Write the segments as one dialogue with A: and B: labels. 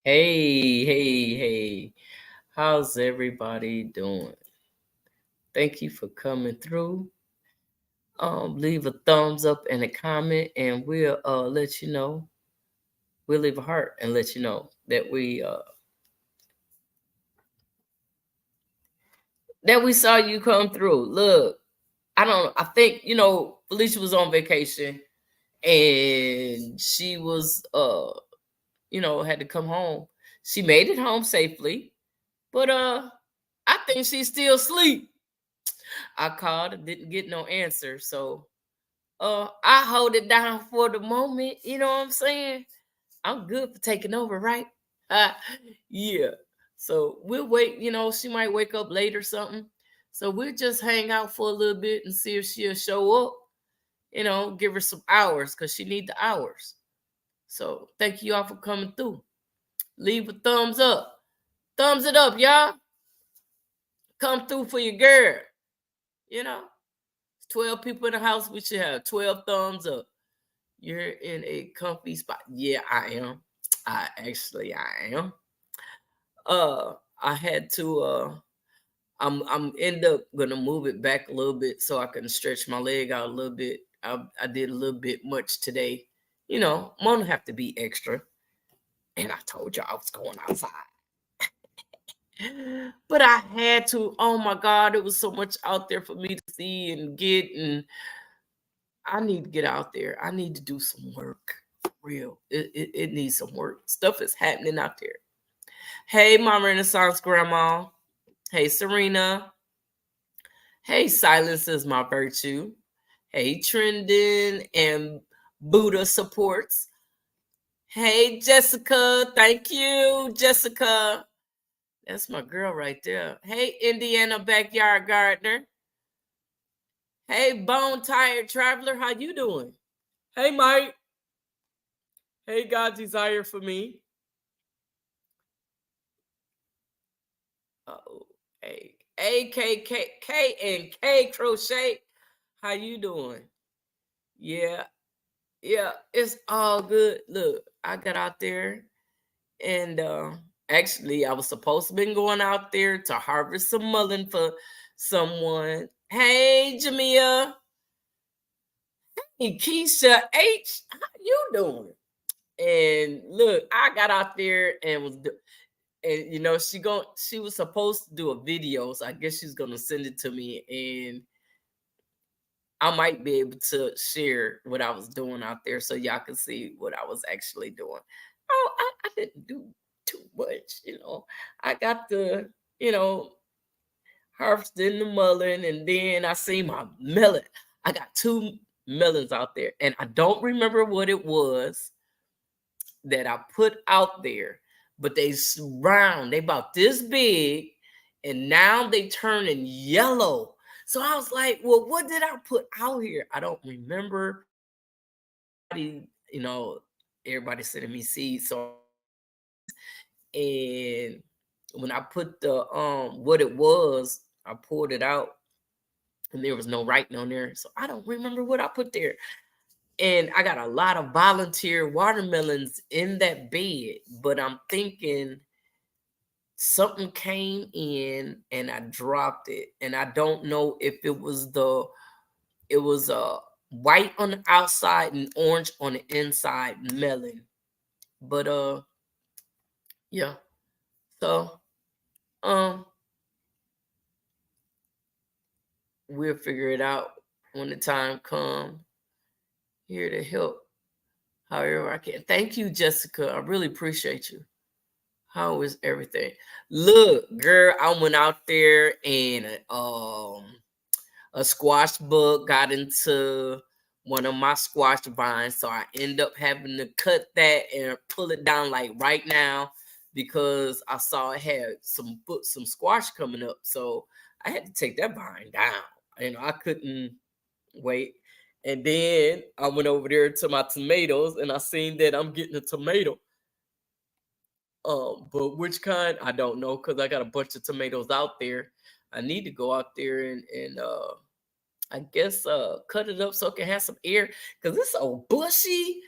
A: Hey. How's everybody doing? Thank you for coming through. Leave a thumbs up and a comment, and we'll let you know. We'll leave a heart and let you know that we saw you come through. Look, I think Felicia was on vacation and she was had to come home. She made it home safely, but I think she's still asleep. I called and didn't get no answer. So I hold it down for the moment. You know what I'm saying? I'm good for taking over, right? Uh, yeah. So we'll wait, she might wake up late or something. So we'll just hang out for a little bit and see if she'll show up. Give her some hours because she need the hours. So thank you all for coming through. Leave a thumbs up. Thumbs it up, y'all. Come through for your girl. 12 people in the house, we should have 12 thumbs up. You're in a comfy spot. Yeah, I am. I am. I had to I'm end up gonna move it back a little bit so I can stretch my leg out a little bit. I did a little bit much today. Mona have to be extra. And I told you I was going outside. But I had to. Oh my God, it was so much out there for me to see and get, and I need to get out there. I need to do some work. For real. It needs some work. Stuff is happening out there. Hey, my Renaissance grandma. Hey, Serena. Hey, silence is my virtue. Hey, Trending and Buddha supports. Hey, Jessica. Thank you, Jessica. That's my girl right there. Hey, Indiana Backyard Gardener. Hey, Bone Tired Traveler. How you doing? Hey, Mike. Hey, God Desire for me. Oh, hey, K and K Crochet. How you doing? Yeah, it's all good. Look, I got out there and actually I was supposed to been going out there to harvest some mullein for someone. Hey, Jamia. Hey, Keisha H. How you doing? And look, I got out there and she was supposed to do a video, so I guess she's gonna send it to me, and I might be able to share what I was doing out there so y'all can see what I was actually doing. Oh, I didn't do too much, I got the, harvesting the mullein, and then I see my melon. I got 2 melons out there, and I don't remember what it was that I put out there, but they round, they about this big, and now they turning yellow. So I was like, well, what did I put out here? I don't remember. You know, Everybody sending me seeds. So and when I put the what it was, I pulled it out and there was no writing on there. So I don't remember what I put there. And I got a lot of volunteer watermelons in that bed, but I'm thinking something came in and I dropped it. And I don't know if it was white on the outside and orange on the inside melon. But yeah. So um we'll figure it out when the time comes. Here to help however I can. Thank you, Jessica. I really appreciate you. How is everything? Look, girl, I went out there and a squash bug got into one of my squash vines, so I end up having to cut that and pull it down like right now because I saw it had some squash coming up, so I had to take that vine down. I couldn't wait. And then I went over there to my tomatoes and I seen that I'm getting a tomato. But which kind? I don't know because I got a bunch of tomatoes out there. I need to go out there and I guess cut it up so it can have some air because it's so bushy.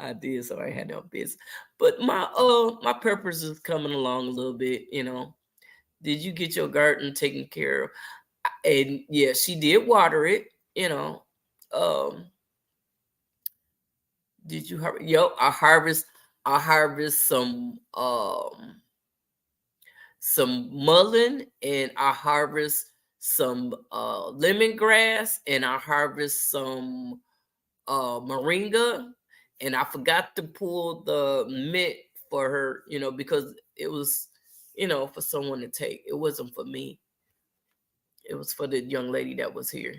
A: I did, so I had no business. But my peppers is coming along a little bit, you know. Did you get your garden taken care of? And yeah, she did water it, you know. Um, did you yo, I harvest some mullein, and I harvest some lemongrass, and I harvest some moringa, and I forgot to pull the mint for her, you know, because it was, you know, for someone to take. It wasn't for me. It was for the young lady that was here.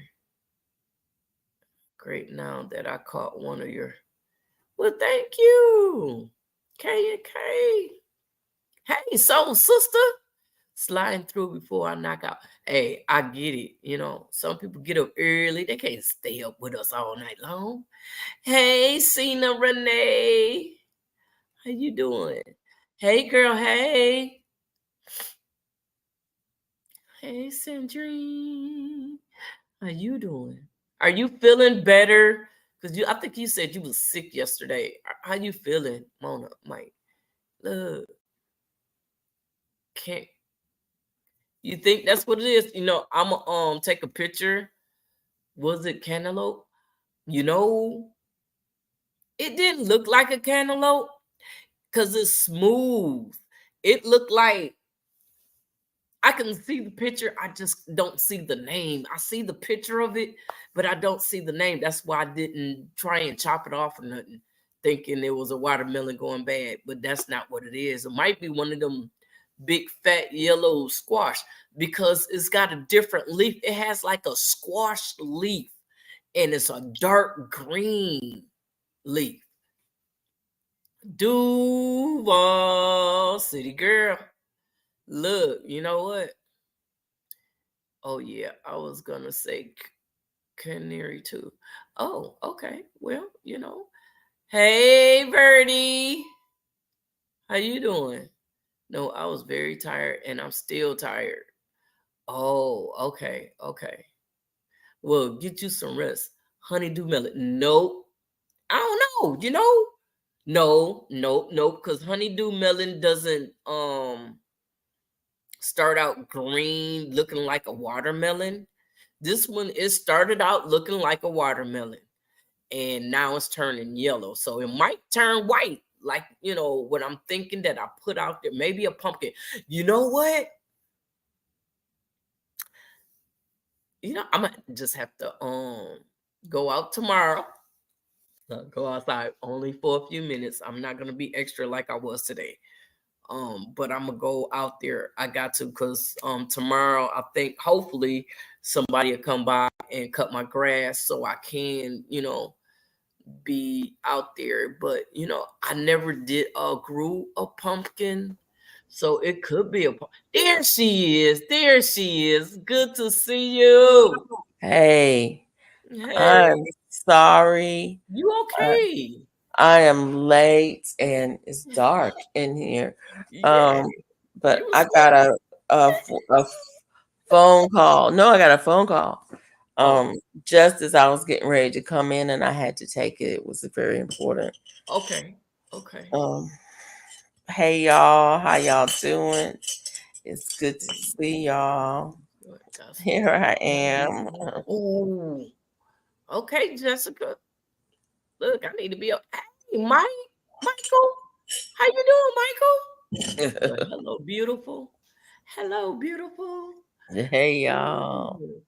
A: Great, now that I caught one of your. Well, thank you, K and K. Hey, soul sister, sliding through before I knock out. Hey, I get it. You know, some people get up early. They can't stay up with us all night long. Hey, Cena Renee. How you doing? Hey, girl. Hey. Hey, Sandrine. How you doing? Are you feeling better? Because I think you said you was sick yesterday. How you feeling, Mona? Mike, look, can't you think that's what it is? You know, I'ma take a picture. Was it cantaloupe? You know, it didn't look like a cantaloupe because it's smooth. It looked like, I can see the picture. I just don't see the name. I see the picture of it, but I don't see the name. That's why I didn't try and chop it off or nothing, thinking it was a watermelon going bad. But that's not what it is. It might be one of them big fat yellow squash because it's got a different leaf. It has like a squash leaf, and it's a dark green leaf. Duval City girl. Look, you know what? Oh yeah, I was gonna say canary too. Oh, okay. Well, you know. Hey, Birdie. How you doing? No, I was very tired and I'm still tired. Oh, okay, okay. Well, get you some rest. Honeydew melon. Nope. I don't know, you know? No, nope, nope, because honeydew melon doesn't start out green looking like a watermelon. This one, it started out looking like a watermelon and now it's turning yellow. So it might turn white, like, you know, what I'm thinking that I put out there. Maybe a pumpkin. You know what? You know, I'm gonna just have to go out tomorrow. Go outside only for a few minutes. I'm not gonna be extra like I was today. But I'm gonna go out there. I got to, because tomorrow I think hopefully somebody will come by and cut my grass so I can, you know, be out there. But you know, I never did grew a pumpkin. So it could be there she is. There she is. Good to see you.
B: Hey,
A: Hey,
B: I'm sorry.
A: you
B: I,
A: okay?
B: I am late and it's dark in here.
A: Yeah,
B: Um,
A: you
B: but
A: was
B: I got
A: sleeping.
B: a phone call. No, I got a phone call.
A: Oh,
B: Just as I was getting ready to come in and I had to take it. It was very important.
A: okay. Okay.
B: Um, hey y'all, how y'all doing? It's good to see y'all.
A: Gospel.
B: Here I am.
A: Oh, okay, Jessica. Look, I need to be up. Hey, Michael. How you doing, Michael? Well, hello, beautiful. Hello, beautiful.
B: Hey y'all.
A: Ooh.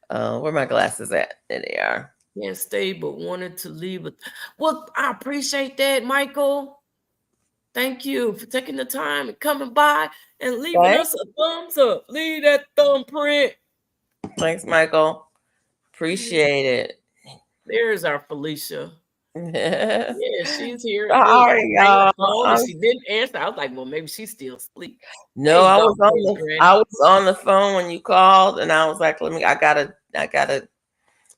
B: Where my glasses at? There they are.
A: Can't stay, but wanted to leave. Well, I appreciate that, Michael. Thank you for taking the time and coming by and leaving
B: Okay.
A: us a thumbs up. Leave that thumbprint.
B: Thanks, Michael. Appreciate it.
A: There's our Felicia. Yeah, she's here. Look, I
B: Sorry,
A: rang the
B: y'all.
A: phone and she didn't answer. I was like, well, maybe she's still asleep.
B: No,
A: Hey, dog face
B: I
A: granny.
B: was on the phone when you called, and I was like, I gotta.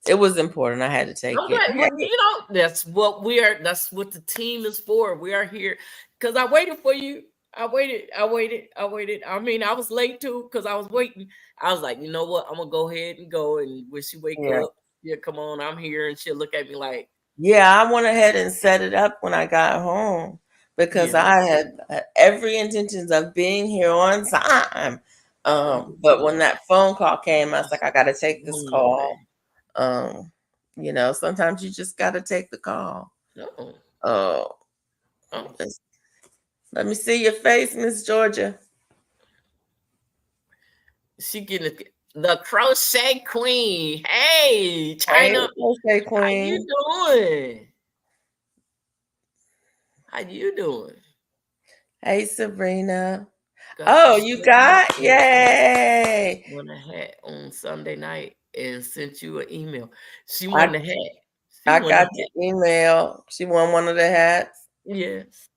B: It was important. I had to take
A: I'm
B: it.
A: glad. Well, you know, that's what we are. That's what the team is for. We are here because I waited for you. I waited. I waited. I waited. I mean, I was late too because I was waiting. I was like, you know what? I'm gonna go ahead and go. And when she wake
B: Yeah,
A: up, yeah, come on, I'm here. And she'll look at me like,
B: Yeah, I went ahead and set it up when I got home because
A: Yeah.
B: I had every intentions of being here on time. But when that phone call came, I was like, I got to take this
A: Oh, no,
B: call.
A: man.
B: Um, sometimes you just got to take the call.
A: No.
B: Oh,
A: Oh,
B: let me see your face, Miss Georgia.
A: she getting the crochet queen. Hey,
B: Hey,
A: China,
B: birthday
A: how you
B: queen.
A: doing? How you doing?
B: Hey, Sabrina.
A: Got the
B: Oh, you got?
A: shirt
B: Yay.
A: on a hat on Sunday night and sent you an email. She
B: I,
A: won the hat. She
B: I
A: won the
B: got the
A: hat.
B: email. She won one of the hats.
A: Yes.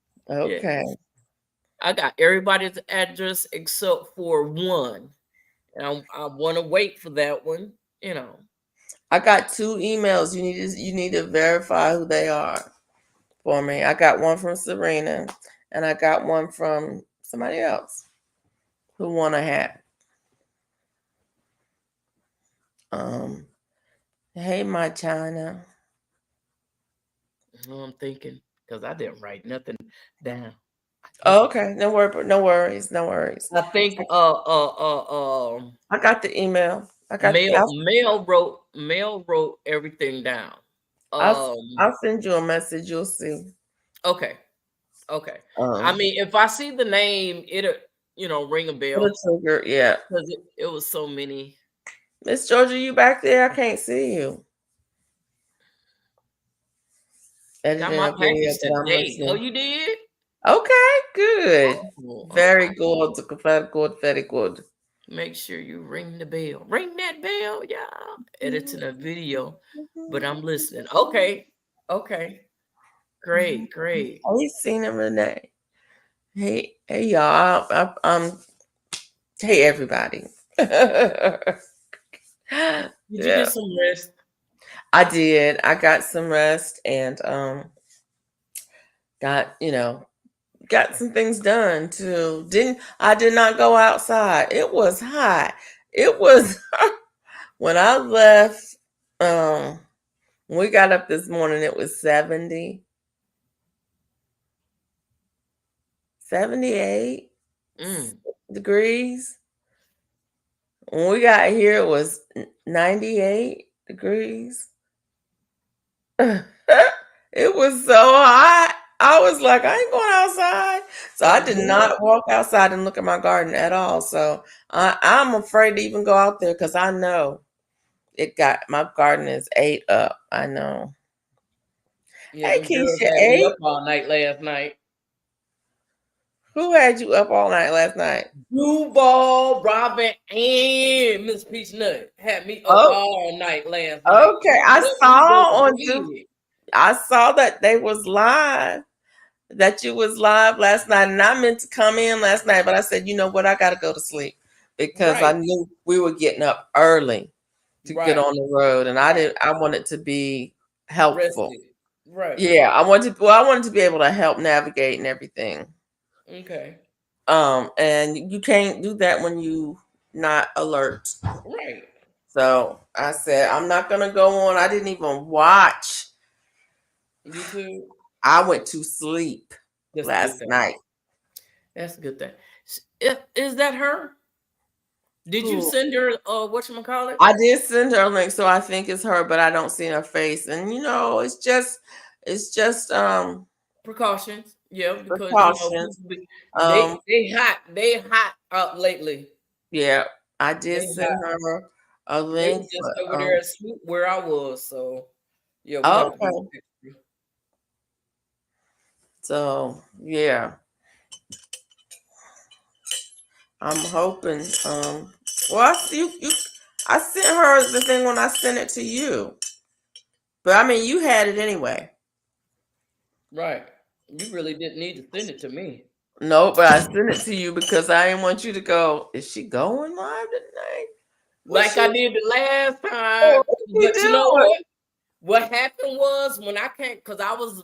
A: Yes.
B: Okay.
A: I got everybody's address except for one. And I want to wait for that one, you know.
B: I got 2 emails. You need to verify who they are for me. I got one from Serena and I got one from somebody else who won a hat. Hey, my China.
A: I'm thinking because I didn't write nothing down.
B: Oh, okay. No worries. No worries.
A: I think
B: I got the email.
A: Mel wrote everything down.
B: I'll,
A: Um
B: I'll send you a message. You'll see.
A: okay. Okay. I
B: Um,
A: mean, if I see the name, it'll ring a
B: it'll
A: bell
B: trigger. Yeah.
A: because it was so many.
B: Miss Georgia, you back there? I can't see you.
A: Got
B: Editing
A: my
B: a video,
A: package
B: but I'm
A: today. Oh,
B: listening.
A: you did?
B: Okay, good.
A: Oh,
B: Very
A: okay.
B: good. Very good. Very good.
A: Make sure you ring the bell. Ring that bell, yeah. Editing a video, but I'm listening. Okay. Okay. Great, great.
B: Hey, Cena Renee. Hey, y'all. Hey, everybody.
A: Did you
B: Yeah,
A: get some rest?
B: I did. I got some rest and got got some things done too. I did not go outside. It was hot. It was when I left. When we got up this morning, it was 78
A: Mm.
B: degrees. When we got here, it was 98 degrees. It was so hot. I was like, I ain't going outside. So I did
A: Boy,
B: not walk outside and look at my garden at all. So I'm afraid to even go out there because I know my garden is ate up. I know.
A: yeah,
B: Hey,
A: them girls
B: Keisha,
A: had me up all night last night.
B: who had you up all night last night?
A: Duval, Robin, and Miss Peach Nut had me up
B: Oh,
A: all night last night.
B: okay.
A: Let me go to bed.
B: I saw that they was live. That you was live last night, and I meant to come in last night, but I said, you know what, I gotta go to sleep because I
A: Right,
B: knew we were getting up early to get
A: right,
B: on the road, and
A: right.
B: I wanted to be helpful.
A: Rested. Right.
B: Yeah, I wanted to be able to help navigate and everything.
A: Okay.
B: And you can't do that when you not alert.
A: Right.
B: So I said, I'm not gonna go on. I didn't even watch.
A: YouTube.
B: I went to sleep
A: That's a good
B: last
A: thing.
B: night.
A: That's a good thing. Is that her? Did you
B: Who?
A: send her whatchamacallit?
B: I did send her a link, so I think it's her, but I don't see her face. And it's just
A: Precautions. Yeah, because
B: precautions. Um,
A: they hot up lately.
B: yeah, I
A: They
B: did send
A: hot.
B: her a
A: They
B: link,
A: was just
B: but
A: over there at Swoop where I was, so yeah, we have to be
B: okay.
A: extra.
B: So yeah, I'm hoping. Well, I sent her the thing when I sent it to you, but I mean, you had it anyway.
A: Right. You really didn't need to send it to me.
B: No, but I sent it to you because I didn't want you to go. Is she going live tonight? What's
A: Like
B: she?
A: I did the last time.
B: What's she
A: But you know
B: doing?
A: what? What happened was when I came, because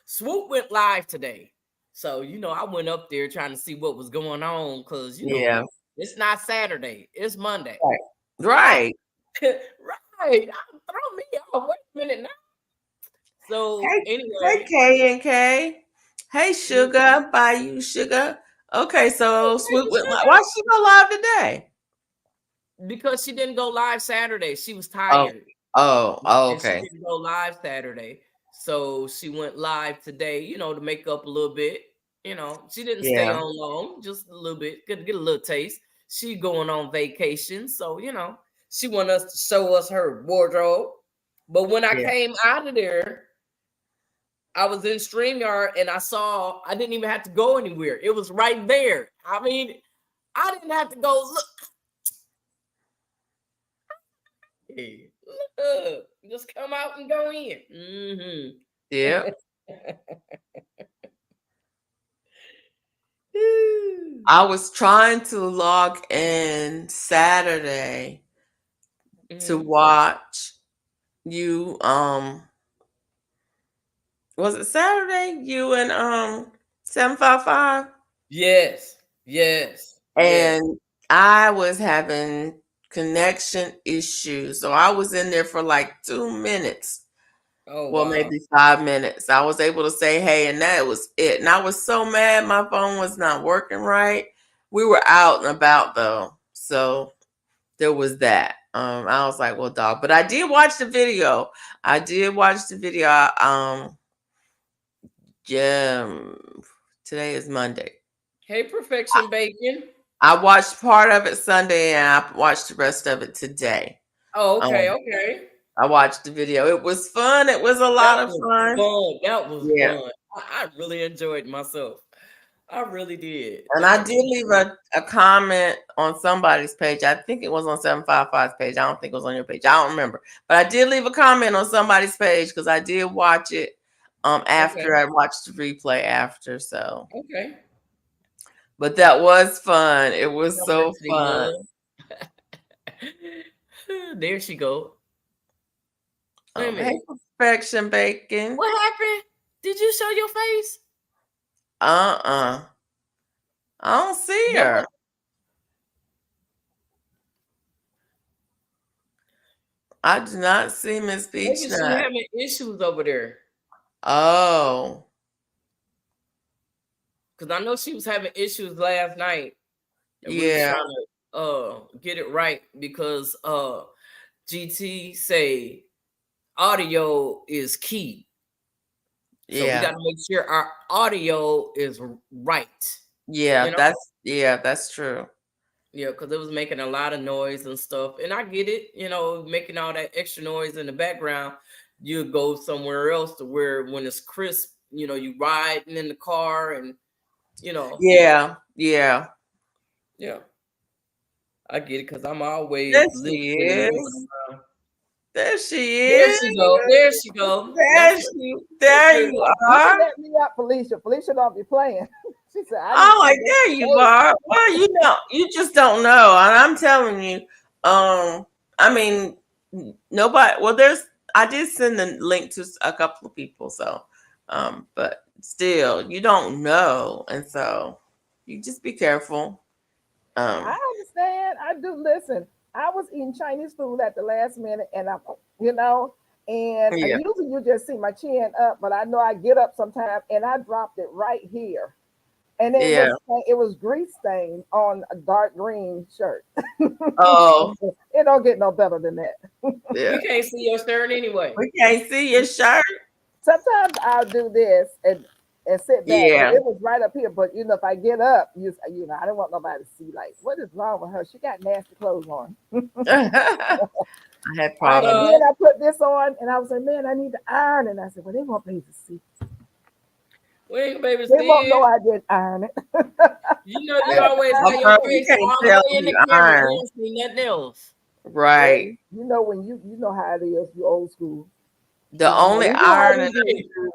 A: Swoop went live today. So, I went up there trying to see what was going on because,
B: Yeah.
A: it's not Saturday, it's Monday.
B: Right.
A: Ah,
B: Right.
A: right. Throw me off. Wait a minute now. So
B: Hey, hey,
A: anyway,
B: K and K. Hey, Sugar. Bye, you Sugar. Okay, so Swoop went live. Why she go live today?
A: because she didn't go live Saturday, she was
B: Oh,
A: tired. And she
B: okay.
A: didn't go live Saturday. So she went live today, to make up a little bit. She didn't stay
B: Yeah,
A: on long, just a little bit, get a little taste. She going on vacation. So, she want us to show us her wardrobe. But when I
B: yeah.
A: came out of there, I was in StreamYard and I didn't even have to go anywhere. It was right there. I mean, I didn't have to go look. Hey, look, just come out and go in.
B: Yeah.
A: Mm-hmm.
B: I was trying to log in Saturday to
A: Mhm.
B: watch you. Was it Saturday? You and 755?
A: Yes, yes, yes.
B: And I was having connection issues. So I was in there for like 2 minutes.
A: Oh
B: Well,
A: wow.
B: maybe 5 minutes. I was able to say hey, and that was it. And I was so mad my phone was not working right. We were out and about though. So there was that. I was like, well, dog. But I did watch the video. I did watch the video. Yeah, today is Monday.
A: Hey, Perfection Bacon.
B: I watched part of it Sunday and I watched the rest of it today.
A: Oh, okay,
B: Um,
A: okay.
B: I watched the video. It was fun. It was a
A: That
B: lot of
A: was
B: fun.
A: fun. That was
B: Yeah.
A: fun. I really enjoyed myself. I really did.
B: And
A: I
B: I did
A: really
B: leave
A: did.
B: a comment on somebody's page. I think it was on 755's page. I don't think it was on your page. I don't remember. But I did leave a comment on somebody's page because I did watch it after
A: Okay,
B: I watched the replay after. So,
A: okay.
B: but that was fun. It was
A: How
B: so
A: much they
B: fun.
A: love. There she go. Wait a
B: Hey,
A: minute.
B: Perfection Bacon.
A: What happened? Did you show your face?
B: Uh-uh. I don't see
A: That
B: her.
A: was
B: I do not see Miss
A: maybe she
B: Beechnut.
A: having issues over there.
B: Oh,
A: Because I know she was having issues last night. And we was
B: yeah,
A: trying to get it right because GT say audio is key. So we
B: yeah,
A: got to make sure our audio is right.
B: yeah.
A: You know?
B: That's true.
A: Yeah, because it was making a lot of noise and stuff. And I get it, making all that extra noise in the background. You go somewhere else to where when it's crisp, you riding in the car and you know,
B: Yeah, yeah.
A: yeah, I get it because I'm
B: There
A: always
B: she
A: listening and moving
B: is.
A: around.
B: There she
A: There
B: is.
A: she go. There she go. That's it. That's
B: There
A: it.
B: you
C: You
B: are.
C: let me up, Felicia. Felicia don't be playing. She said, I need
B: Oh,
C: to
B: like
C: get
B: there you are. Well, you just don't know. And I'm telling you, I mean, nobody. Well, I did send the link to a couple of people, so, but still, you don't know, and so you just be careful.
C: I
B: Um,
C: understand. I do listen. I was eating Chinese food at the last minute, and you know, and
B: yeah,
C: usually you just see my chin up, but I know I get up sometime, and I dropped it right here, and
B: yeah.
C: it was grease stain on a dark green shirt.
B: Oh,
C: It don't get no better than that.
B: yeah.
A: We can't see your shirt anyway.
B: We can't see your shirt.
C: Sometimes I'll do this and sit back, but
B: Yeah.
C: it was right up here. But if I get up, I don't want nobody to see like what is wrong with her. She got nasty clothes on.
B: I had
C: And
B: problems.
C: then I put this on, and I was like, man, I need to iron. And I said, well, they won't be able to see.
A: We ain't baby
C: They won't know
A: still.
C: I didn't iron it.
A: You
B: Yeah.
C: I
A: always
B: Oh,
A: have your
B: girl, you
A: face
B: can't
A: all the
B: tell
A: way in
B: you
A: the camera. We
B: iron.
A: don't see nothing else.
C: Well,
B: Right.
C: when you know how it is. You old school.
B: The only
C: We know how
B: ironing
C: we do.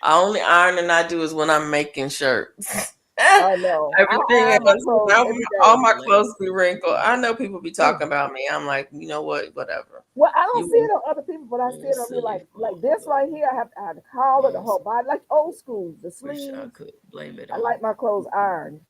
B: I do is when I'm making shirts.
C: I know. I
B: Everything
C: iron my
B: else,
C: clothes every
B: all
C: day.
B: my
A: Hilarious.
B: clothes be wrinkled. I know people be
C: Mm.
B: talking about me. I'm like, you know what? Whatever.
C: Well, I don't
B: You
C: see it on other people, but I see
A: Mm,
C: it on me
A: silly
C: like
A: phone,
C: this right
A: though.
C: here. I have to collar the
A: Mm,
C: whole body, like old school, the
A: wish I
C: sleeves.
A: could blame it
C: I
A: on.
C: like my clothes ironed.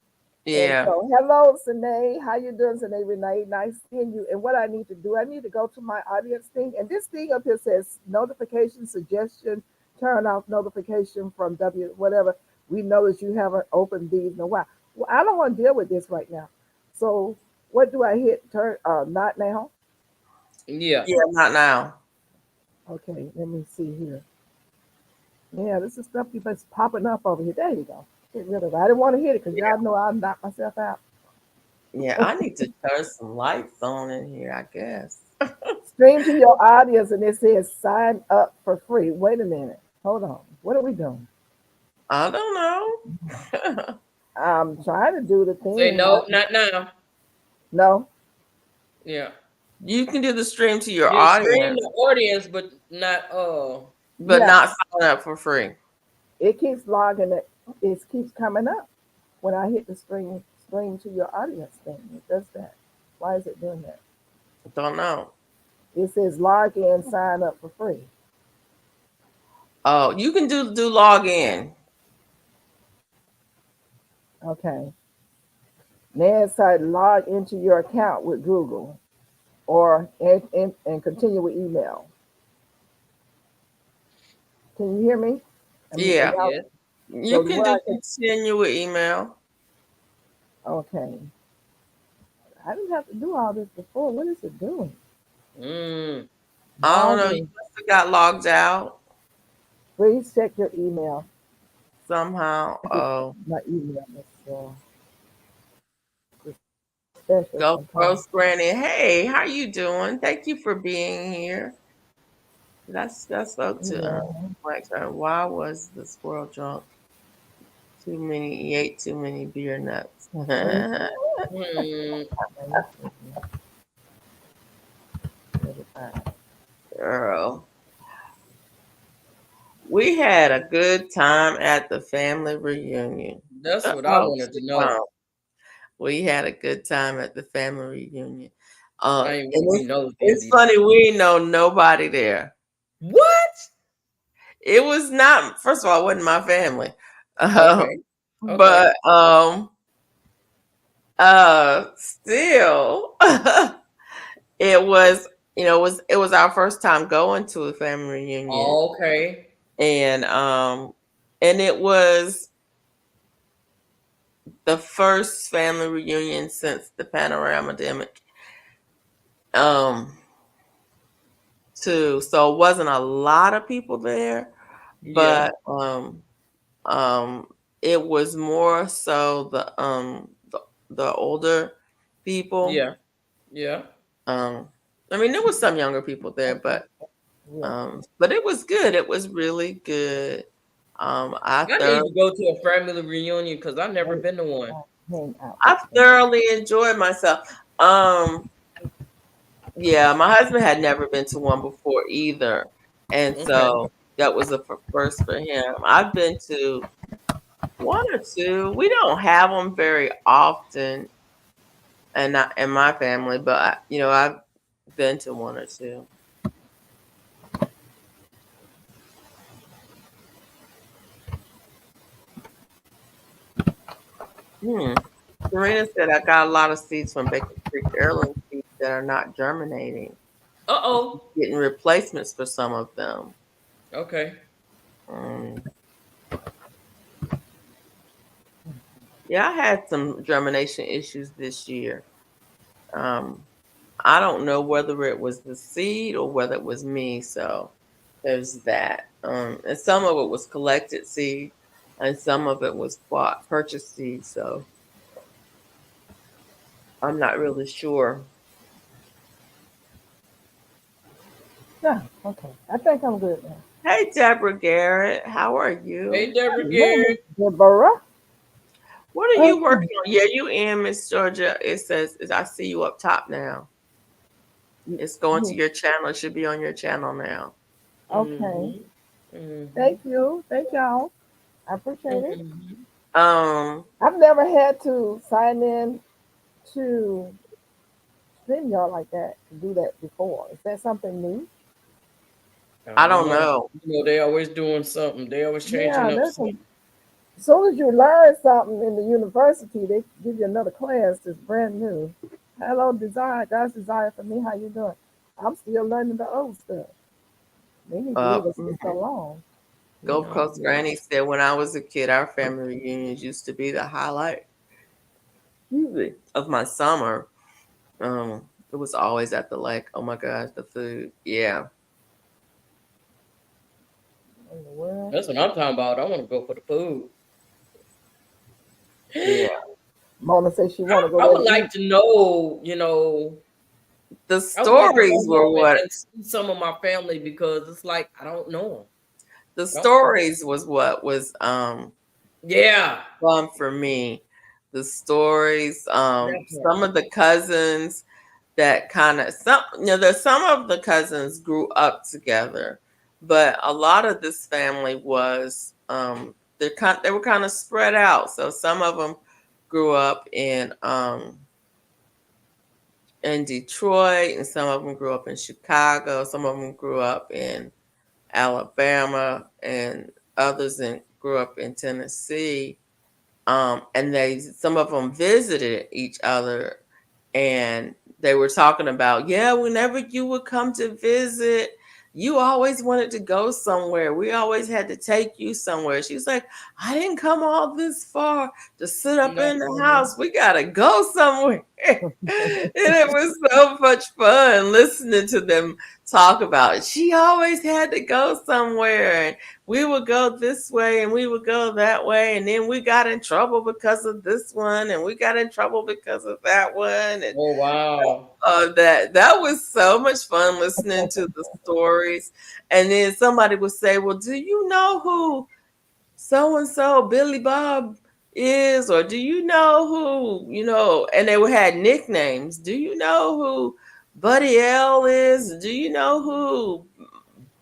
C: And
B: Yeah.
C: so, hello, Sine. How you doing, Sine Renee? Nice seeing you. And what I need to do, I need to go to my audience thing. And this thing up here says notification suggestion turn off notification from W whatever. We notice you haven't opened these in a while. Well, I don't want to deal with this right now. So what do I hit? Turn not now.
A: Yeah.
B: Yeah, not now.
C: Okay, let me see here. Yeah, this is stuff that's popping up over here. There you go. Get rid of it. I didn't want to hit it because
B: Yeah.
C: y'all know I'll knock myself out.
B: Yeah, I need to turn some lights on in here, I guess.
C: Stream to your audience and it says sign up for free. Wait a minute. Hold on. What are we doing?
B: I don't know.
C: I'm trying to do the
A: Say
C: thing.
A: no, not now.
C: No.
A: Yeah.
B: You can do the stream to your
A: You stream
B: audience,
A: the audience, but not
B: but
C: Yeah.
B: not sign up for free.
C: It keeps logging it. It keeps coming up when I hit the stream to your audience thing. It does that. Why is it doing that?
B: Don't know.
C: It says log in, sign up for free.
B: Oh, you can do log in.
C: Okay. Then it said log into your account with Google or and continue with email. Can you hear me?
B: Yeah,
A: yes.
B: you
C: So
B: can
C: what
B: do
C: I can,
B: continue with email.
C: okay. I didn't have to do all this before. What is it doing?
A: Mm.
B: I don't know. You
C: Login.
B: must have got logged out
C: Please check your email.
B: somehow. Oh,
C: My email is special
B: go
C: sometimes.
B: Rose Granny. Hey, how you doing? Thank you for being here. That's spoke to
C: Yeah.
B: Mike. Why was the squirrel drunk? Too many. He ate too many beer nuts.
C: Let
A: Mm.
C: me see.
B: Girl, we had a good time at the family reunion.
A: That's what I
B: Oh,
A: wanted to know.
B: wow. We had a good time at the family reunion.
A: I ain't
B: And
A: want to be nosy at
B: it's
A: these.
B: funny, we ain't know nobody there.
A: What?
B: It was not, first of all, it wasn't my family.
A: Okay. Okay.
B: But still it was, it was our first time going to a family reunion.
A: Okay.
B: And it was the first family reunion since the panoramic. Um too. So it wasn't a lot of people there,
A: Yeah.
B: but um it was more so the older people.
A: Yeah. Yeah.
B: Um I mean there was some younger people there,
C: Yeah.
B: but it was good. It was really good.
A: I need to go to a family reunion because I've never been to one.
C: Hang out.
B: I thoroughly enjoyed myself. Yeah, my husband had never been to one before either. And
A: Okay.
B: so that was a first for him. I've been to one or two. We don't have them very often and not in my family, but I've been to one or two. Hmm. Serena said I got a lot of seeds from Baker Creek heirloom seeds that are not germinating.
A: Uh-oh.
B: Getting replacements for some of them.
A: Okay.
B: Um, yeah, I had some germination issues this year. Um, I don't know whether it was the seed or whether it was me. So there's that. And some of it was collected seed, and some of it was bought purchased seed. So I'm not really sure.
C: Yeah. Okay. I think I'm good now.
B: Hey, Deborah Garrett, how are
A: Hey,
B: you?
A: Deborah
C: Hello, Miss
A: Gary.
C: Deborah.
B: What are you
C: Okay.
B: working on? Yeah, you in Miss Georgia. It says I see you up top now. It's going to
C: Mhm.
B: your channel. It should be on your channel now.
C: Okay.
A: Mm-hmm. Mm-hmm.
C: Thank you. Thank y'all. I appreciate it.
A: Mm-hmm.
B: Um,
C: I've never had to sign in to StreamYard like that to do that before. Is that something new?
A: I
B: I
A: don't
B: don't
A: know.
B: know.
A: They always doing something. They always
C: Yeah,
A: changing up something.
C: as soon as you learn something in the university, they give you another class that's brand new. Hello, desire. God's desire for me. How you doing? I'm still learning the old stuff. They need to leave us for so
B: Mhm.
C: long.
B: Gulf
A: No.
B: Coast Granny said when I was a kid, our family reunions used to be the highlight of my summer. It was always at the lake. Oh my gosh, the food. Yeah.
C: In the world.
A: That's what I'm talking about. I want to go for the food.
B: Yeah.
C: Mona says she want to go
A: I
C: there
A: would
C: to
A: like
C: eat.
A: to know, you know,
B: The
A: I would like to
B: stories
A: go
B: were
A: home
B: what
A: and see some of my family because it's like I don't know
B: the
A: them.
B: stories was what was
A: Yeah,
B: fun for me. The stories, some
A: definitely.
B: of the cousins that kind of there's some of the cousins grew up together, but a lot of this family was they were kind of spread out. So some of them grew up in Detroit, and some of them grew up in Chicago. Some of them grew up in Alabama, and grew up in Tennessee. And some of them visited each other, and they were talking about, yeah, whenever you would come to visit, you always wanted to go somewhere. We always had to take you somewhere. She was like, I didn't come all this far to sit up in the
A: No.
B: house. We gotta go somewhere. And it was so much fun listening to them talk about it. She always had to go somewhere, and we would go this way and we would go that way, and then we got in trouble because of this one, and we got in trouble because of that one, and
A: Oh wow.
B: that was so much fun listening to the stories. And then somebody would say, well, do you know who so and so Billy Bob is, or do you know who, and they would had nicknames. Do you know who Buddy L is? Do you know who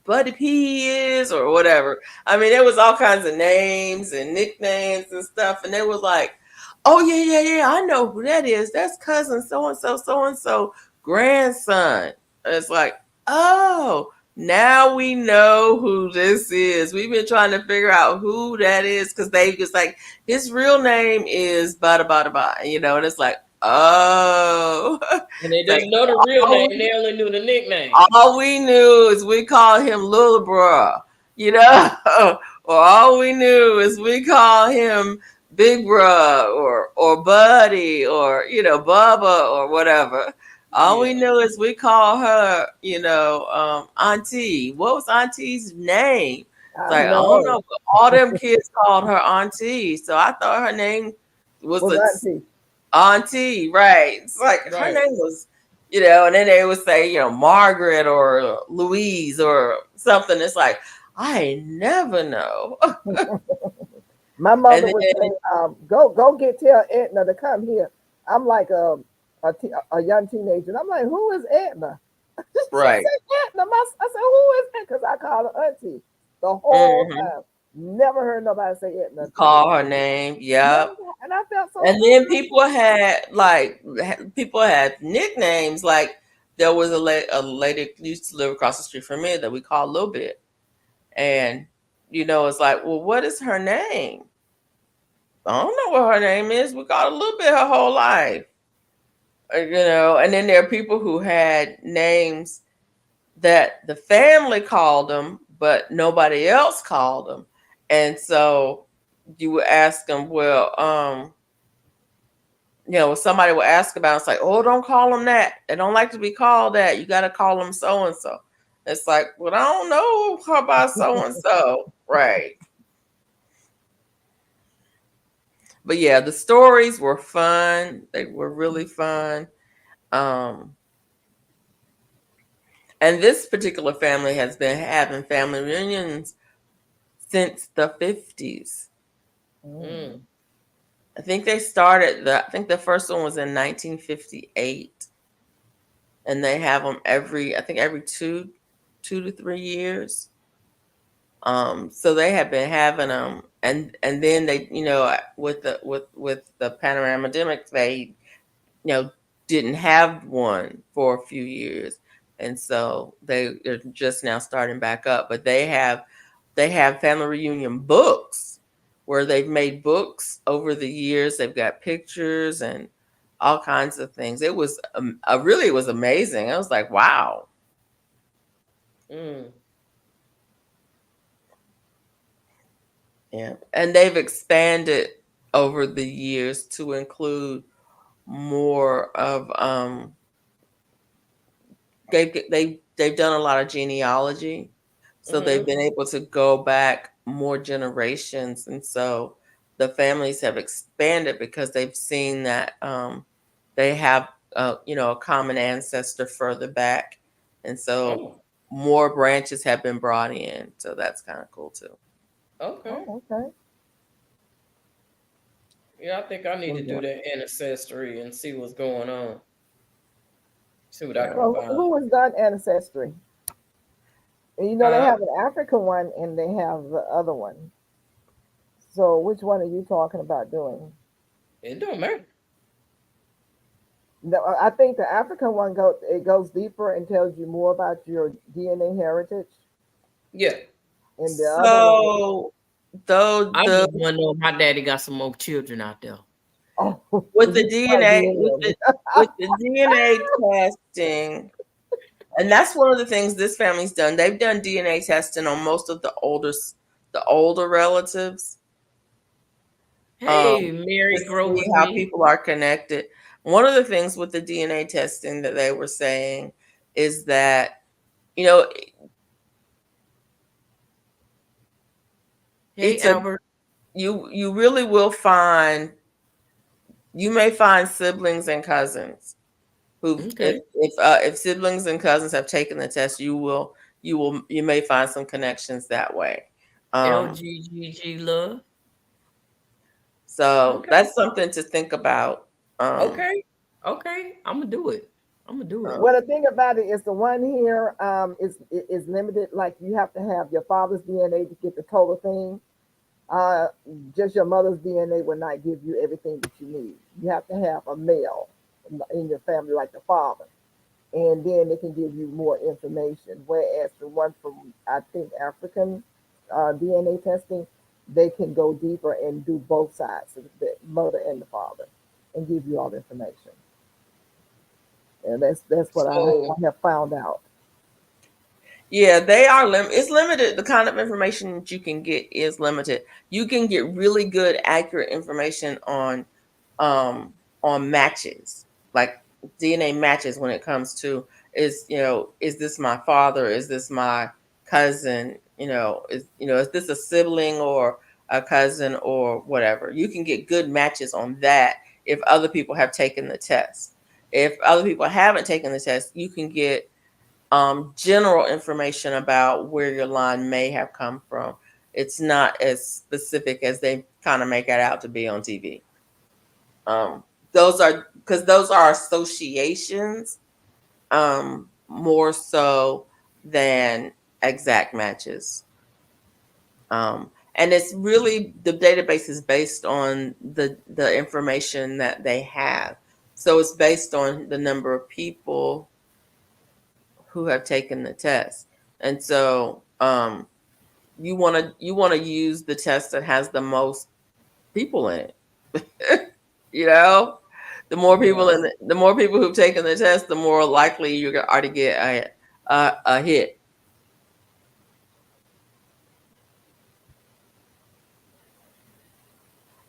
B: Buddy P is, or whatever? I mean, there was all kinds of names and nicknames and stuff, and they was like, oh yeah, I know who that is. That's cousin so and so grandson. And it's like, oh, now we know who this is. We've been trying to figure out who that is because they just like his real name is bada bada bada, and it's like, oh,
A: And they
B: it's like
A: didn't know the real
B: all
A: name. They only knew the nickname.
B: all we knew is we call him Little Bruh, or all we knew is we call him Big Bruh or Buddy or Bubba or whatever. All we
A: Yeah.
B: knew is we call her, Auntie. What was Auntie's name? It's
C: I
B: like, I don't
C: know.
B: know, but all them kids called her Auntie. So I thought her name was
C: Was
B: a
C: auntie.
B: Auntie, right? It's like her
A: Right.
B: name was, and then they would say, Margaret or Louise or something. It's like I never know.
C: My
B: And
C: mother
B: then
C: would say, go tell Edna to come here. I'm like a young teenager. And I'm like, who is Edna? She
B: right,
C: said, Edna. I said, who is that? Because I call her auntie the whole
B: hmm
C: time. Never heard nobody say Edna to me.
B: call her name.
C: Never,
B: Yep.
C: and I felt so
B: And then
C: stupid.
B: people had nicknames. Like there was a lady who used to live across the street from me that we called Little Bit, and it's like, well, what is her name? I don't know what her name is. We called her Little Bit her whole life. And then there are people who had names that the family called them, but nobody else called them. And so you would ask them, well, somebody would ask about it, it's like, oh, don't call them that. They don't like to be called that. You got to call them so and so. It's like, well, I don't know about so and so. Right. But yeah, the stories were fun. They were really fun. Um, And this particular family has been having family reunions since the 50s.
A: Mm.
B: I think the first one was in 1958. And they have them every 2 to 3 years. So they have been having them, and then they, with the panoramic, they, didn't have one for a few years, and so they're just now starting back up. But they have family reunion books where they've made books over the years. They've got pictures and all kinds of things. It was it was amazing. I was like, wow.
A: Mm.
B: Yeah, and they've expanded over the years to include more of they've done a lot of genealogy, so they've
A: Hmm.
B: been able to go back more generations, and so the families have expanded because they've seen that they have a common ancestor further back, and so
A: Oh,
B: more branches have been brought in. So that's kind of cool too.
A: okay.
C: Oh, okay.
A: Yeah, I think I need
B: So,
A: to
B: yeah,
A: do that ancestry and see what's going on. See what I
B: yeah.
A: can
C: So
A: find.
C: who has done ancestry? And they
A: Huh?
C: have an African one and they have the other one. So which one are you talking about doing?
A: It don't matter.
C: I think the African one goes deeper and tells you more about your DNA heritage,
A: Yeah.
C: and the other one,
B: So though
A: I
B: the
A: just want to know if my daddy got some more children out there.
C: oh,
B: with
C: you
B: the
C: start
B: DNA
C: DNA.
B: with the DNA testing, and that's one of the things this family's done. They've done DNA testing on most of the older relatives,
A: Hey,
B: to
A: Mary, grow
B: see
A: with
B: how
A: me.
B: people are connected. One of the things with the DNA testing that they were saying is that you know
A: Hey,
B: it's a
A: Albert.
B: you really will find you may find siblings and cousins who
A: Okay.
B: if siblings and cousins have taken the test, you may find some connections that way. Um,
A: LGGG love.
B: so
A: Okay.
B: that's something to think about. Um,
A: Okay. Okay. I'm gonna do it. I'm gonna do it.
C: Well,
B: um,
C: the thing about it is the one here is limited. Like you have to have your father's DNA to get the total thing. Uh, just your mother's DNA will not give you everything that you need. You have to have a male in your family, like the father, and then it can give you more information. Whereas the one from I think African DNA testing, they can go deeper and do both sides, the mother and the father, and give you all the information. And that's what I
A: So
C: have found out.
B: yeah, they are it's limited. The kind of information that you can get is limited. You can get really good, accurate information um, on matches, like DNA matches when it comes to is this my father? Is this my cousin? Is this a sibling or a cousin or whatever? You can get good matches on that if other people have taken the test. If other people haven't taken the test, you can get general information about where your line may have come from. It's not as specific as they kind of make it out to be on TV. Um, those are associations, more so than exact matches. And it's really the database is based on the information that they have. So it's based on the number of people who have taken the test. And so you want to use the test that has the most people in it. you know,
A: yeah.
B: the more people who've taken the test, the more likely you are to get a hit.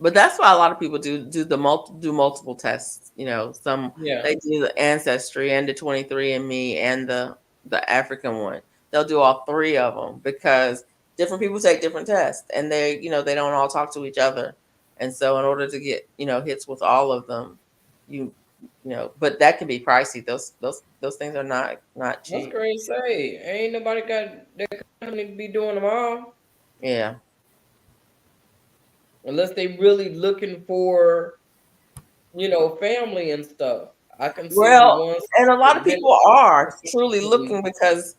B: But that's why a lot of people do multiple tests. Some
A: Yeah.
B: they do the ancestry and the 23andMe and the African one. They'll do all three of them because different people take different tests and they don't all talk to each other. And so in order to get hits with all of them, you but that can be pricey. Those things are not
A: That's
B: cheap.
A: great. Say, ain't nobody got that company to be doing them all
B: Yeah.
A: unless they really looking for family and stuff. I can see the
B: Well,
A: ones
B: and a lot
A: that
B: of people are truly
A: benefit.
B: looking because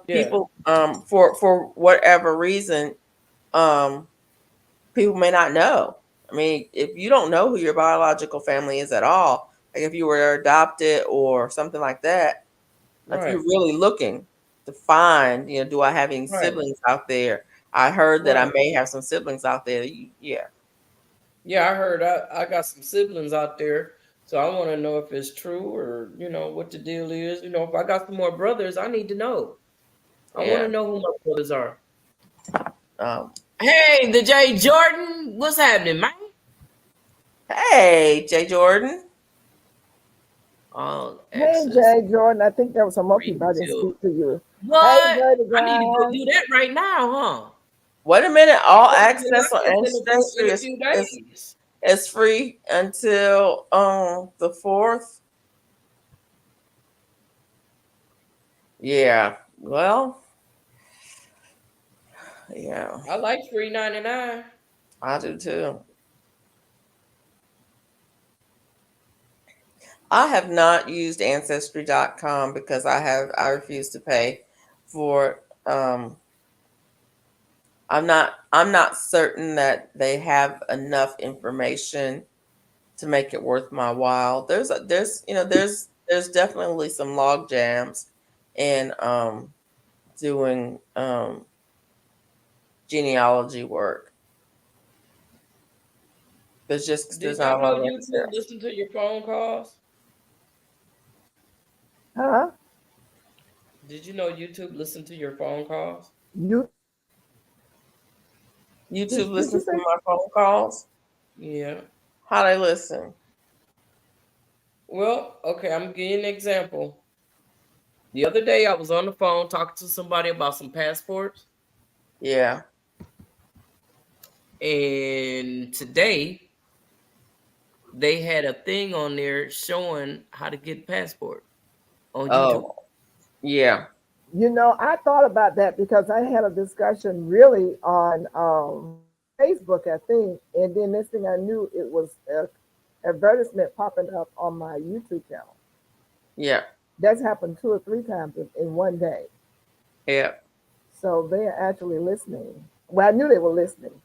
A: Yeah.
B: people for whatever reason um people may not know. I mean, if you don't know who your biological family is at all, like if you were adopted or something like that, if you're
A: Right.
B: really looking to find, do I have any
A: Right.
B: siblings out there? I heard that I
A: Right.
B: may have some siblings out there. Yeah.
A: Yeah, I heard I got some siblings out there, so I want to know if it's true or what the deal is. If I got some more brothers, I need to know. I want
B: Yeah.
A: to know who my brothers are.
B: Um,
A: Hey, the Jay Jordan, what's happening, man?
B: Hey, Jay Jordan.
A: All
C: Hey,
A: access
C: Jay Jordan. I think there was some more
A: free
C: people I didn't
A: till
C: speak to you. Hey,
A: what?
C: Dirty
A: I need to go
C: Guy.
A: do that right now, huh?
B: Wait a minute. All
A: Supposed to be
B: access on
A: live in
B: Ancestry
A: a few
B: is
A: days.
B: is free until the 4th. Yeah. Well, yeah,
A: I like free 99.
B: I do too. I have not used Ancestry.com because I refuse to pay for I'm not certain that they have enough information to make it worth my while. There's definitely some log jams in doing genealogy work.
A: Did
B: There's not
A: y'all
B: a lot
A: know
B: of records
A: YouTube
B: there.
A: listen to your phone calls?
C: Huh?
A: Did you know YouTube listen to your phone calls?
C: You
B: YouTube
C: did you
B: listens to
C: say?
B: my phone calls.
A: Yeah.
B: How they listen?
A: Well, okay, I'm giving you an example. The other day I was on the phone talking to somebody about some passports,
B: Yeah.
A: and today they had a thing on there showing how to get a passport on YouTube.
B: Oh, yeah.
C: You know, I thought about that because I had a discussion really on Facebook, I think, and then next thing I knew, it was a advertisement popping up on my YouTube channel.
B: Yeah.
C: That's happened 2 or 3 times in one day.
B: Yeah.
C: So they're actually listening. Well, I knew they were listening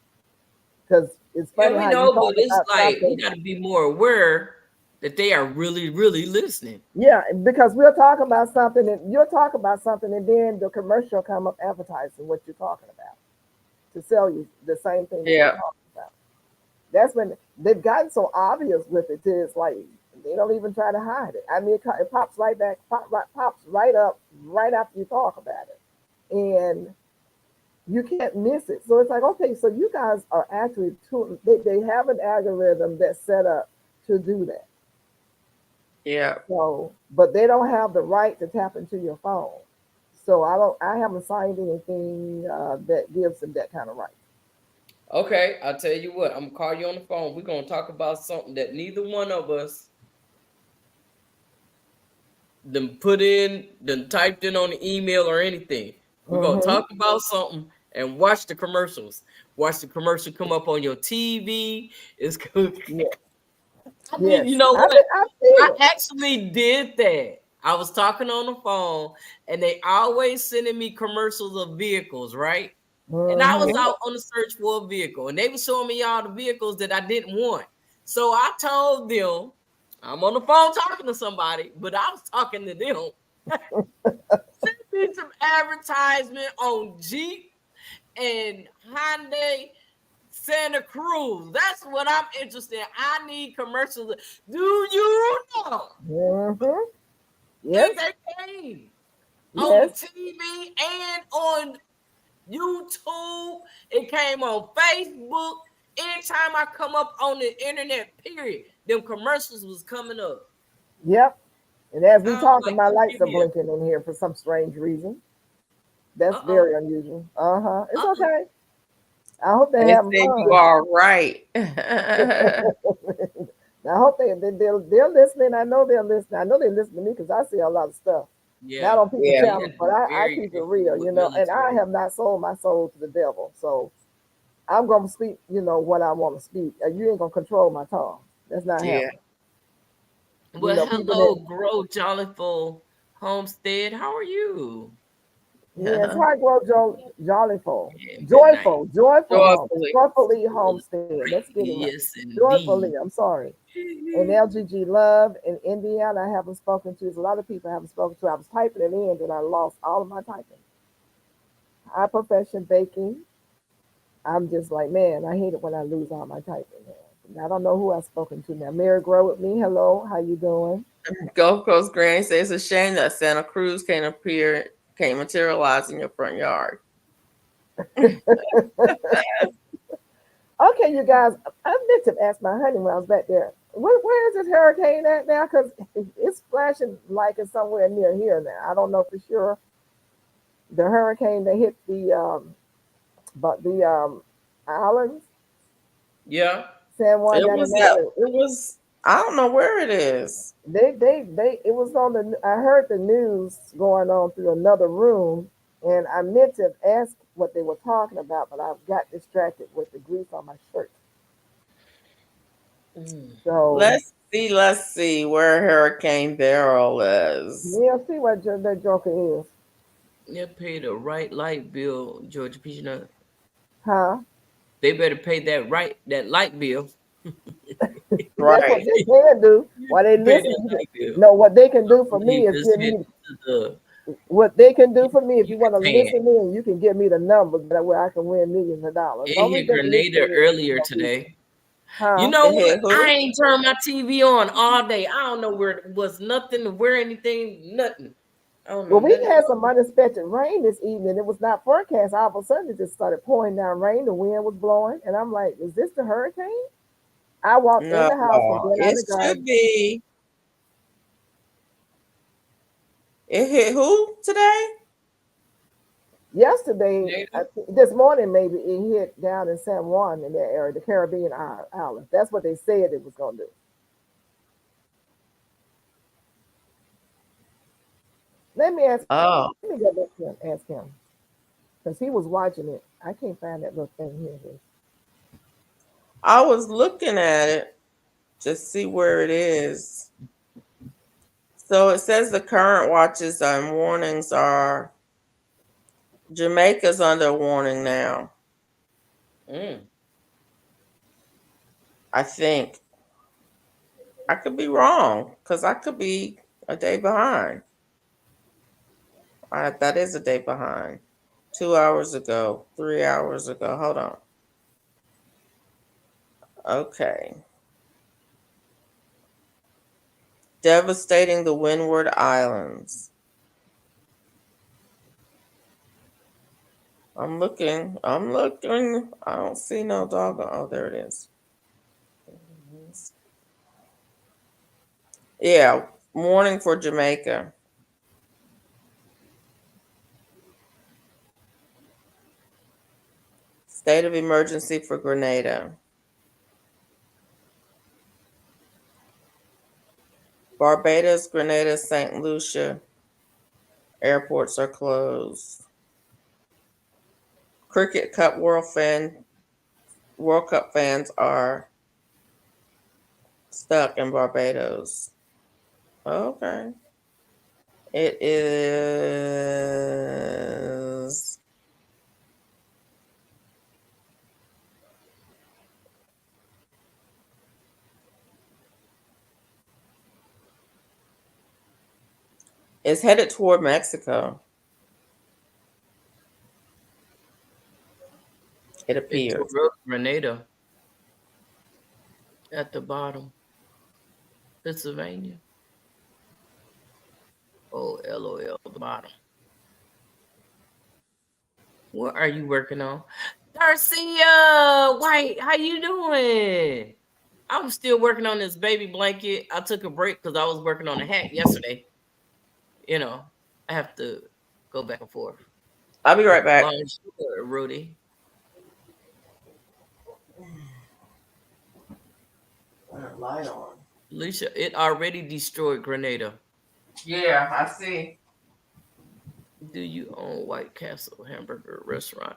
C: because it's
A: Yeah,
C: funny
A: we
C: how you
A: know, but
C: talk
A: it's
C: about
A: like we
C: something.
A: got to be more aware that they are really, really listening.
C: Yeah, because we'll talk about something and you'll talk about something and then the commercial come up advertising what you're talking about to sell you the same thing that you're
B: Yeah.
C: talking about. That's when they've gotten so obvious with it too. It's like they don't even try to hide it. I mean, it pops right back, pops right up right after you talk about it, and you can't miss it. So it's like, okay, so you guys are actually they have an algorithm that's set up to do that.
B: Yeah.
C: So, but they don't have the right to tap into your phone. So I haven't signed anything that gives them that kind of right.
A: Okay, I'll tell you what. I'm gonna call you on the phone. We're gonna talk about something that neither one of us then typed in on the email or anything. We're gonna
C: Mm-hmm.
A: talk about something and watch the commercials. Watch the commercial come up on your TV. It's good.
C: Yes,
A: I mean, you
C: yes.
A: know what?
C: I see
A: I
C: it.
A: actually did that. I was talking on the phone, and they always sending me commercials of vehicles, right? And I was
C: Mm-hmm.
A: out on the search for a vehicle, and they were showing me all the vehicles that I didn't want. So I told them, I'm on the phone talking to somebody, but I was talking to them. Send me some advertisement on Jeep and Hyundai Santa Cruz. That's what I'm interested in. I need commercials. Do you know
C: Mm-hmm.
A: that
C: Yes,
A: they came on the
C: yes.
A: TV and on YouTube? It came on Facebook. Anytime I come up on the internet, period, them commercials was coming up.
C: Yep. And as we
A: I was
C: talking,
A: like,
C: my
A: look
C: lights
A: at
C: are
A: here.
C: blinking in here for some strange reason. That's
A: Uh-oh.
C: very unusual. Uh-huh. It's
A: Uh-oh.
C: okay. I hope they're
B: They
C: having
B: say you
C: fun.
B: are right.
C: I hope they're listening. I know they're listening. I know they listen to me because I see a lot of stuff. Not
A: Yeah.
C: on people's
B: Yeah.
A: We
C: channels,
A: had to
C: but
A: be
C: I
A: very
C: keep it
A: careful
C: real,
A: with
C: and I
A: military.
C: have not sold my soul to the devil. So I'm gonna speak, what I want to speak. You ain't gonna control my tongue. That's not
B: Yeah.
C: happening.
A: Well,
C: People that
A: hello, Grow Jollyful Homestead. How are you?
C: yes, hi, grow
A: And good night.
B: Joyfully.
C: joyfully homestead. Let's get it right.
A: Yes,
C: Joyfully.
A: indeed.
C: I'm sorry. And LGG Love in Indiana, I haven't spoken to. There's a lot of people I haven't spoken to. I was typing it in, and I lost all of my typing. High profession baking. I'm just like, man, I hate it when I lose all my typing. Man. I don't know who I've spoken to now. Mary Grow with me. Hello, how you doing?
B: Gulf Coast Granny says it's a shame that Santa Cruz can't materialize in your front yard.
C: Okay, you guys, I meant to ask my honey when I was back there. Where is this hurricane at now? Because it's flashing like it's somewhere near here now. I don't know for sure. The hurricane that hit but the islands,
A: Yeah.
C: San Juan
B: It
C: down in
B: was
C: that area.
B: it was I don't know where it is.
C: They it was on the I heard the news going on through another room, and I meant to ask what they were talking about, but I got distracted with the grease on my shirt.
A: Mm.
C: So
B: Let's see where Hurricane Beryl is.
C: we'll see what that joker is.
A: They pay the right light bill, Georgia Peanut.
C: Huh?
A: They better pay that light bill.
C: That's what
B: Right.
C: they can do. While they
A: Pay
C: listen,
A: that light bill.
C: no, what they can
A: I
C: do for me
A: believe
C: is
A: this
C: give
A: hit
C: me
A: to the
C: what they can do for me. If
A: you
C: you want to
A: can.
C: listen in, you can give me the numbers that way I can win millions of dollars.
A: It
C: Don't
A: hit
C: just listen
A: Grenada
C: in.
A: earlier today. You
C: Huh?
A: know
B: It
A: what?
B: hit
A: I
B: who?
A: ain't turned my TV on all day. I don't know where it was nothing to wear anything, nothing. I don't know
C: Well, we
A: nothing.
C: had some unexpected rain this evening. It was not forecast. All of a sudden, it just started pouring down rain. The wind was blowing, and I'm like, "Is this the hurricane?" I walked in
B: No,
C: the house and went out
B: it
C: the
B: should
C: garden.
B: be. It hit who today?
C: Yesterday,
A: Grenada?
C: this morning, maybe it hit down in San Juan in that area, the Caribbean islands. That's what they said it was going to do. Let me ask.
B: Oh,
C: Let me go back to him. Ask him because he was watching it. I can't find that little thing here.
B: I was looking at it to see where it is. So it says the current watches and warnings are Jamaica's under warning now.
A: Mm.
B: I think. I could be wrong because I could be a day behind. That is a day behind. 2 hours ago, 3 hours ago. Hold on. Okay. Devastating the Windward Islands. I'm looking. I'm looking. I don't see no dog. Oh, there it is. Yeah. Warning for Jamaica. State of emergency for Grenada. Barbados, Grenada, St. Lucia airports are closed. Cricket Cup World Cup fans are stuck in Barbados. Okay. It is it's headed toward Mexico. It
A: It
B: appears.
A: tore up Grenada at the bottom. Pennsylvania. Oh, LOL, the bottom. What are you working on? Darcia White, how you doing? I'm still working on this baby blanket. I took a break because I was working on a hat yesterday. You know, I have to go back and forth.
B: I'll be right back.
A: Bonjour, Rudy.
B: Light on.
A: Alicia, it already destroyed Grenada.
B: Yeah, I see.
A: Do you own White Castle Hamburger Restaurant?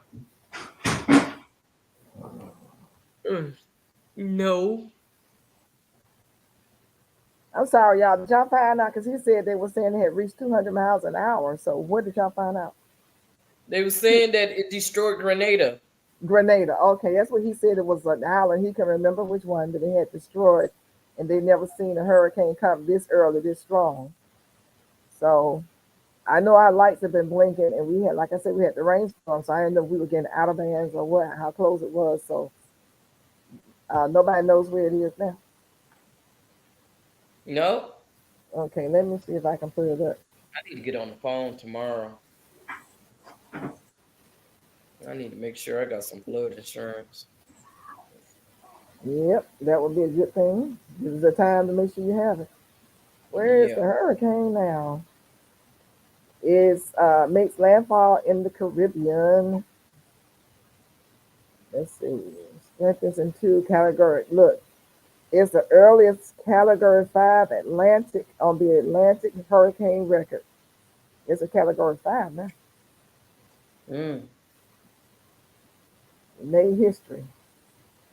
A: No.
C: I'm sorry, y'all. Did y'all find out? Because he said they were saying they had reached 200 miles an hour. So what did y'all find out?
A: They were saying that it destroyed Grenada.
C: Grenada. Okay, that's what he said. It was an island. He can remember which one that they had destroyed, and they never seen a hurricane come this early, this strong. So I know our lights have been blinking, and we had, like I said, we had the rainstorm. So I didn't know if we were getting out of bands or what, how close it was. So nobody knows where it is now.
A: No.
C: Okay, let me see if I can put it up.
A: I need to get on the phone tomorrow. I need to make sure I got some flood insurance.
C: Yep, that would be a good thing. This is the time to make sure you have it. Where is the
A: Yeah.
C: hurricane now? It's makes landfall in the Caribbean. Let's see. Strengthens into category. Look, it's the earliest Category 5 Atlantic on the Atlantic hurricane record. It's a Category 5 now.
A: Mm.
C: Made history.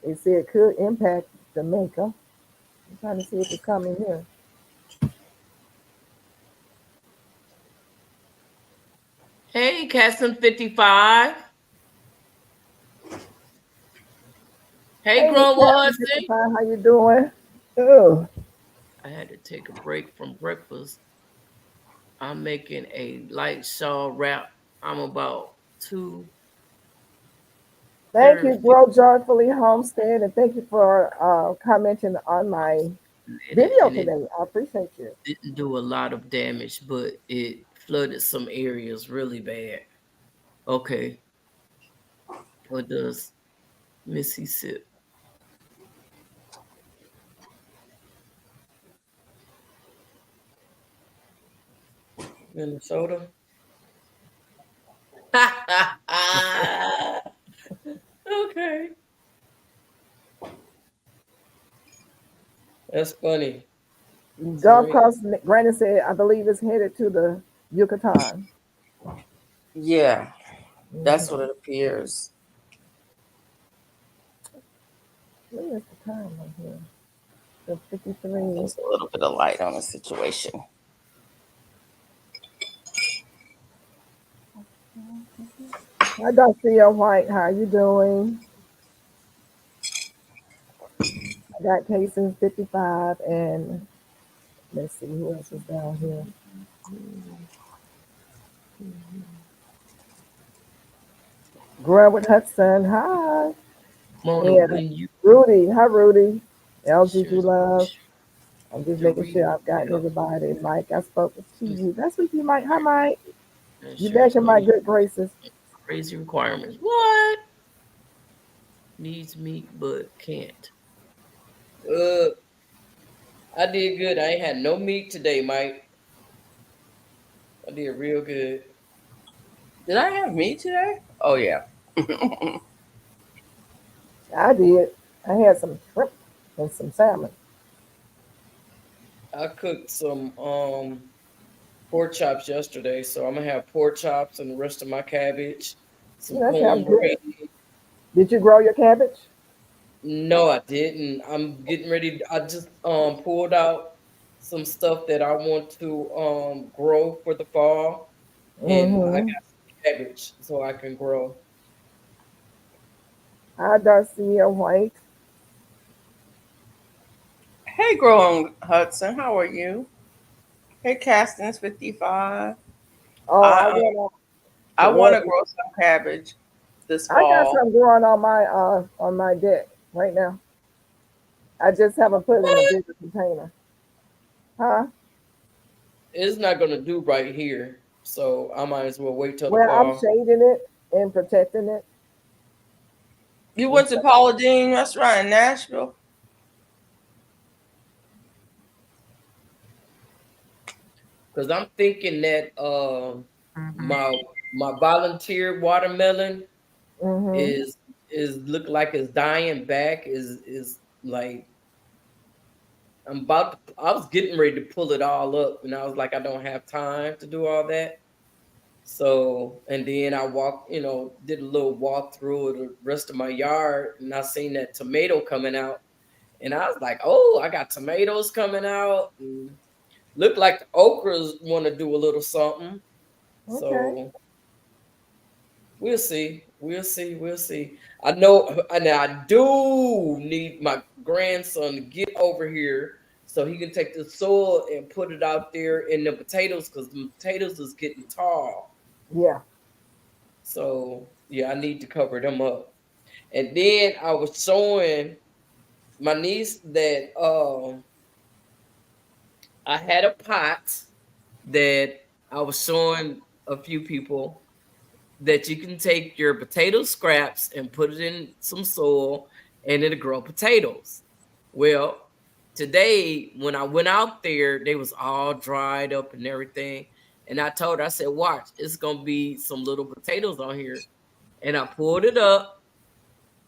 C: They say it could impact Jamaica. I'm trying to see if it's coming here.
A: Hey, Casson 55. Hey,
C: Hey, Miss
A: Grunwood
C: Catherine
A: Hudson.
C: 55, how you doing? Oh,
A: I had to take a break from breakfast. I'm making a light shawl wrap. I'm about 2
C: thank you,
A: thirty.
C: Grow Joyfully Homestead, and thank you for commenting on my video
A: And it
C: today. I appreciate you.
A: didn't do a lot of damage, but it flooded some areas really bad. Okay, what does Missy sip? Minnesota? Okay, that's funny.
C: Gulf
A: Serena.
C: Coast, Granny said, I believe it's headed to the Yucatan.
B: Yeah, that's what
C: Mhm.
B: it appears.
C: Where is the time on here? The 53.
B: There's a little bit of light on the situation.
C: Hi, Dr. White. How you doing? I got Casey 55, and let's see who else is down here. Greenwood Hudson. Hi.
A: Mona,
C: And
A: when you
C: Rudy. Hi, Rudy.
A: share
C: LGG Love. I'm just
A: the
C: making sure I've gotten
A: replay of
C: everybody. Mike, I spoke to
A: this
C: you. That's with you, Mike. Hi, Mike. You back
A: insurance
C: in my
A: company
C: good graces.
A: crazy requirements. What? Needs meat but can't. Uh, I did good. I ain't had no meat today, Mike. I did real good.
B: Did I have meat today? Oh yeah.
C: I did. I had some shrimp and some salmon.
A: I cooked some pork chops yesterday, so I'm gonna have pork chops and the rest of my cabbage, some
C: That sounds
A: cornbread.
C: good. Did you grow your cabbage?
A: No, I didn't. I'm getting ready. I just pulled out some stuff that I want to grow for the fall, and I
C: Mm-hmm.
A: got some cabbage so I can grow.
C: Hi, Darcia White.
B: Hey, Growing Hudson, how are you? Hey, Castins 55.
C: Oh,
B: I
C: I
B: uh,
C: went on.
B: I want
C: Well,
B: to grow some cabbage this
C: I got
B: fall.
C: some growing on my deck right now. I just haven't put it in a
A: What?
C: bigger container. Huh?
A: It's not gonna do right here, so I might as well wait till the
C: Well, I'm
A: fall.
C: shading it and protecting it.
B: You
C: And
B: went to
C: stuff.
B: Paula Deen restaurant in Nashville?
A: Because I'm thinking that my my volunteer watermelon
C: Mm-hmm.
A: is look like it's dying back. Is like I was getting ready to pull it all up, and I was like, I don't have time to do all that. So, and then I walked, did a little walk through the rest of my yard, and I seen that tomato coming out, and I was like, oh, I got tomatoes coming out. And look like the okras want to do a little something.
C: Okay.
A: So we'll see. We'll see. We'll see. I know, and I do need my grandson to get over here so he can take the soil and put it out there in the potatoes because the potatoes is getting tall.
C: Yeah.
A: So yeah, I need to cover them up. And then I was showing my niece that I had a pot that I was showing a few people, that you can take your potato scraps and put it in some soil and it'll grow potatoes. Well, today when I went out there, they was all dried up and everything. And I told her, I said, watch, it's gonna be some little potatoes on here. And I pulled it up.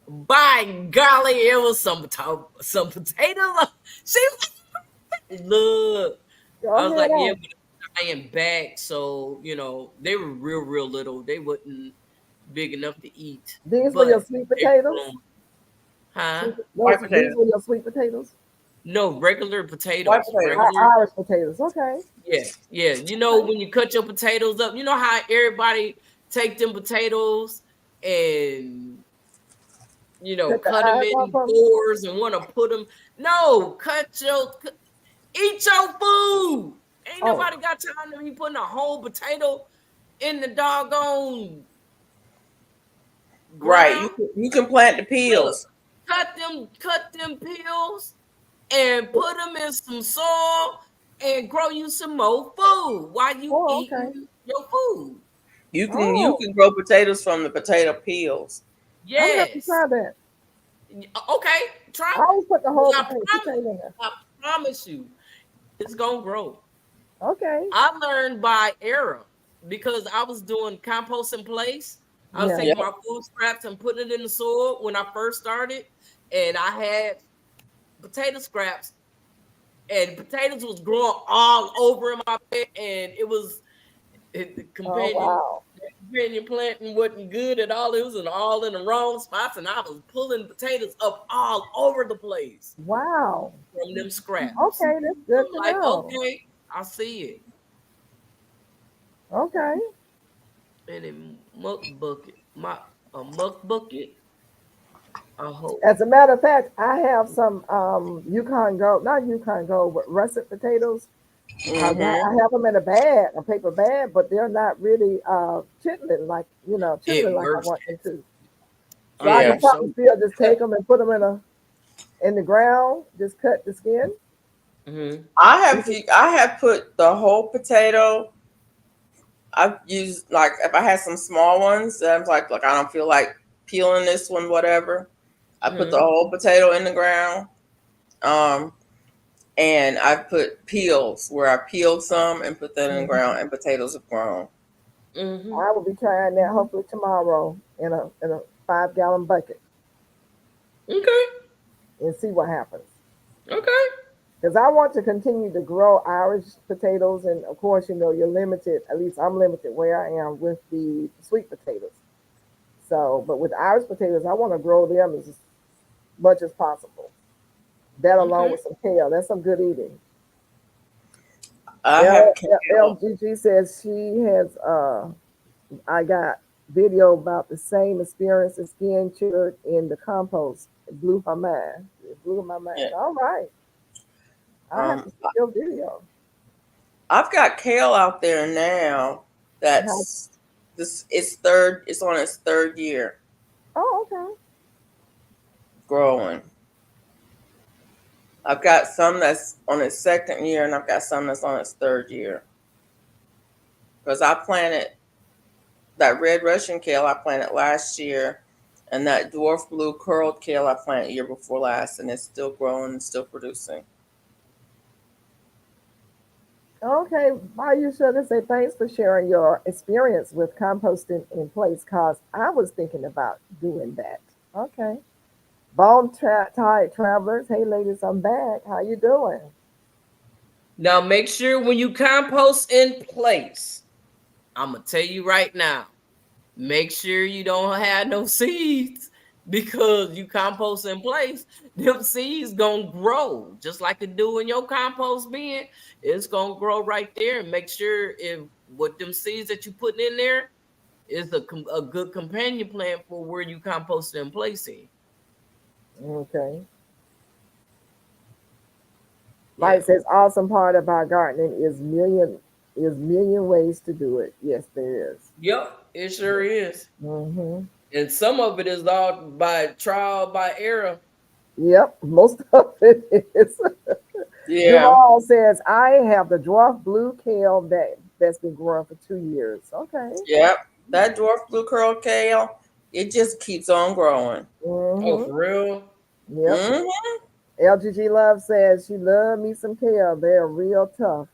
A: By golly, it was some potatoes. She was, look.
C: Go
A: I was
C: ahead
A: like, yeah,
C: on.
A: but I am back. So, they were real little. They wasn't big enough to eat.
C: These were your
A: But
C: sweet
A: they
C: potatoes?
A: grown. Huh?
B: White
C: These
B: potatoes.
C: were your sweet potatoes?
A: No, regular
B: White
A: potatoes.
B: potatoes.
A: Regular,
C: Irish potatoes. Okay.
A: yeah. When you cut your potatoes up, you know how everybody take them potatoes and
C: Take the
A: cut them
C: eyes off
A: in
C: of them?
A: fours and want to put them. No, eat your food. Ain't
C: Oh,
A: nobody got time to be putting a whole potato in the doggone
B: Right.
A: ground.
B: You can plant the
A: Look,
B: peels.
A: cut them peels and put them in some soil and grow you some more food while you
C: oh, okay.
A: eating your food.
B: You
C: Oh,
B: can grow potatoes from the potato peels.
C: I'm gonna have to
A: Yes.
C: try that.
A: Okay, try
C: I always
A: it.
C: put the
A: But
C: whole potato in there.
A: I promise you, it's gonna grow.
C: Okay.
A: I learned by error because I was doing compost in place. I was
C: Yeah.
B: Yep.
A: taking my food scraps and putting it in the soil when I first started, and I had potato scraps, and potatoes was growing all over in my bed, and the
C: Oh wow.
A: companion planting wasn't good at all. It was all in the wrong spots, and I was pulling potatoes up all over the place
C: Wow.
A: from them scraps.
C: Okay, that's good
A: I'm
C: to
A: like,
C: know.
A: okay, I see it.
C: Okay.
A: And a muck bucket. I hope.
C: As a matter of fact, I have some Yukon Gold, not Yukon Gold, but russet potatoes.
B: Mm-hmm.
C: I have them in a bag, a paper bag, but they're not really chitlin
A: It
C: like I
A: works.
C: want them to. So I
A: It
B: Yeah.
C: can
A: works so
C: probably still just take them and put them in the ground, just cut the skin.
A: mm-hmm.
B: I have put the whole potato. I've used, like, if I had some small ones, I'm like I don't feel like peeling this one, whatever. I put the
A: Mm-hmm.
B: whole potato in the ground. Um, and I put peels where I peeled some and put that in the
C: Mhm.
B: ground, and potatoes have grown.
A: Mm-hmm.
C: I will be trying that hopefully tomorrow in a 5 gallon bucket
A: Okay.
C: and see what happens.
A: Okay.
C: Because I want to continue to grow Irish potatoes, and of course, you're limited. At least I'm limited where I am with the sweet potatoes. So, but with Irish potatoes, I want to grow them as much as possible. That along
A: Okay.
C: with some kale, that's some good eating.
B: I have kale.
C: LGG says she has. I got video about the same experience as skin chilled in the compost. It blew my mind. It blew my mind.
B: Yeah.
C: All right, I have to
B: Um,
C: see your video.
B: I've got kale out there now.
C: How,
B: That's this. It's third. It's on its third year
C: oh, okay.
B: growing. I've got some that's on its second year, and I've got some that's on its third year. Because I planted that red Russian kale I planted last year, and that dwarf blue curled kale I planted year before last, and it's still growing and still producing.
C: Okay, why you sugar say thanks for sharing your experience with composting in place, cause I was thinking about doing that. Okay. Tired travelers. Hey ladies, I'm back. How you doing?
A: Now make sure when you compost in place, I'm gonna tell you right now, make sure you don't have no seeds because you compost in place, them seeds gonna grow just like it do in your compost bin. It's gonna grow right there, and make sure if what them seeds that you putting in there is a good companion plant for where you compost in place in.
C: Okay.
A: Yeah.
C: Mike says awesome part about gardening is million ways to do it. Yes, there is.
A: Yep, it sure is.
C: Mm-hmm.
A: And some of it is all by trial by error.
C: Yep, most of it is.
B: Yeah.
C: Duval says I have the dwarf blue kale that's been growing for 2 years. Okay.
B: Yep. That dwarf blue curl kale, it just keeps on growing.
A: Oh,
C: Mm-hmm.
A: for real?
C: Yep.
B: Hmm.
C: LGG Love says she love me some kale. They're real tough.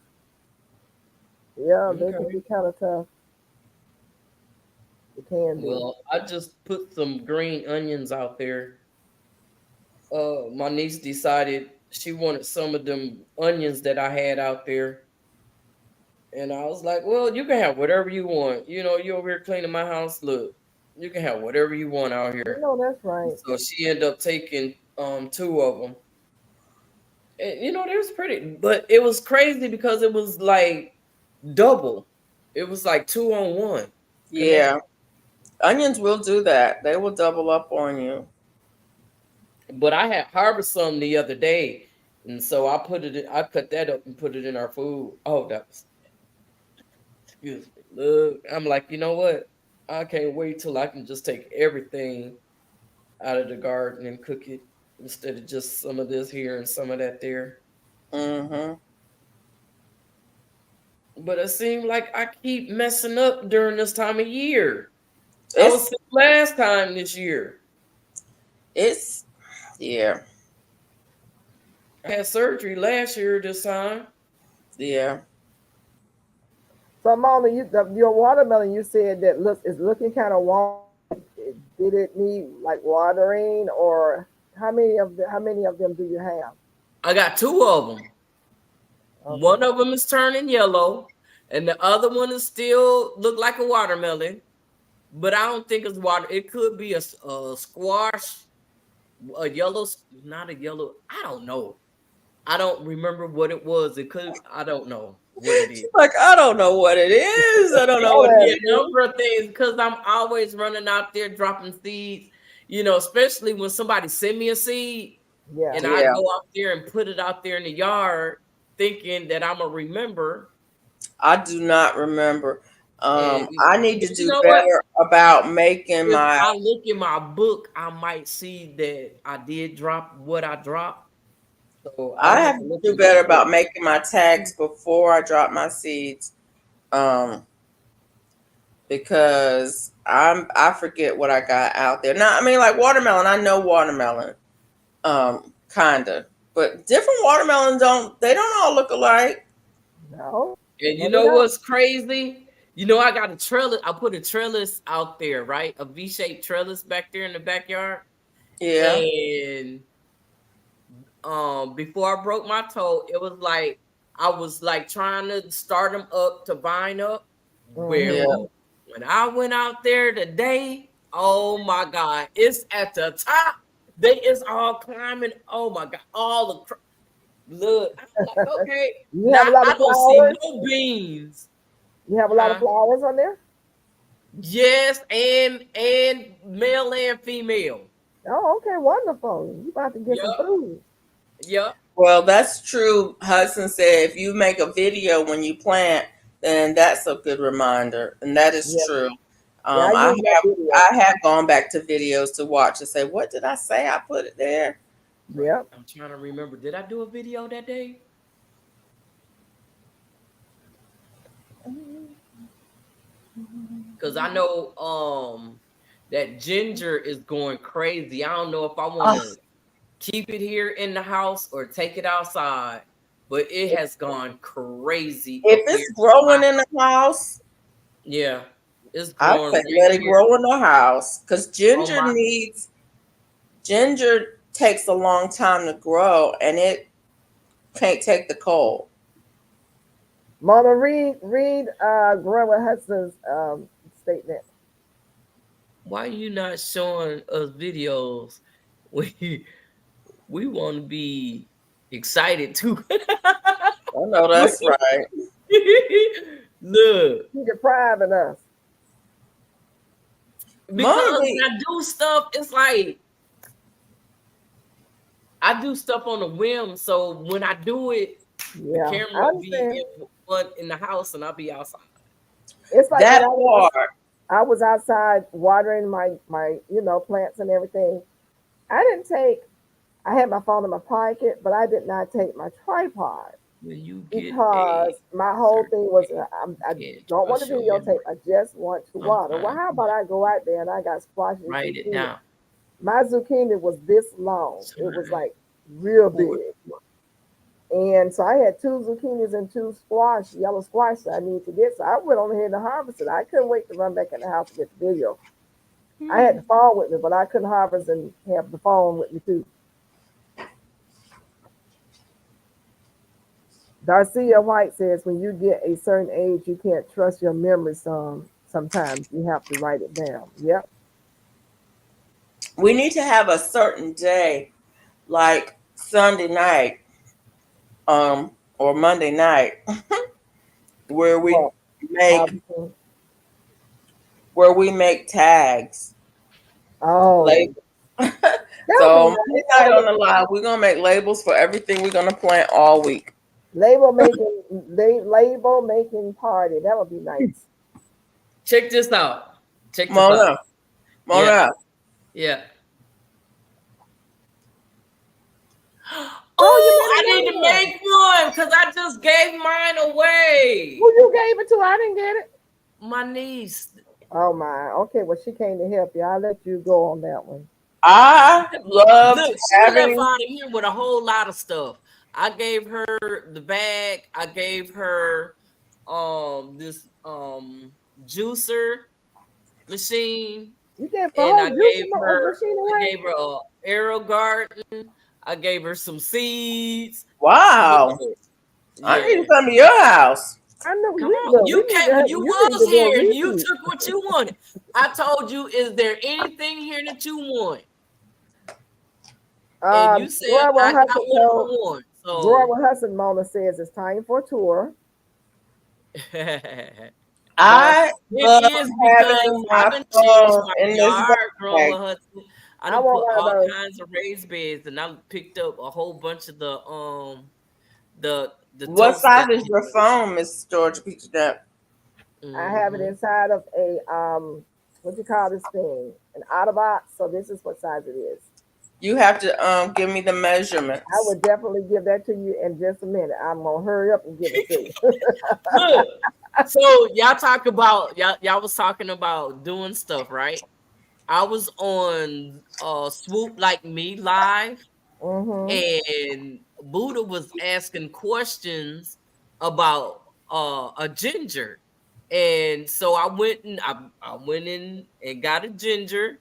C: Yeah, they can
A: Okay.
C: be kind of tough. They can be.
A: Well, I just put some green onions out there. My niece decided she wanted some of them onions that I had out there. And I was like, well, you can have whatever you want. You know, you over here cleaning my house. Look, you can have whatever you want out
C: You
A: here.
C: know that's
A: And
C: right.
A: so she ended up taking two of them. And you know, they was pretty, but it was crazy because it was like double. It was like two on one
B: Yeah,
A: connected.
B: onions will do that. They will double up on you.
A: But I had harvest some the other day, and so I put it. I cut that up and put it in our food. Oh, that was excuse me. Look, I'm like, you know what? I can't wait till I can just take everything out of the garden and cook it instead of just some of this here and some of that there.
B: Hmm.
A: But it seemed like I keep messing up during this time of year. I was
B: It's
A: sick last time this year.
B: it's yeah,
A: I had surgery last year this time.
B: yeah.
C: So Mona, your watermelon, you said that is looking kind of warm. Did it need like watering, or how many of them do you have?
A: I got two of them.
C: Okay.
A: One of them is turning yellow, and the other one is still look like a watermelon. But I don't think it's water. It could be a squash, a yellow, not a yellow. I don't know. I don't remember what it was. It could. I don't know what it is.
B: She's like, I don't know what it is. I don't
C: You
B: know
C: know
B: what
A: It could be
B: it
C: that.
A: a number of things because I'm always running out there dropping seeds. You know, especially when somebody send me a seed
C: Yeah.
A: and
B: is.
A: I
B: Yeah,
A: go out there and put it out there in the yard, thinking that I'm gonna remember.
B: I do not remember.
A: And
B: I need
A: but
B: to
A: you
B: do
A: know what?
B: better about making
A: If
B: my.
A: I look in my book, I might see that I did drop what I dropped. So I
B: I
A: have
B: have
A: to
B: to
A: look
B: do
A: in my
B: better
A: book.
B: about making my tags before I drop my seeds. Um, because I forget what I got out there. Now, I mean, like watermelon, I know watermelon, kinda, but different watermelons don't all look alike.
C: No.
A: And you
C: No, they
A: know
C: don't.
A: what's crazy? You know, I got a trellis. I put a trellis out there, right? A V-shaped trellis back there in the backyard.
B: Yeah.
A: And before I broke my toe, it was like I was like trying to start them up to vine up.
B: Yeah.
C: Mm-hmm.
A: Well, when I went out there today, oh my God, it's at the top. They is all climbing. Oh my God, all the look. I'm like, okay,
C: You have
A: now
C: a lot
A: I
C: of
A: don't see
C: flowers.
A: no beans.
C: You have a lot of
A: Huh?
C: flowers on there.
A: Yes, and male and female.
C: Oh, okay, wonderful. You about to get some
A: Yup,
C: food.
A: yup.
B: Well, that's true. Hudson said if you make a video when you plant, then that's a good reminder, and that is
C: Yeah,
B: true.
C: yeah. I
B: I
C: use that
B: have
C: video.
B: I have gone back to videos to watch and say, what did I say? I put it there.
A: Right.
C: Yep.
A: I'm trying to remember. Did I do a video that day? Because I know that ginger is going crazy. I don't know if I want
B: Oh,
A: to keep it here in the house or take it outside, but it
B: if,
A: has gone crazy
B: if
A: up here
B: it's
A: in my
B: growing in the house,
A: yeah. It's
B: I
A: growing
B: say
A: right
B: let it
A: here
B: grow in the house because
A: on my
B: ginger takes a long time to grow and it can't take the cold.
C: Mona, read Grandma Hudson's statement.
A: why you not showing us videos? We we want to be excited too.
B: I know that's right.
A: Look,
C: She depriving us.
A: because when
B: Mommy,
A: I do stuff, it's like I do stuff on a whim. So when I do it, the
C: Yeah, I
A: camera be
C: understand.
A: in the house and I'll be outside.
C: It's like when
B: that part.
C: I was outside watering my plants and everything. I didn't take. I had my phone in my pocket, but I did not take my tripod.
A: When you get a
C: because my whole thing was I
A: can't
C: don't want to
A: trust your
C: videotape.
A: memory.
C: I just want to water. Well,
A: Sometimes
C: how
A: you
C: about
A: have
C: I go out there and I got squash and
A: to write it
C: zucchini?
A: down.
C: My zucchini was this long. It was
A: Time
C: like real
A: for
C: big. And so I had two zucchinis and two squash, yellow squash that I needed to get. So I went on ahead and harvested. I couldn't wait to run back in the house to get the video. I had the phone with me, but I couldn't harvest and have the phone with me too. Darcia White says when you get a certain age, you can't trust your memory sometimes. You have to write it down. Yep.
B: We need to have a certain day, like Sunday night, or Monday night, where we
C: Well,
B: make
C: harvesting.
B: tags.
C: Oh,
B: Labels.
C: that would be
B: So
C: nice.
B: Monday night on the live, we're gonna make labels for everything we're gonna plant all week.
C: Label making party. That would be nice.
A: check this out. Check this out.
B: Mona,
A: Yeah,
B: Mona.
A: yeah.
C: Oh, you
A: Oh,
C: made
A: I need to
C: another one.
A: make one because I just gave mine away.
C: Who you gave it to? I didn't get it.
A: My niece.
C: Oh my. Okay, well she came to help you. I'll let you go on that one.
B: I loved
A: Look, she left
B: having.
A: out of here with a whole lot of stuff. I gave her the bag. I gave her this juicer machine,
C: You gave the
A: and
C: whole juice machine
A: I
C: away.
A: gave her a arrow garden. I gave her some seeds.
B: Wow,
A: Yeah,
B: I need
A: yeah.
B: to come to your house.
C: I know
A: Come
C: you
A: on,
C: look. We
A: you
C: need to
A: can't.
C: have,
A: You
C: you need
A: was
C: to do a
A: here. You
C: repeat.
A: took what you wanted. I told you, is there anything here that you want? And you said
C: Gloria
A: I got
C: Hudson
A: what I
C: told
A: want. So,
C: Gloria Hudson Mona says it's time for a tour.
A: but
B: I
A: it
B: love
A: is because
B: having
A: I
B: my
A: done changed
B: phone
A: my
B: in this
A: yard,
B: bag.
A: Grandma Hudson. I
C: I
A: done
C: want
A: put
C: one of
A: all
C: those.
A: kinds of raised beds, and I picked up a whole bunch of the
B: What
A: totes
B: size
A: that.
B: is your phone, Miss George Peach?
C: I have it
A: Mhm.
C: inside of a what do you call this thing? An Autobot. So this is what size it is.
B: You have to give me the
C: I
B: measurements.
C: would definitely give that to you in just a minute. I'm gonna hurry up and give it to you.
A: Look, so y'all talk about y'all was talking about doing stuff, right? I was on Swoop Like Me live,
C: Mm-hmm.
A: and Buddha was asking questions about a ginger. And so I went in and got a ginger,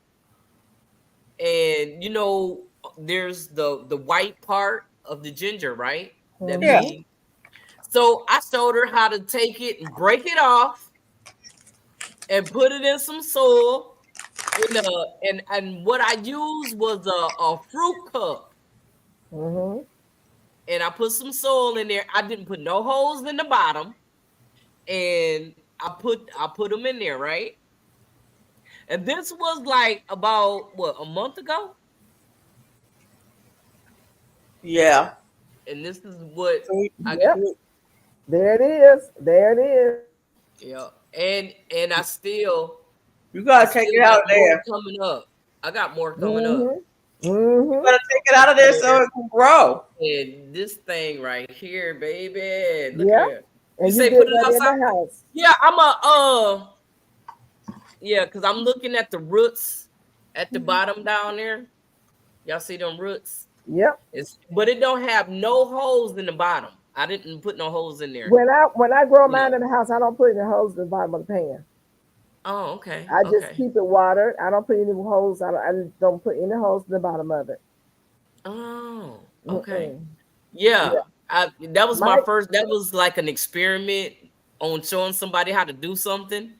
A: and there's the white part of the ginger, right? That
B: Yeah.
C: Mm-hmm.
A: we So I showed her how to take it and break it off and put it in some soil. And what I used was a fruit cup,
C: Mm-hmm.
A: and I put some soil in there. I didn't put no holes in the bottom, and I put them in there, right? And this was like about what, a month ago,
B: Yeah.
A: and this is what I got.
C: Yep. There it is. There it is.
A: Yeah, and
B: You
A: I
B: gotta take
A: still
B: it
A: got
B: out of
A: more
B: there.
A: coming up. I got more coming up.
C: Mm-hmm.
B: You
C: Mm-hmm.
B: gotta take it out of there so
A: There.
B: it can grow.
A: And this thing right here, baby. Look at
C: Yeah.
A: here. You
C: And you
A: say
C: did
A: put it
C: that in
A: outside?
C: the house.
A: Yeah, yeah, because I'm looking at the roots at the bottom down there. Y'all see them roots?
C: Yep.
A: But it don't have no holes in the bottom. I didn't put no holes in there.
C: When I grow
A: Yeah.
C: mine in the house, I don't put any holes in the bottom of the pan.
A: Oh, okay.
C: I just
A: Okay.
C: keep it watered. I don't put any holes. I just don't put any holes in the bottom of it.
A: Oh, okay.
C: Mm-mm.
A: Yeah.
C: Yeah.
A: That was my
C: My
A: first, that was like an experiment on showing somebody how to do something.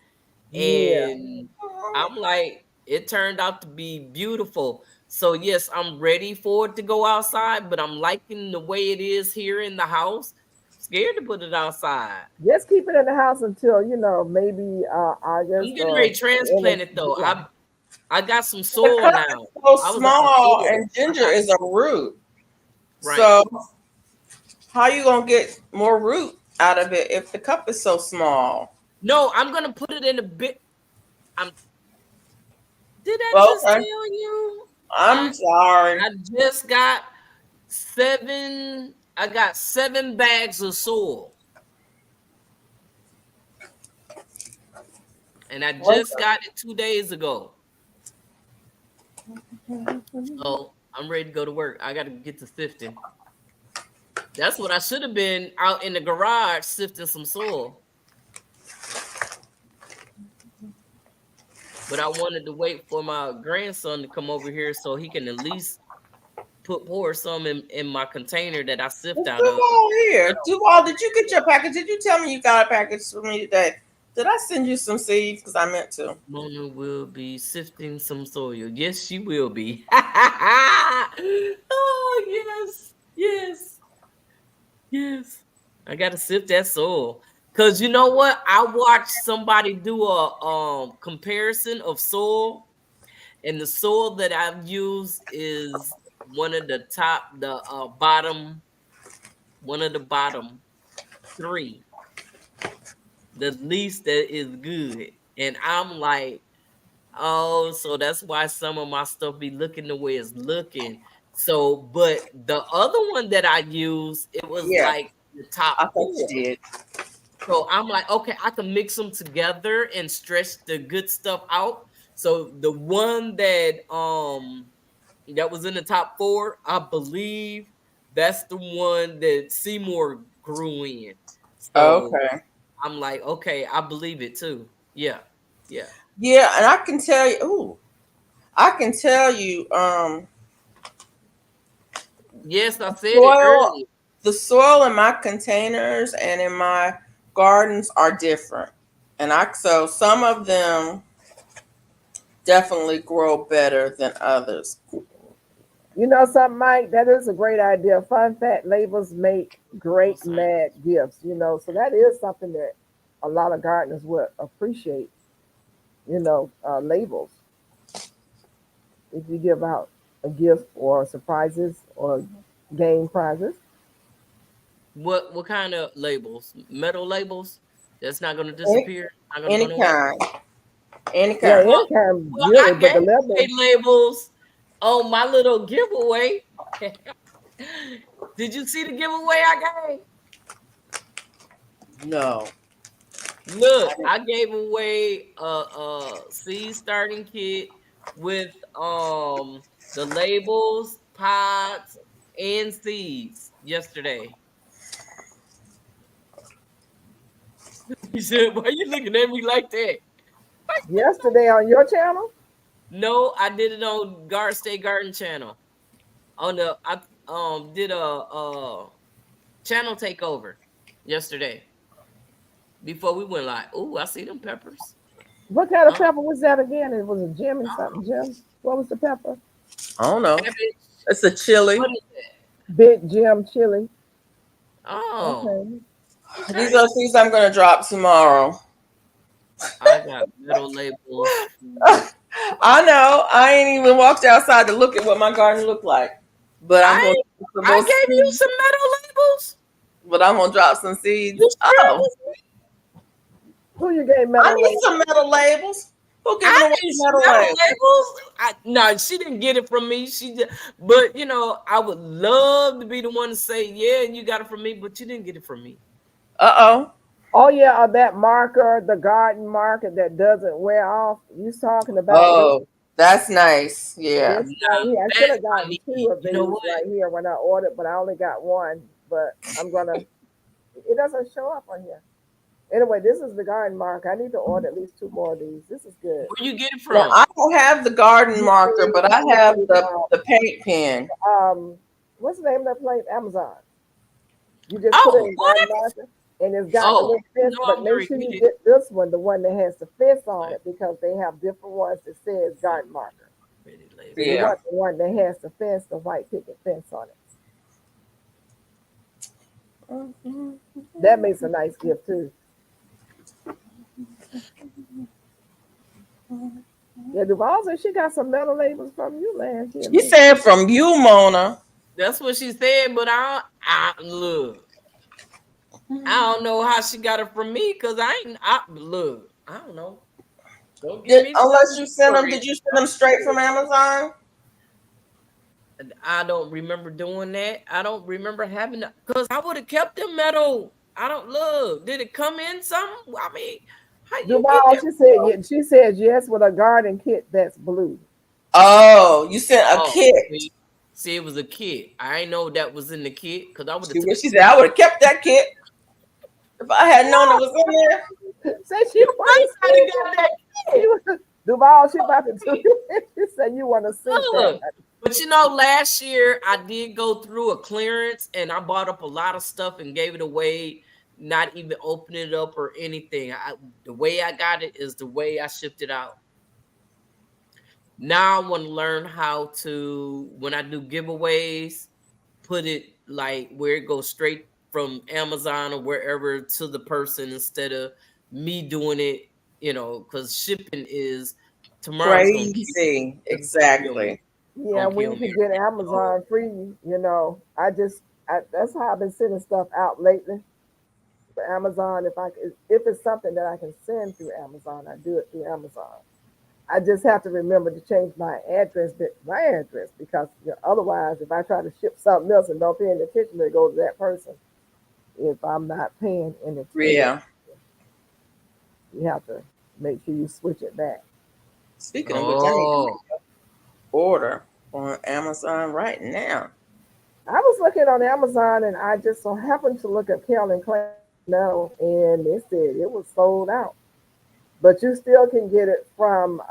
C: yeah.
A: And I'm like, it turned out to be beautiful. So yes, I'm ready for it to go outside, but I'm liking the way it is here in the house. Scared to put it outside.
C: Just keep it in the house until maybe
A: I'm
C: August
A: getting
C: or
A: ready to
C: the end of
A: transplant it though.
C: July.
A: I got some
B: The
A: soil
B: cup
A: now.
B: is so
A: I was out of
B: small,
A: soil.
B: and ginger is a root.
A: Right.
B: So how you gonna get more root out of it if the cup is so small?
A: No, I'm gonna put it in a bit. I'm Did I
B: Well,
A: just tell you?
B: I'm sorry.
A: I just got 7 I got 7 bags of soil. And I just got it 2 days ago. So I'm ready to go to work. I got to get to sifting. That's what I should have been out in the garage sifting some soil. But I wanted to wait for my grandson to come over here so he can at least pour some in my container that I sift out of.
B: Duval here. Duval, did you get your package? Did you tell me you got a package for me today? Did I send you some seeds? Because I meant to.
A: Mona will be sifting some soil. Yes, she will be. Oh, yes. Yes. Yes. I gotta sift that soil. Cause you know what? I watched somebody do a comparison of soil, and the soil that I've used is one of the bottom 3. The least that is good. And I'm like, oh, so that's why some of my stuff be looking the way it's looking. So, but the other one that I used, it was like the top
B: I
A: 4.
B: thought you did.
A: So I'm like, okay, I can mix them together and stretch the good stuff out. So the one that was in the top 4, I believe that's the one that Seymour grew in. So
B: Okay.
A: I'm like, okay, I believe it too. Yeah. Yeah.
B: Yeah, and I can tell you,
A: Yes, I said it earlier.
B: the soil in my containers and in my gardens are different. And so some of them definitely grow better than others.
C: You know something, Mike? That is a great idea. Fun fact: labels make great mad gifts. You know, so that is something that a lot of gardeners would appreciate. You know, labels. If you give out a gift or surprises or game prizes.
A: What kind of labels? Metal labels? That's not gonna disappear.
B: Any kind. Any
C: Yeah,
B: kind.
C: any kind.
A: Well,
C: Really,
A: I
C: but the
A: gave
C: label.
A: away labels on my little giveaway. Did you see the giveaway I gave?
B: No.
A: Look, I gave away a seed starting kit with the labels, pods, and seeds yesterday. He said, "Why you looking at me like that?"
C: Yesterday on your channel?
A: No, I did it on State Garden channel. I did a channel takeover yesterday before we went live. Oh, I see them peppers.
C: What kind of pepper was that again? It was a Jim and something. Jim, what was the pepper?
B: I don't know.
A: Cabbage.
B: It's a chili.
A: What is that?
C: Big Jim chili.
A: Oh,
C: Okay.
B: These are seeds I'm going to drop tomorrow.
A: I got metal labels.
B: I know. I ain't even walked outside to look at what my garden looked like. But
A: I gave you some metal labels.
B: But I'm gonna drop some seeds.
A: You sure was me?
C: Who you gave metal
B: I need
C: labels?
B: some metal labels. Who giving away metal
A: labels? No, she didn't get it from me. She just, but you know, I would love to be the one to say, yeah, you got it from me, but you didn't get it from me.
C: Oh yeah, that marker, the garden marker that doesn't wear off. You talking about?
B: Oh, that's nice. Yeah.
C: Right here. I should have gotten 2 of these right here when I ordered, but I only got 1. But I'm gonna. It doesn't show up on here. Anyway, this is the garden marker. I need to order at least 2 more of these. This is good.
A: Where you get it from?
B: Now, I don't have the garden marker, but I have the paint pen.
C: What's the name of that place? Amazon. You just put it in garden marker, and it's got the little fence. But make sure you get this one, the one that has the fence on it, because they have different ones that says garden marker. You want the one that has the fence, the white picket fence on it. That makes a nice gift too. Yeah, Duval said she got some metal labels from you last year.
B: She said from you, Mona.
A: That's what she said, but I look. I don't know how she got it from me because I don't know.
B: Unless you sent them, did you send them straight from Amazon?
A: I don't remember doing that. I don't remember having that because I would have kept the metal. I don't look. Did it come in something? I mean, how you get
C: Duval,
A: that?
C: she said yes with a garden kit that's blue.
B: Oh, you sent a
A: Oh,
B: kit.
A: see, it was a kit. I ain't know that was in the kit because I would have.
B: She said I would have kept that kit if I had known it was in there.
C: Say she
A: got that.
C: Duval, she about to do it. She said you want to send that.
A: But you know, last year I did go through a clearance and I bought up a lot of stuff and gave it away, not even opening it up or anything. The way I got it is the way I shipped it out. Now I want to learn how to, when I do giveaways, put it like where it goes straight from Amazon or wherever to the person instead of me doing it, you know, because shipping is tomorrow's gonna keep
B: Crazy. Exactly.
C: Yeah, when you can get Amazon free, you know, that's how I've been sending stuff out lately. For Amazon, if it's something that I can send through Amazon, I do it through Amazon. I just have to remember to change my address, because otherwise, if I try to ship something else and don't pay any attention, it goes to that person. If I'm not paying any attention,
B: Yeah.
C: you have to make sure you switch it back.
B: Speaking of which, I need to make an order on Amazon right now.
C: I was looking on Amazon and I just so happened to look at Carolyn Clay metal and it said it was sold out. But you still can get it from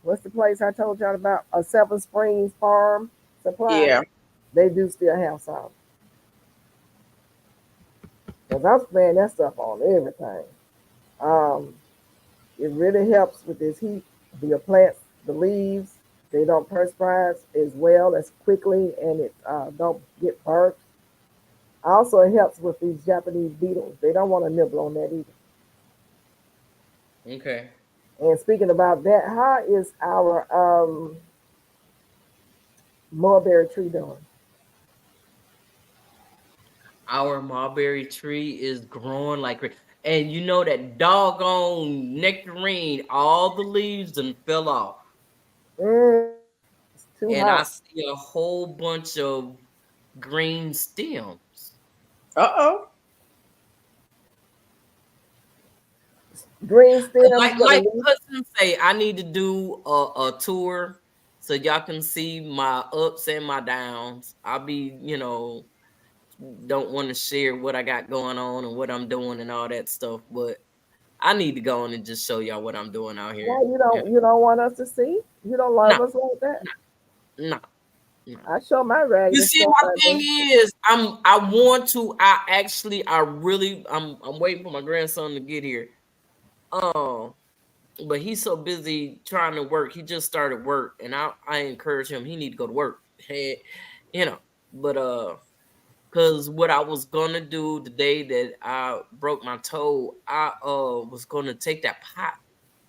C: what's the place I told y'all about? A Seven Springs Farm Supply.
B: Yeah.
C: They do still have some. Because I was spraying that stuff on everything. It really helps with this heat. Your plants, the leaves, they don't perspire as well as quickly and it don't get burnt. Also, it helps with these Japanese beetles. They don't want to nibble on that either.
A: Okay.
C: And speaking about that, how is our mulberry tree doing?
A: Our mulberry tree is growing like crazy. And you know that doggone nectarine, all the leaves done fell off.
C: It's too
A: And I
C: hot.
A: see a whole bunch of green stems.
B: Uh-oh.
C: Green stems.
A: Like cousin say, I need to do a tour so y'all can see my ups and my downs. I'll be, you know, don't want to share what I got going on and what I'm doing and all that stuff, but I need to go on and just show y'all what I'm doing out here.
C: Why you don't want us to see? You don't love us like that?
A: No.
C: I show my rag.
A: You see, my thing is, I'm waiting for my grandson to get here. But he's so busy trying to work. He just started work, and I encourage him. He need to go to work. Hey, you know, but because what I was gonna do the day that I broke my toe, I was gonna take that pot.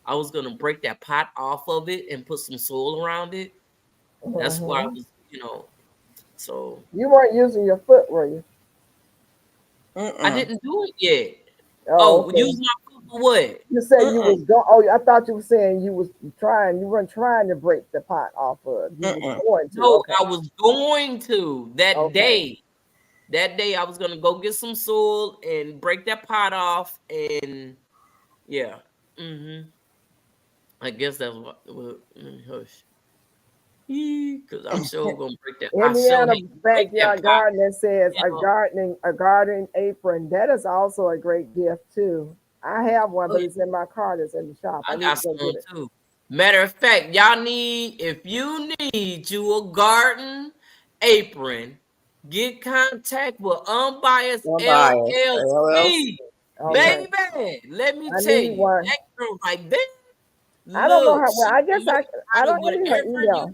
A: I was gonna break that pot off of it and put some soil around it. That's why I was, you know. So
C: you weren't using your foot, were you?
A: I didn't do it yet.
C: Okay.
A: Use my foot for what?
C: You said you was going. Oh, I thought you were saying you was trying. You weren't trying to break the pot off of. You was going to.
A: No,
C: okay.
A: I was going to that day. That day I was gonna go get some soil and break that pot off, and yeah. I guess that's what hush. Because I'm sure gonna break that.
C: Indiana backyard garden that says a garden apron. That is also a great gift too. I have one, but it's in my cart. It's in the shop.
A: I got some too. Matter of fact, if you need you a garden apron, get contact with Unbiased LLC. Okay. Baby, let me tell you, that girl right there.
C: I don't know how. Well, I guess I don't need her email.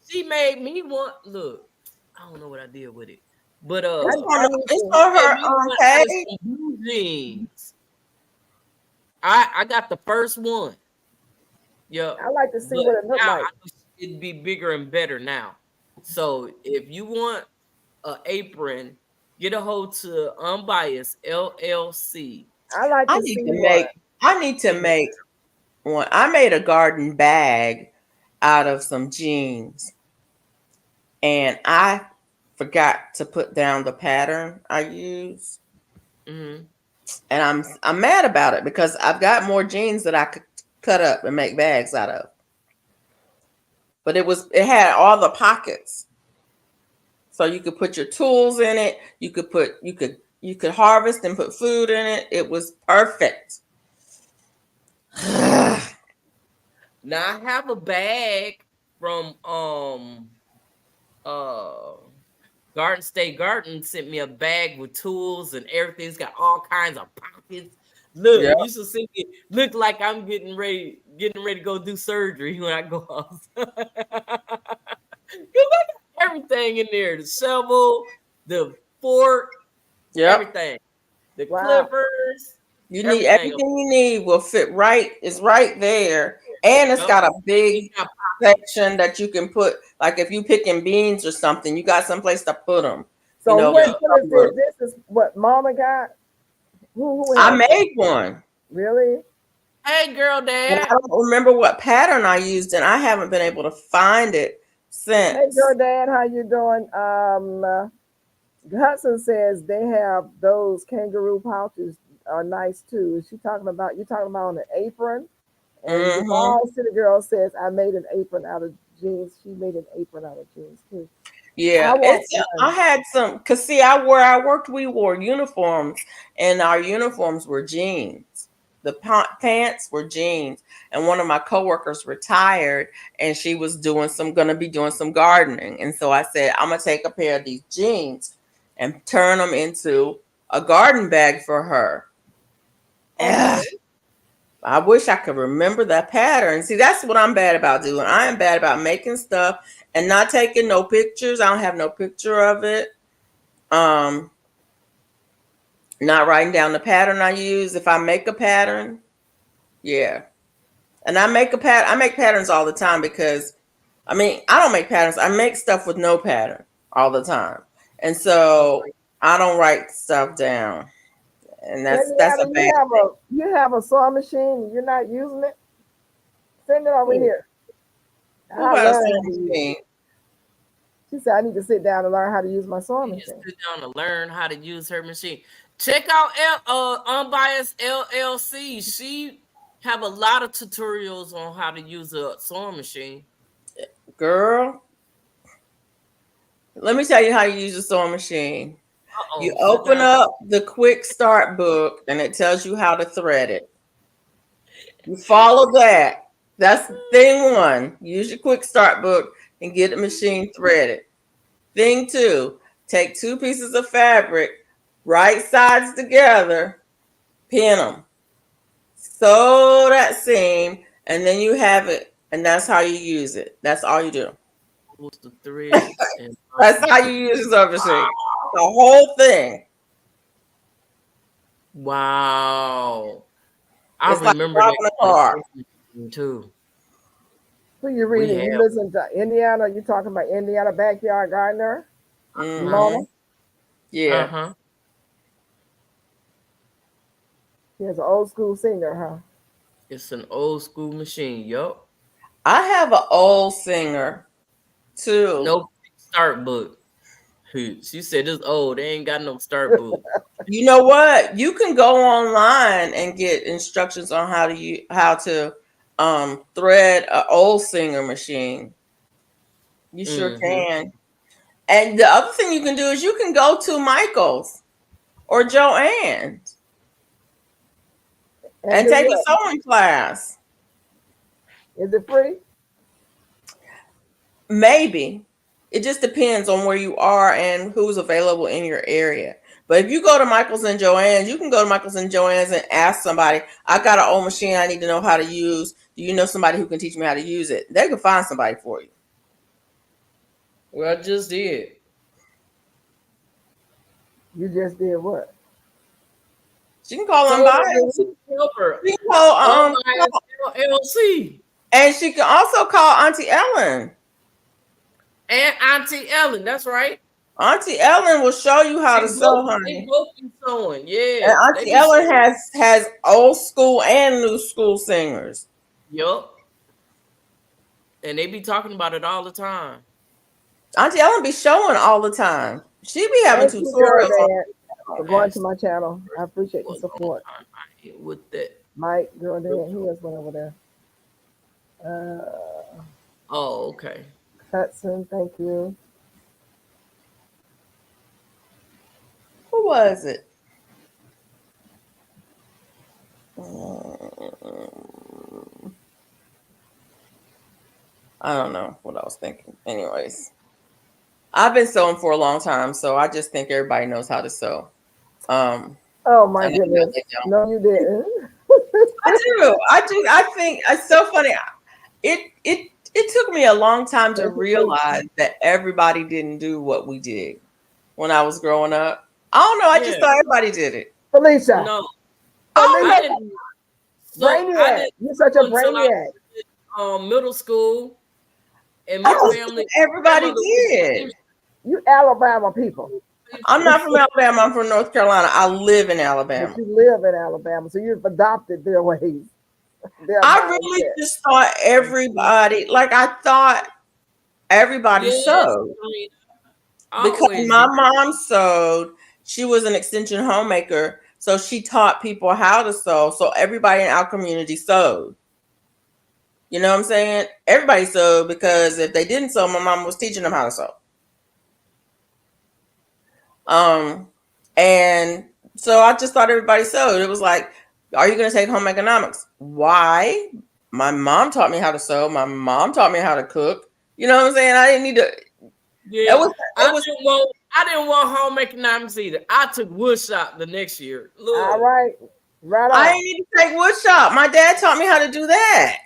A: She made me want. Look, I don't know what I did with it, but
B: it's on her
A: page. Jeans. I got the first one. Yeah,
C: I like to see what it looks like.
A: It'd be bigger and better now. So if you want an apron, get a hold to Unbiased LLC.
C: I
B: need to make one. I made a garden bag out of some jeans. and I forgot to put down the pattern I use.
A: Mm-hmm.
B: And I'm mad about it because I've got more jeans that I could cut up and make bags out of. But it had all the pockets. So you could put your tools in it, you could harvest and put food in it. It was perfect.
A: Now I have a bag from Garden State Garden sent me a bag with tools and everything. It's got all kinds of pockets. Look,
B: Yeah.
A: you should see it. Look like I'm getting ready to go do surgery when I go outside. Everything in there, the shovel, the fork,
B: Yep.
A: everything. The
C: Wow.
A: clippers.
B: You need
A: Everything.
B: everything you need will fit right. It's right there. And it's
A: Yup.
B: got a big
A: It's got
B: section that you can put, like if you picking beans or something, you got someplace to put them.
C: So
B: You know,
C: what
A: Yeah.
C: is this? This is what Mama got. Who
B: I
C: has
B: made one.
C: really?
A: Hey, girl,
B: And I
A: dad.
B: don't remember what pattern I used, and I haven't been able to find it
C: Hey,
B: since.
C: girl, Dad, how you doing? Hudson says they have those kangaroo pouches are nice too. Is she talking about you talking about on an apron? And Duval City Girl says I made an apron out of jeans. She made an apron out of jeans too.
B: Yeah,
C: want
B: I had some because see, where I worked, we wore uniforms, and our uniforms were jeans. The pants were jeans, and one of my coworkers retired, and she was gonna be doing some gardening, and so I said, I'm gonna take a pair of these jeans and turn them into a garden bag for her.
C: Okay.
B: I wish I could remember that pattern. See, that's what I'm bad about doing. I am bad about making stuff and not taking no pictures. I don't have no picture of it. Not writing down the pattern I use. If I make a pattern, yeah. And I make patterns all the time because I don't make patterns. I make stuff with no pattern all the time. And so I don't write stuff down. And that's a bad thing.
C: You have a sewing machine. You're not using it. Send it over here.
B: Who has a sewing machine?
C: She said I need to sit down and learn how to use my sewing machine.
A: Sit down to learn how to use her machine. Check out Unbiased LLC. She have a lot of tutorials on how to use a sewing machine.
B: Girl, let me tell you how you use a sewing machine. You open up the quick start book and it tells you how to thread it. You follow that. That's thing one. Use your quick start book and get the machine threaded. Thing two, take 2 pieces of fabric, right sides together, pin them. Sew that seam, and then you have it, and that's how you use it. That's all you do.
A: The thread.
B: That's how you use the sewing machine. The whole thing.
A: Wow. I
B: It's
A: remember
B: like a car.
A: too.
C: Who you reading? You listen to Indiana? You talking about Indiana Backyard Gardener?
B: Mm-hmm. Yeah.
A: Uh-huh.
C: He's an old school singer, huh?
A: It's an old school machine. Yup.
B: I have an old singer too.
A: No start book. She said it's old. They ain't got no start book.
B: You know what? You can go online and get instructions on how to thread an old singer machine. You sure can. And the other thing you can do is you can go to Michael's or Joann's and take a sewing class.
C: Is it free?
B: Maybe. It just depends on where you are and who's available in your area. But if you go to Michael's and Joann's, you can go to Michael's and Joann's and ask somebody, I got an old machine I need to know how to use. Do you know somebody who can teach me how to use it? They can find somebody for you.
A: Well, I just did.
C: You just did what?
B: She can call Unbiased. She can call
A: LLC.
B: And she can also call Auntie Ellen.
A: And Auntie Ellen, that's right.
B: Auntie Ellen will show you how to sew, honey.
A: They both be sewing, yeah.
B: And Auntie Ellen has old school and new school singers.
A: Yup. And they be talking about it all the time.
B: Auntie Ellen be showing all the time. She be having
C: Thank you, girl,
B: tutorials on.
C: Dad, for going to my channel. I appreciate
A: For
C: the
A: a long
C: support.
A: time out here with that.
C: Mike, girl, Dad, who else went over there? Uh,
A: Oh, okay.
C: Hudson, thank you.
B: Who was it? Mm, I don't know what I was thinking. Anyways, I've been sewing for a long time, so I just think everybody knows how to sew.
C: Oh my
B: And I know
C: goodness.
B: they don't.
C: No, you didn't.
B: I do. I do. I think it's so funny. It took me a long time to
C: Thank you, Felicia.
B: realize that everybody didn't do what we did when I was growing up. I don't know. I just
A: Yeah.
B: thought everybody did it.
C: Felicia.
A: No,
B: Oh
A: I
C: Felicia.
A: didn't. So I
C: Brainiac.
A: didn't
C: You're such a
A: until I
C: brainiac.
A: was in middle school, and
B: I
A: my
B: just
A: family
B: thought everybody
A: grandmother was a
B: did.
A: seamstress.
C: You Alabama people.
B: I'm not from Alabama. I'm from North Carolina. I live in
C: But
B: Alabama.
C: you live in Alabama, so you've adopted their ways, their
B: I really
C: mindset.
B: just thought everybody, like I thought everybody
A: Yes,
B: sewed
A: Karina,
B: because
A: always
B: my
A: did.
B: mom sewed. She was an extension homemaker, so she taught people how to sew. So everybody in our community sewed. You know what I'm saying? Everybody sewed because if they didn't sew, my mom was teaching them how to sew. Um, and so I just thought everybody sewed. It was like, are you going to take home economics? Why? My mom taught me how to sew. My mom taught me how to cook. You know what I'm saying? I didn't need to.
A: Yeah,
B: It was.
A: I didn't want home economics either. I took woodshop the next year.
C: All
A: Look,
C: right, right
B: I
C: on.
B: didn't need to take wood shop. My dad taught me how to do that.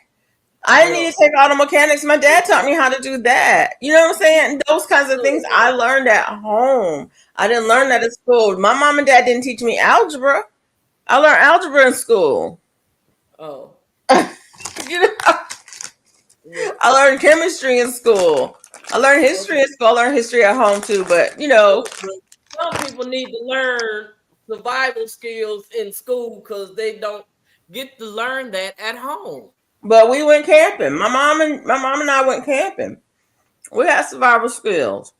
B: I didn't
A: yeah,
B: need to take auto mechanics. My dad taught me how to do that. You know what I'm saying? Those kinds of things I learned at home. I didn't learn that at school. My mom and dad didn't teach me algebra. I learned algebra in school.
A: oh,
B: You know,
A: yeah.
B: I learned chemistry in school. I learned history in school. I learned history at home too. But
A: But some people need to learn survival skills in school because they don't get to learn that at home.
B: but we went camping. My mom and I went camping. We had survival skills.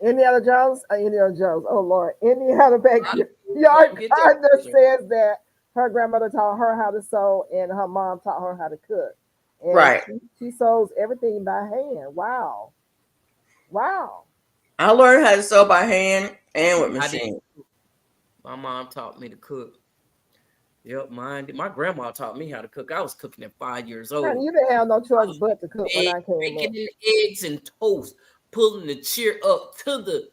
C: Indiana Jones, Indiana Jones. Oh Lord, Indiana
A: A lot of people
C: backyard
A: don't get that.
C: gardener says that her grandmother taught her how to sew and her mom taught her how to cook, and
B: Right.
C: she sews everything by hand. Wow, wow.
B: I learned how to sew by hand and with
A: I did.
B: machine.
A: My mom taught me to cook. Yep, my grandma taught me how to cook. I was cooking at 5 years
C: Honey,
A: old.
C: you didn't have no
A: I
C: choice
A: was
C: but to cook when I came up.
A: baking in eggs and toast, pulling the chair up to the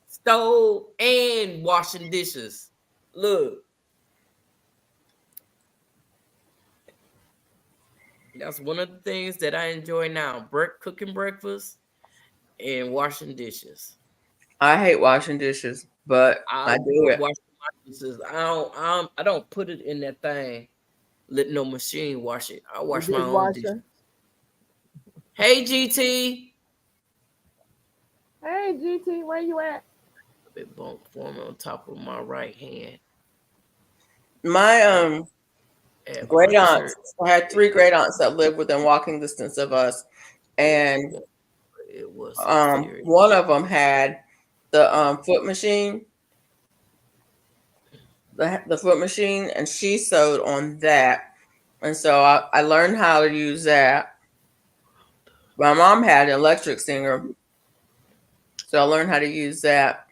A: stove and washing dishes. Look, that's one of the things that I enjoy now. Cooking breakfast and washing dishes.
B: I hate washing dishes, but
A: I
B: I do
A: love
B: it.
A: washing my dishes. I don't put it in that thing. Let no machine wash it. I
C: The
A: wash my own dishes.
C: dishwasher.
A: Hey GT.
C: Hey GT, where you at?
A: Big bump forming on top of my right hand.
B: My
A: At
B: great
A: my
B: aunts.
A: church.
B: I had 3 great aunts that lived within walking distance of us, and
A: It was a theory.
B: one of them had the foot machine, the foot machine, and she sewed on that, and so I learned how to use that. My mom had an electric singer, so I learned how to use that.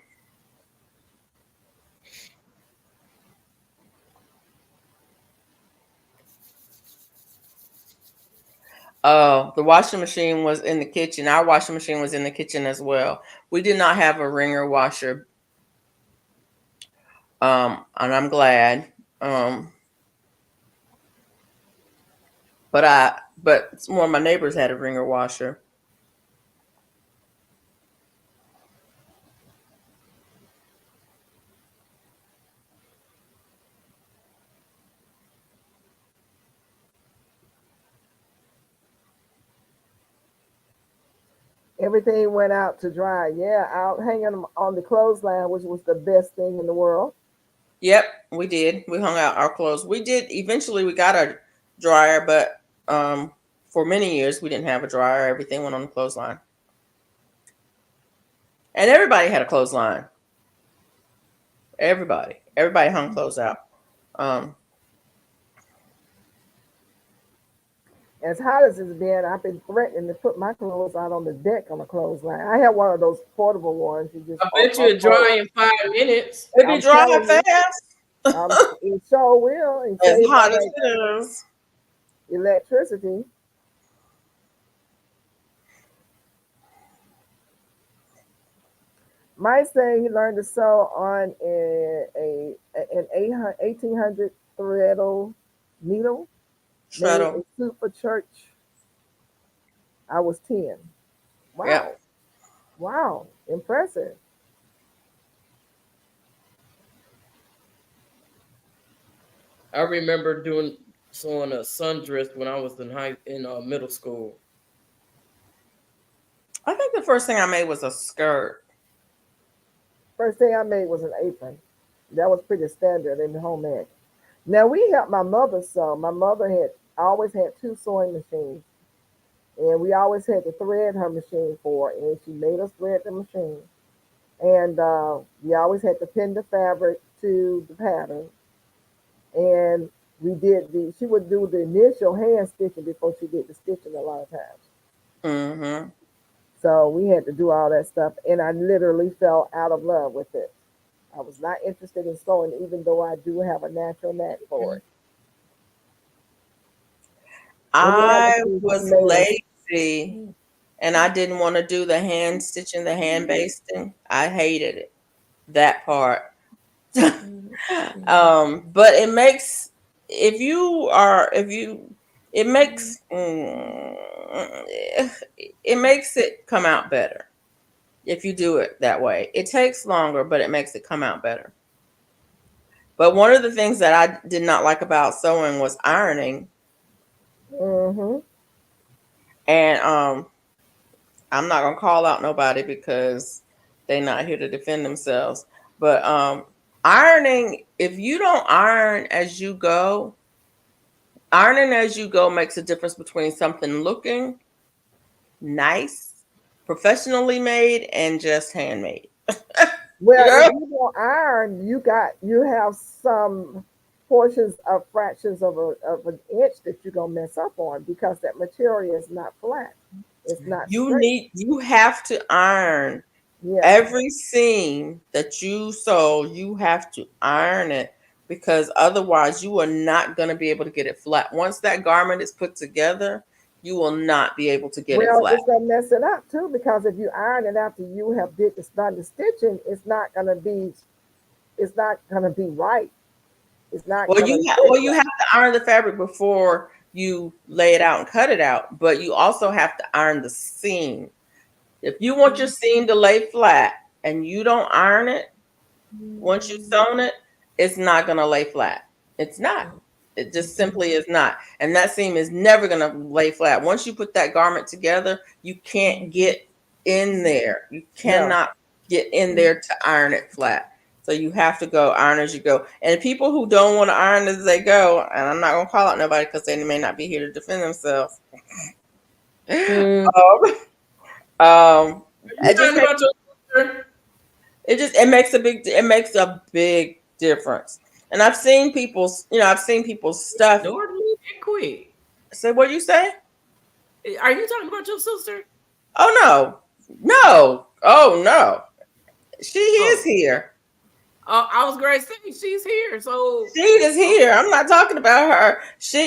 B: The washing machine was in the kitchen. Our washing machine was in the kitchen as well. We did not have a wringer washer, and I'm glad. But more of my neighbors had a wringer washer.
C: Everything went out to dry. Yeah, out hanging them on the clothesline, which was the best thing in the world.
B: Yep, we did. We hung out our clothes. We did. Eventually, we got a dryer, but for many years we didn't have a dryer. Everything went on the clothesline. And everybody had a clothesline. Everybody hung clothes out.
C: As hot as it's been, I've been threatening to put my clothes out on the deck on a clothesline. I have one of those portable ones. You just
A: I bet you it dry in 5 minutes.
B: It be
C: I'm
B: dry
C: telling you.
B: fast.
C: It sure will. It
B: As
C: saves
B: hot
C: on
B: as
C: that
B: it is.
C: electricity. Mike say he learned to sew on an 1800 threadle needle. Made a
B: Shuttle.
C: suit for church. I was 10. Wow.
B: Yep.
C: Wow. Impressive.
A: I remember doing sewing a sundress when I was in middle school.
B: I think the first thing I made was a skirt.
C: First thing I made was an apron. That was pretty standard in the home ec. Now we helped my mother sew. My mother had always had 2 sewing machines. And we always had to thread her machine for her, and she made us thread the machine. And we always had to pin the fabric to the pattern. And she would do the initial hand stitching before she did the stitching a lot of times.
B: Mm-hmm.
C: So we had to do all that stuff, and I literally fell out of love with it. I was not interested in sewing, even though I do have a natural knack for it.
B: I was lazy, and I didn't want to do the hand stitching, the hand basting. I hated it, that part. But it makes it makes it come out better if you do it that way. It takes longer, but it makes it come out better. But one of the things that I did not like about sewing was ironing.
C: Mm-hmm.
B: And I'm not gonna call out nobody because they're not here to defend themselves. But ironing, if you don't ironing as you go makes a difference between something looking nice, professionally made, and just handmade.
C: Well,
B: Yeah.
C: if you don't iron, you have some portions of fractions of an inch that you're gonna mess up on because that material is not flat. It's not straight.
B: You have to iron
C: Yeah.
B: every seam that you sew. You have to iron it because otherwise you are not going to be able to get it flat. Once that garment is put together, you will not be able to get it flat.
C: It's gonna mess it up too because if you iron it after you have done the stitching, it's not gonna be right. It's not.
B: Well, you have to iron the fabric before you lay it out and cut it out, but you also have to iron the seam. If you want your seam to lay flat and you don't iron it, once you've sewn it, it's not going to lay flat. It's not. It just simply is not. And that seam is never going to lay flat. Once you put that garment together, you can't get in there. You cannot get in there to iron it flat. So you have to go iron as you go. And people who don't want to iron as they go, and I'm not going to call out nobody because they may not be here to defend themselves.
A: Mm.
B: It makes a big difference. And I've seen people's stuff.
A: Quick.
B: So what you say?
A: Are you talking about your sister?
B: Oh no. Oh no. She is here.
A: I was going to say she's here. So
B: she is here. I'm not talking about her. She'll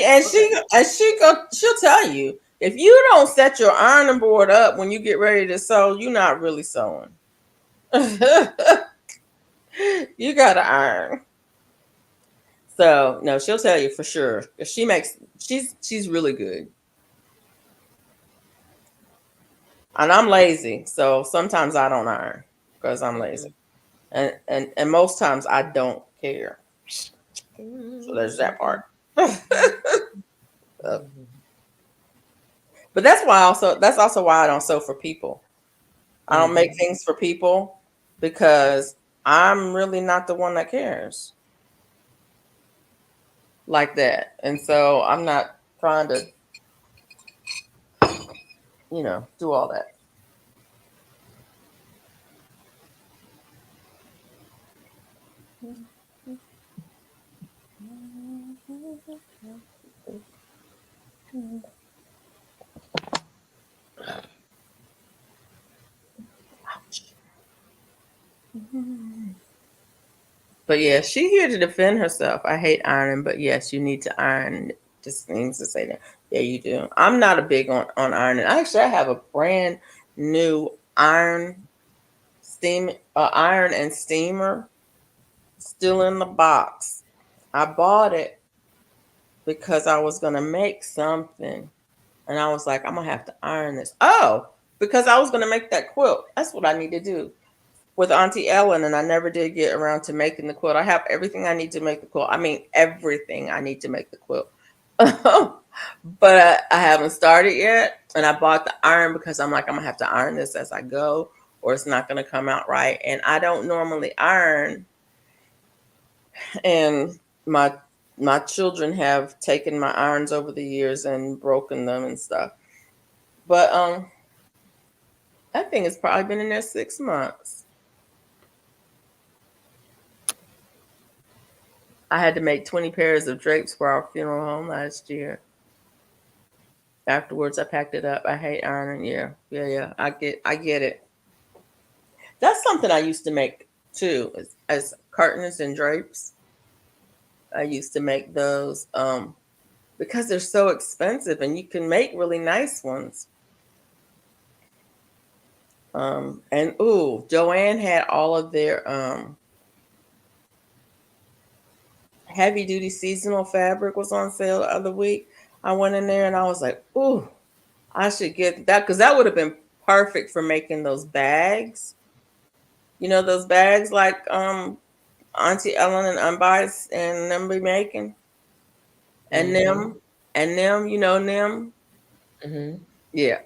B: tell you, if you don't set your ironing board up when you get ready to sew, you're not really sewing. You gotta iron. So no, she'll tell you for sure. She's really good. And I'm lazy, so sometimes I don't iron because I'm lazy. And most times I don't care. So there's that part. But that's also why I don't sew for people. I don't make things for people because I'm really not the one that cares like that. And so I'm not trying to, do all that. But yeah, she here to defend herself. I hate ironing, but yes, you need to iron. Just seems to say that. Yeah, you do. I'm not a big on ironing. Actually, I have a brand new iron and steamer still in the box. I bought it because I was gonna make something, and I was like, I'm gonna have to iron this. Oh, because I was gonna make that quilt. That's what I need to do with Auntie Ellen, and I never did get around to making the quilt. I have everything I need to make the quilt. I mean, everything I need to make the quilt. But I haven't started yet. And I bought the iron because I'm like, I'm going to have to iron this as I go, or it's not going to come out right. And I don't normally iron. And my children have taken my irons over the years and broken them and stuff. But that thing has probably been in there 6 months. I had to make 20 pairs of drapes for our funeral home last year. Afterwards, I packed it up. I hate ironing. Yeah. I get it. That's something I used to make too, as curtains and drapes. I used to make those because they're so expensive, and you can make really nice ones. And ooh, Joann had all of their heavy duty seasonal fabric was on sale the other week. I went in there and I was like, ooh, I should get that because that would have been perfect for making those bags. You know, those bags like Auntie Ellen and Unbiased and them be making. And them, you know them.
A: Mm-hmm.
B: Yeah.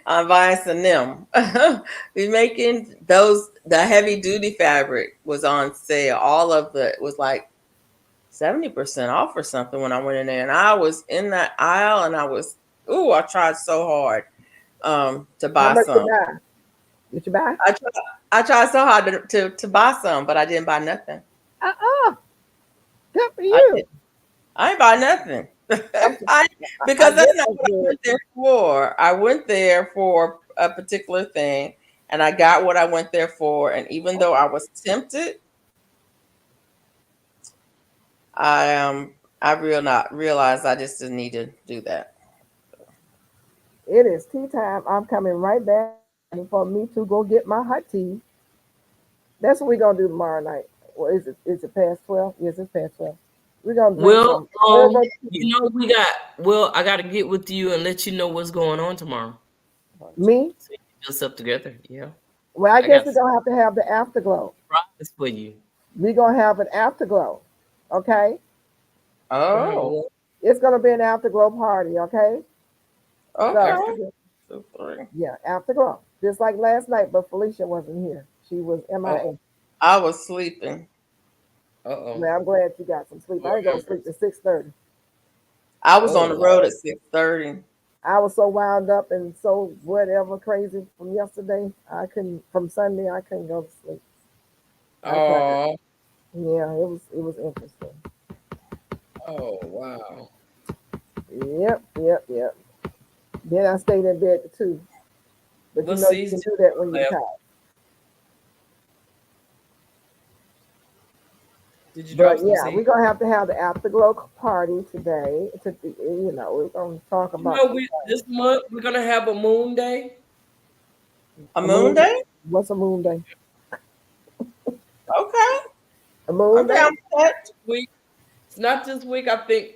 B: Unbiased and them. Be making those. The heavy duty fabric was on sale. All of it was like 70% off or something when I went in there. And I was in that aisle and I tried so hard to
C: How
B: buy
C: much you
B: some.
C: buy? Did you buy?
B: I tried so hard to buy some, but I didn't buy nothing.
C: Good for
B: I
C: you.
B: did. I ain't buy nothing.
C: I'm,
B: Because
C: I
B: that's
C: guess
B: not
C: that's
B: what I
C: good.
B: went there for. I went there for a particular thing and I got what I went there for. And even though I was tempted, I realized I just didn't need to do that.
C: It is tea time. I'm coming right back for me to go get my hot tea. That's what we're gonna do tomorrow night. Or is it? Is it past 12? Yes, it's past 12. We're gonna drink
A: Well,
C: some herbal tea.
A: you know, I gotta get with you and let you know what's going on tomorrow.
C: Me?
A: So you can just up together. Yeah.
C: Well, I
A: I
C: guess
A: got
C: we're
A: a
C: gonna have to have the afterglow.
A: surprise for you.
C: We're gonna have an afterglow. Okay?
B: Oh,
A: Well,
C: It's gonna be an afterglow party, okay? So
B: okay.
A: after
B: So three.
C: yeah, afterglow. Just like last night, but Felicia wasn't here. She was
B: Oh,
C: MIA.
B: I was sleeping.
A: uh-oh.
C: Man, I'm glad you got some sleep. I
A: Lord
C: didn't go
A: have
C: to sleep
A: mercy.
C: till 6:30.
B: I was
A: Oh
B: on the road at
A: Lord.
B: 6:30.
C: I was so wound up and so whatever crazy from yesterday. I couldn't from Sunday. I couldn't go to sleep. I tried.
A: Oh,
C: Yeah, it was interesting.
A: oh wow.
C: Yep. Then I stayed in bed too. But you
A: What
C: know you can
A: season
C: do that when you're
A: left?
C: tired.
A: Did you
C: But
A: drop some
C: yeah, we're
A: seeds?
C: gonna have to have the afterglow party today. We're gonna talk
A: You
C: about
A: know, we this month we're gonna have a moon day.
B: A
C: a
B: moon
C: moon.
B: day?
C: What's a moon day?
B: Okay.
C: A moon
B: I'm
C: day?
B: down with that.
A: Week. It's not this week. I think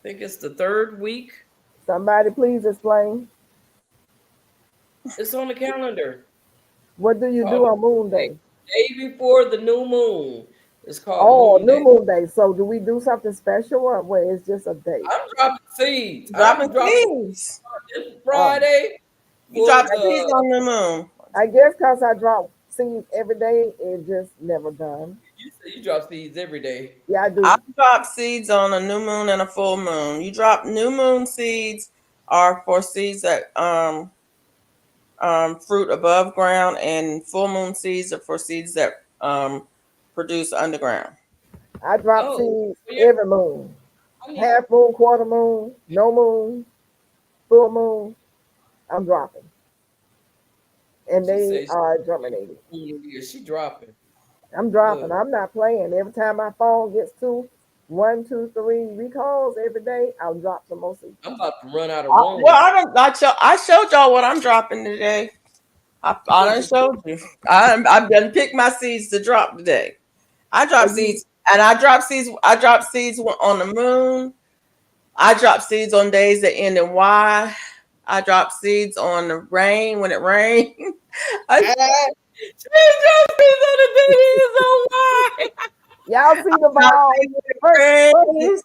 A: it's the third week.
C: Somebody please explain.
A: It's on the calendar.
C: What do you
A: Called
C: do on moon
A: Moon Day.
C: day?
A: Day before the new moon. It's called
C: Oh,
A: Moon
C: new
A: Day.
C: moon day. So do we do something special or wait, it's just a day?
A: I'm dropping seeds.
B: Dropping
A: I'm dropping
B: seeds.
A: this
C: Um,
A: Friday
B: You
A: for
B: drop
C: I,
B: seeds
A: the.
B: on the moon.
C: I guess because I drop seeds every day, it just never done.
A: You say you drop seeds every day.
C: Yeah, I
B: I
C: do.
B: drop seeds on a new moon and a full moon. You drop new moon seeds are for seeds that fruit above ground, and full moon seeds are for seeds that produce underground.
C: I drop
A: Oh,
C: seeds
A: well, yeah.
C: every moon.
A: I need.
C: Half moon, quarter moon, no moon, full moon. I'm dropping and
A: She
C: they
A: says
C: are germinating.
A: she dropping.
C: I'm dropping.
A: Look,
C: I'm not playing. Every time my phone gets to 1, 2, 3 recalls every day, I'll drop the most.
A: I'm about to run out of
B: Well,
A: room.
B: I showed y'all what I'm dropping today. I done showed you. I've done picked my seeds to drop today. I drop seeds, and I drop seeds. I drop seeds on the moon. I drop seeds on days that end in Y. I drop seeds on the rain when it rains. I
A: She dropped seeds on the videos on why.
C: Y'all see the
B: drop
C: ball?
B: seeds when it rains.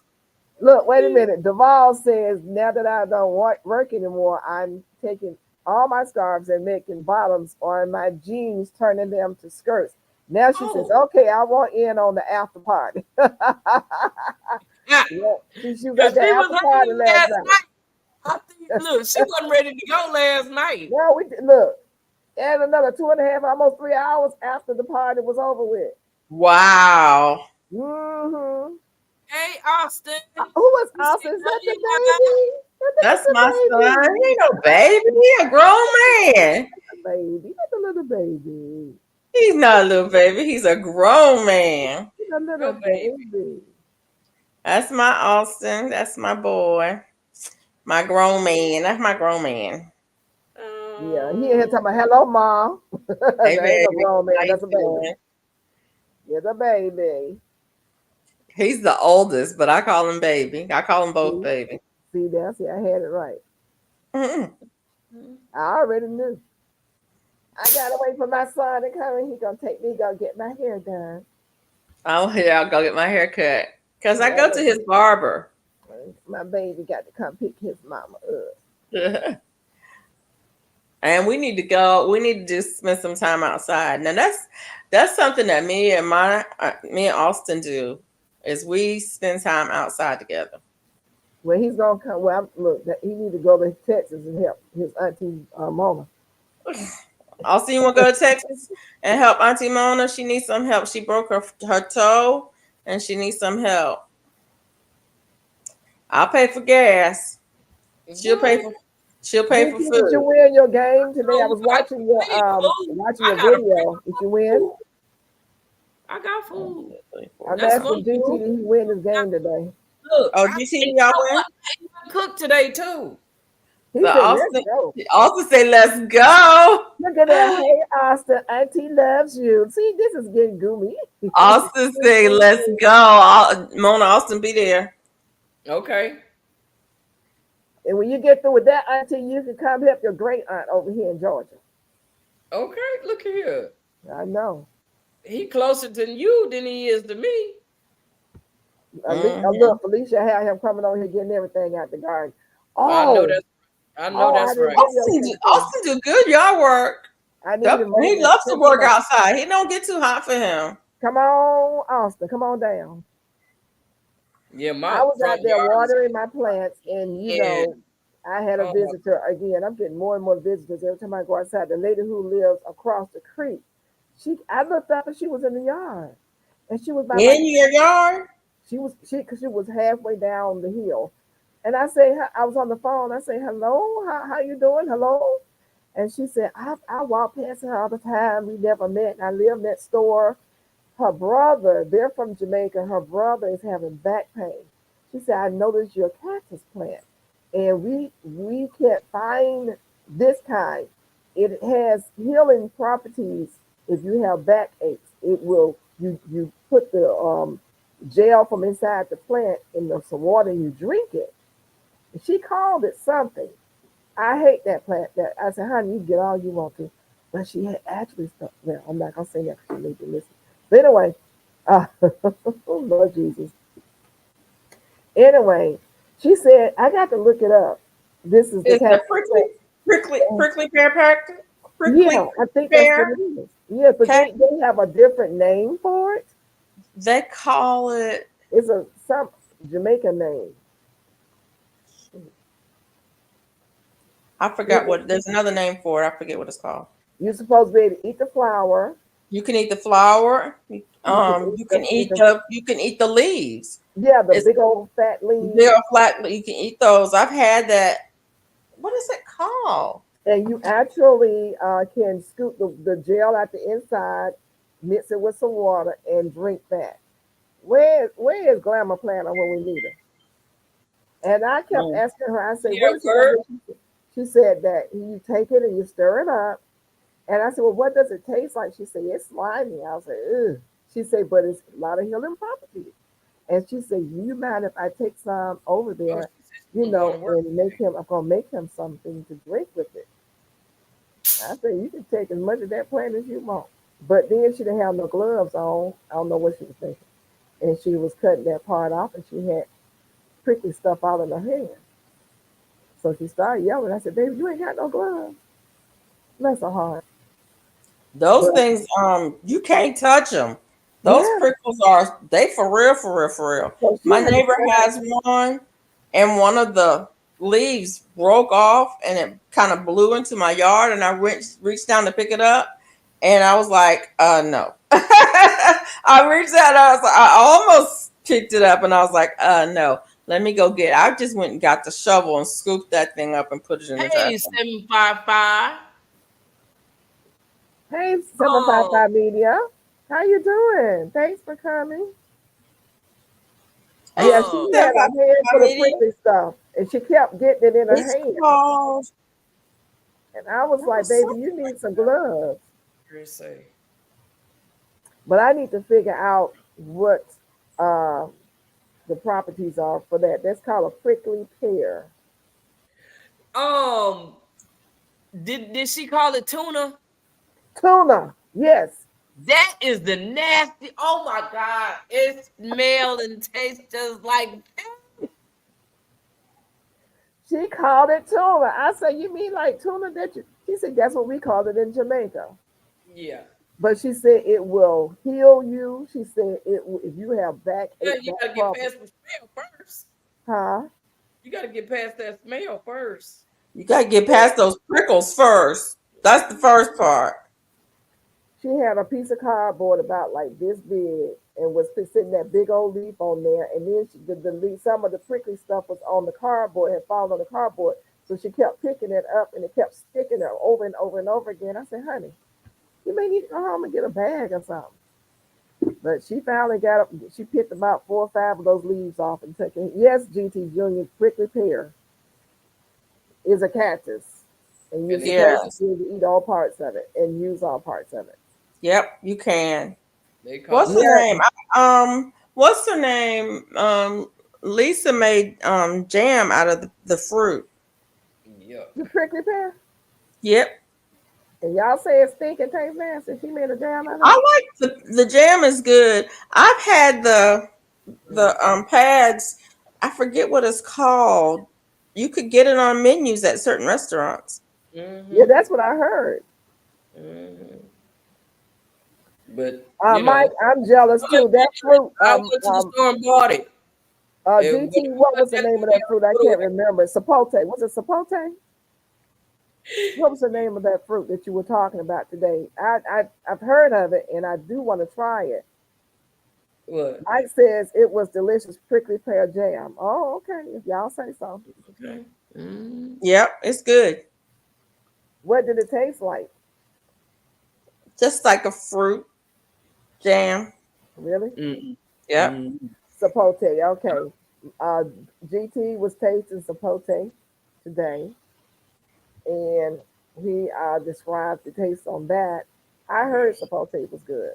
C: Look, wait a minute. Duval says, now that I don't work anymore, I'm taking all my scarves and making bottoms on my jeans, turning them to skirts. Now she says, okay, I want in on the after party.
A: Yeah.
C: Yeah, she was
A: Cause
C: at the
A: she was
C: after party
A: home
C: last
A: last
C: night.
A: night. I think, look, she wasn't ready to go last night.
C: Now we look, and another 2.5, almost 3 hours after the party was over with.
B: Wow.
C: Mm-hmm.
A: Hey, Austin.
C: Who was
A: You
C: Austin?
A: see
C: Is that the
A: Nadia?
C: baby?
B: That's
C: That's
B: my
C: the
B: son.
C: baby.
B: He ain't no baby. He a grown man.
C: Baby, that's a little baby.
B: He's not a little baby. He's a grown man.
C: He's a little
A: Go, baby.
C: baby.
B: That's my Austin. That's my boy. My grown man. That's my grown man.
C: Yeah, he in here talking about hello, mom.
B: Hey,
C: That ain't a
B: baby.
C: grown man.
B: How you
C: That's a baby.
B: doing?
C: It's a baby.
B: He's the oldest, but I call him baby. I call them both baby.
C: See there? See, I had it right.
B: Mhm.
C: I already knew. I gotta wait for my son to come and he gonna take me, go get my hair done.
B: Oh, yeah, I'll go get my hair cut. Because I go to his barber.
C: My baby got to come pick his mama up.
B: And we need to go. We need to just spend some time outside. Now that's something that me and Austin do, is we spend time outside together.
C: Well, he's gonna come. Well, look, he need to go to Texas and help his auntie Mona.
B: Austin, you want to go to Texas and help Auntie Mona? She needs some help. She broke her toe, and she needs some help. I'll pay for gas. She'll pay for
C: Did you
B: food.
C: win your game today? I was watching your video. Did you win?
A: I got food.
C: I'm
A: That's
C: asking
A: good.
C: GT, did he win his game today?
A: Look,
B: Oh, GT, y'all win?
A: I cooked today too.
C: He
B: So
C: said, let's go.
B: Austin say, let's go.
C: Look at that. Hey, Austin, Auntie loves you. See, this is getting goomy.
B: Austin say, let's go. Mona, Austin, be there.
A: Okay.
C: And when you get through with that, Auntie, you can come help your great aunt over here in Georgia.
A: Okay, look here.
C: I know.
A: He closer to you than he is to me.
C: Look, Felicia had him coming over here getting everything out the garden. Oh,
A: I know that's right.
B: Austin do good yard work. He loves to work outside. He don't get too hot for him.
C: Come on, Austin. Come on down.
A: Yeah,
C: I was out there watering my plants, and you know, I had a visitor again. I'm getting more and more visitors every time I go outside. The lady who lives across the creek, I looked up and she was in the yard, and she was by
B: in your yard.
C: She was halfway down the hill, and I was on the phone. I say, hello, how you doing? Hello, and she said, I walk past her all the time. We never met. I live next door. Her brother, they're from Jamaica. Her brother is having back pain. She said, I noticed your cactus plant, and we can't find this kind. It has healing properties. If you have backaches, it will. You put the gel from inside the plant in some water and you drink it. And she called it something. I hate that plant. That I said, honey, you get all you want to, but she had actually stuff. Well, I'm not gonna say that because you need to listen. But anyway, oh Lord Jesus. Anyway, she said, I got to look it up. This is the
B: prickly pear cactus.
C: Yeah, I think that's what it is. Yeah, but they have a different name for it.
B: They call it.
C: It's some Jamaican name.
B: I forgot what. There's another name for it. I forget what it's called.
C: You're supposed to be able to eat the flower.
B: You can eat the flower. You can eat the leaves.
C: Yeah, the big old fat leaves.
B: They're flat. You can eat those. I've had that. What is it called?
C: And you actually can scoop the gel at the inside, mix it with some water, and drink that. Where is Glamour Planner when we need her? And I kept
A: Oh,
C: asking her, I said,
A: yeah,
C: what is it gonna
A: Kurt.
C: do? She said that you take it and you stir it up. And I said, well, what does it taste like? She said, it's slimy. I was like, ugh. She said, but it's a lot of healing properties. And she said, you mind if I take some over
A: Oh,
C: there,
A: she said she was going to work.
C: and make him, I'm going to make him something to drink with it. I said, you can take as much of that plant as you want. But then she didn't have no gloves on. I don't know what she was thinking. And she was cutting that part off and she had prickly stuff all in her hand. So she started yelling. I said, baby, you ain't got no gloves. Bless her heart.
B: Those
C: But
B: things, you can't touch them. Those
C: yeah,
B: prickles are they for real, for real, for real.
C: so she
B: My
C: had to
B: neighbor
C: cut
B: has one, and one of the leaves broke off, and it kind of blew into my yard. And I reached down to pick it up, and I was like, no. I reached out, I almost picked it up, and I was like, no. Let me go get it. I just went and got the shovel and scooped that thing up and put it in the trash.
A: Hey, 755.
C: Hey,
A: Oh,
C: 755 Media. How you doing? Thanks for coming.
B: Hey,
C: Yeah, she
A: oh,
C: had a hand full of
B: media.
C: prickly stuff, and she kept getting it in her
B: It's
C: hand.
B: called.
C: And I was
B: There
C: like,
B: was
C: baby,
B: something
C: you
B: like
C: need some
B: that.
C: gloves.
A: say.
C: But I need to figure out what uh, the properties are for that. That's called a prickly pear.
A: Um, did she call it tuna?
C: Tuna, yes.
A: That is the nasty. Oh my God. It smells and tastes just like
C: She called it tuna. I said, you mean like tuna that you? She said, that's what we call it in Jamaica.
A: yeah.
C: But she said it will heal you. She said if you have
A: Yeah,
C: backache,
A: you
C: back
A: gotta get
C: problems,
A: past the smell first.
C: huh?
A: You gotta get past that smell first.
B: You got to get past those prickles first. That's the first part.
C: She had a piece of cardboard about like this big and was sitting that big old leaf on there. And then the leaf, some of the prickly stuff was on the cardboard, had fallen on the cardboard. So she kept picking it up and it kept sticking her over and over and over again. I said, honey, you may need to go home and get a bag or something. But she finally got up. She picked about 4 or 5 of those leaves off and took it. Yes, GT Junior, prickly pear is a cactus, and you're
A: And they
C: supposed
A: call
C: to
B: Yes.
C: be able to eat all parts of it and use all parts of it.
B: Yep, you can.
A: they call
B: What's
A: it
B: her
C: Yeah,
B: name? What's her name? Lisa made jam out of the fruit.
A: yeah.
C: the prickly pear.
B: Yep.
C: And y'all say it stink and tastes nasty. She made a jam out of
B: I
C: it.
B: like the jam is good. I've had the pads. I forget what it's called. You could get it on menus at certain restaurants.
C: Yeah,
A: Mm-hmm.
C: that's what I heard.
A: Mm-hmm. But
C: Mike, I'm jealous
A: I went
C: too. That fruit,
A: I went to the store and bought it. And
C: GT, what was the name of that fruit? I can't remember. Sapote. Was it sapote? What was the name of that fruit that you were talking about today? I've heard of it and I do want to try it.
A: What?
C: Mike says it was delicious prickly pear jam. Oh, okay. If y'all say so.
A: Okay. Mm.
B: Yep, it's good.
C: What did it taste like?
B: Just like a fruit jam.
C: Really?
A: Mm.
B: Yep.
A: Mm.
C: Sapote. Okay. Uh, GT was tasting sapote today, and he described the taste on that. I heard sapote was good.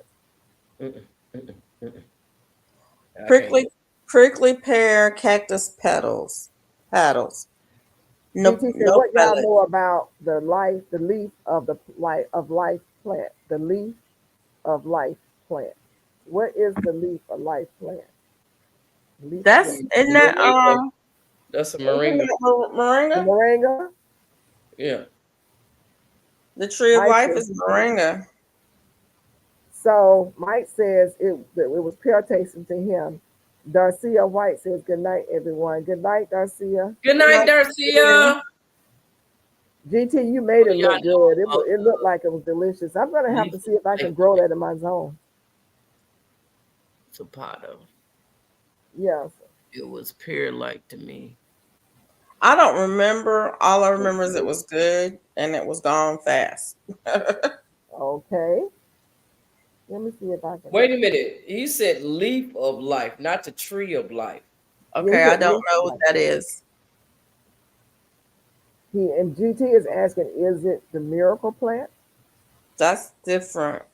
A: Mm-mm. Mm-mm. Mm-mm. I can't
B: Prickly
A: do it.
B: prickly pear cactus petals. Paddles. No,
C: GT said,
B: no
C: "What y'all
B: pellet.
C: know about the leaf of the life plant? The leaf of life plant. What is the leaf of life plant? Leaf of life.
B: That's isn't that
A: Moringa. That's a
B: isn't
A: moringa.
B: that
C: The
B: moringa?
C: moringa.
A: Yeah.
B: The tree of
C: Mike
B: life
C: says,
B: is moringa.
C: so Mike says it was pure tasting to him. Darcia White says, good night, everyone. Good night, Darcia.
A: Good
B: Good
A: night,
B: night.
A: Darcia.
C: GT, you made
A: What
C: it
A: do y'all
C: look
A: know
C: good.
A: about
C: It looked like it was delicious. I'm gonna have
A: leaf
C: to see if I
A: like
C: can grow that in my zone.
A: Zapato?
C: Yes.
A: It was pear like to me.
B: I don't remember. All I remember is it was good and it was gone fast.
C: Okay. Let me see if I can.
A: Wait a minute. He said leaf of life, not the tree of life.
C: Yeah, he
B: Okay, I
C: said
B: don't
C: leaf
B: know what
C: life.
B: that is.
C: And GT is asking, is it the miracle plant?
B: That's different.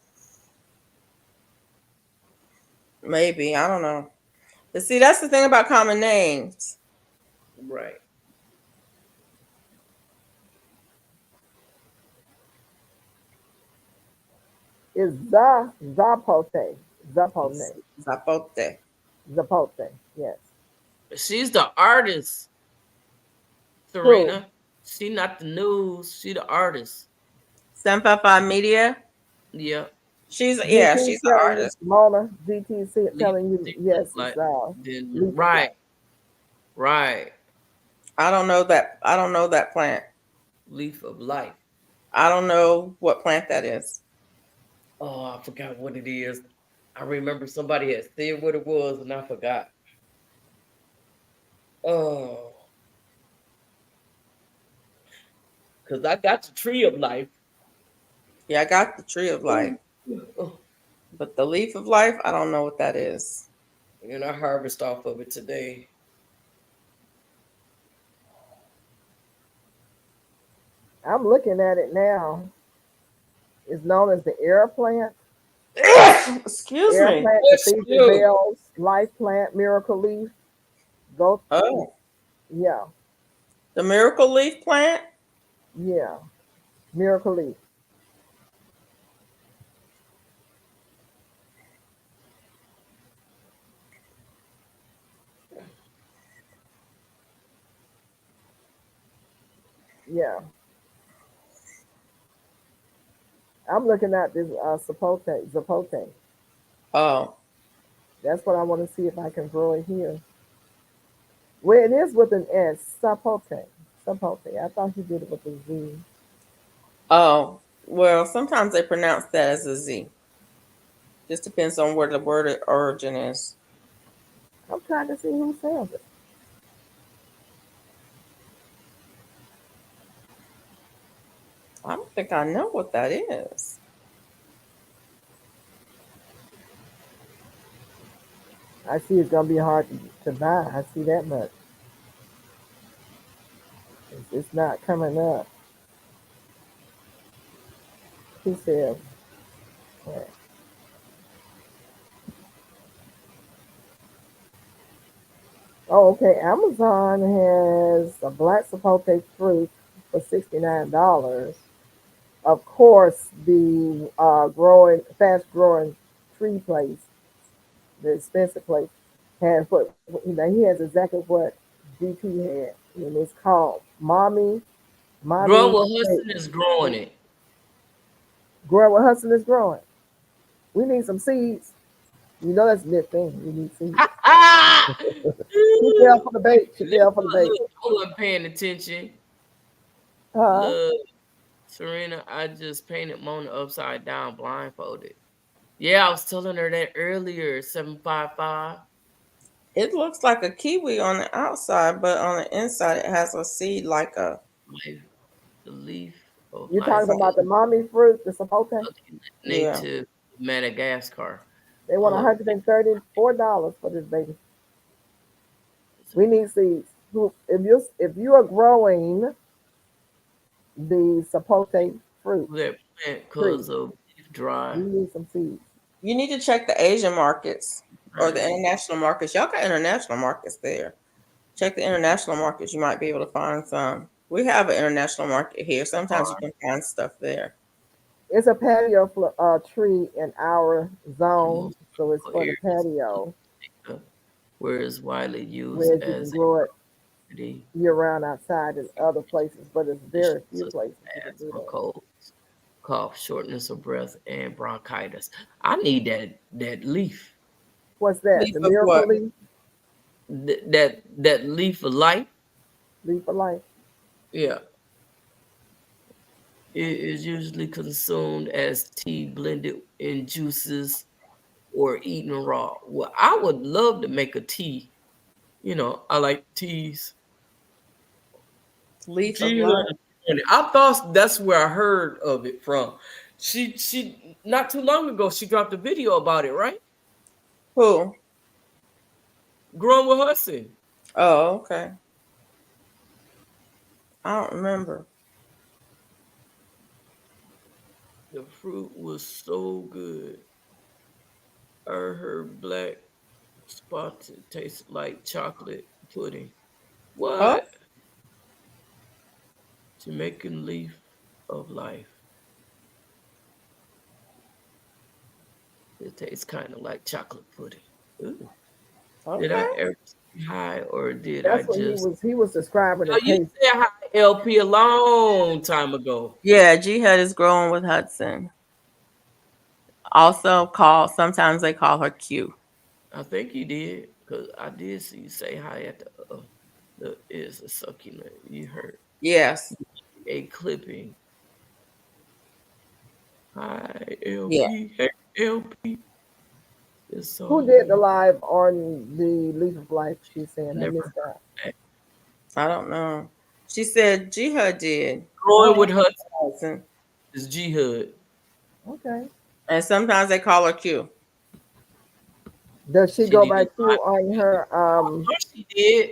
B: Maybe. I don't know. But see, that's the thing about common names.
A: Right.
C: Is zapote. Zapote.
B: Zapote.
C: Zapote. Yes.
A: She's the artist,
C: Who?
A: Serena. She not the news. She the artist.
B: 755 Media.
A: Yeah.
C: GT
B: She's an
C: telling you,
B: artist.
C: Mona, GT
A: Leaf
C: telling you,
A: leaf of
C: yes, it's
A: life. Then
C: leaf of life.
A: right. Right.
B: I don't know that. I don't know that plant.
A: Leaf of life.
B: I don't know what plant that is.
A: Oh, I forgot what it is. I remember somebody had said what it was and I forgot. Oh, because I got the tree of life.
B: Yeah, I got the tree of life,
A: Oh,
B: but the leaf of life, I don't know what that is.
A: and I harvest off of it today.
C: I'm looking at it now. It's known as the air plant.
B: Excuse
C: Air
B: me.
C: plant,
A: Bless
C: cathedral
A: you.
C: bells, life plant, miracle leaf. Go,
B: Oh,
C: yeah,
B: the miracle leaf plant.
C: yeah, miracle leaf. Yeah, I'm looking at this zapote.
B: Oh,
C: That's what I want to see if I can grow it here. Well, it is with an S, sapote. Sapote. I thought you did it with a Z.
B: oh. Well, sometimes they pronounce that as a Z. Just depends on where the word of origin is.
C: I'm trying to see who sells it.
B: I don't think I know what that is.
C: I see it's gonna be hard to buy. I see that much. It's not coming up. Who sells? It? Oh, okay. Amazon has a black sapote fruit for $69. Of course, the fast growing tree place, the expensive place, has what he has exactly what GT had, and it's called Mommy
A: Grower Hudson is growing it.
C: Grow what Hudson is growing. We need some seeds. You know that's a good thing. We need seeds. She's there for the bait. She's there for the bait.
A: Look, I wasn't paying attention.
C: Uh,
A: Look, Serena, I just painted Mona upside down, blindfolded. Yeah, I was telling her that earlier. 755.
B: It looks like a kiwi on the outside, but on the inside it has a seed like a.
A: Life, the leaf of
C: you're
A: life
C: talking
B: Some,
C: about the mommy fruit, the sapote.
B: yeah.
A: native Madagascar.
C: They want
A: Oh,
C: $134 for this baby. We need seeds. If you are growing the sapote fruit
A: that plant
C: tree,
A: because of beef
C: we
A: dry.
C: need some seeds.
B: You need to check the Asian markets or the
A: Right.
B: international markets. Y'all got international markets there. Check the international markets. You might be able to find some. We have an international market here. Sometimes you can find stuff there.
C: It's a patio tree in our zone, so it's
A: Multiple
C: for the
A: areas
C: patio
A: of where it's widely used
C: where you can
A: as a
C: grow it
A: remedy
C: year round outside in other places, but it's very few
A: such
C: places you can
A: as
C: do
A: for
C: that.
A: colds, cough, shortness of breath, and bronchitis. I need that leaf.
C: What's that?
B: Leaf
C: The
B: of
C: miracle
B: what?
C: leaf?
A: That leaf of life.
C: Leaf of life?
A: Yeah. It is usually consumed as tea blended in juices or eaten raw. Well, I would love to make a tea. I like teas.
B: Leaf of
A: G
B: Life.
A: Hood. I thought that's where I heard of it from. She not too long ago she dropped a video about it, right?
B: Who?
A: Growing with Hudson.
B: Oh, okay. I don't remember.
A: The fruit was so good. I heard black spotted tasted like chocolate pudding.
B: Oh,
A: What? Jamaican leaf of life. It tastes kind of like chocolate pudding. Ooh. Did I
B: okay.
A: ever say hi or did I
C: That's what
A: just?
C: he was describing
A: Oh,
C: the
A: you
C: taste.
A: said hi, LP, a long time ago.
B: Yeah, Jihad is growing with Hudson. Also called, sometimes they call her Q.
A: I think you did because I did see you say hi at the is a succulent. You heard
B: Yes.
A: a clipping. Hi,
B: Yeah.
A: LP. Hey, LP. It's
C: Who
A: so
C: did the
A: good.
C: live on the Leaf of Life? She's saying I
A: Never
C: missed
A: heard
C: that.
A: that.
B: I don't know. She said Jihad did.
A: Growing with Hudson
B: Hudson.
A: is G Hood.
C: Okay.
B: And sometimes they call her Q.
C: Does she
A: She
C: go
A: did
C: by
A: it.
C: Q on her?
A: She did.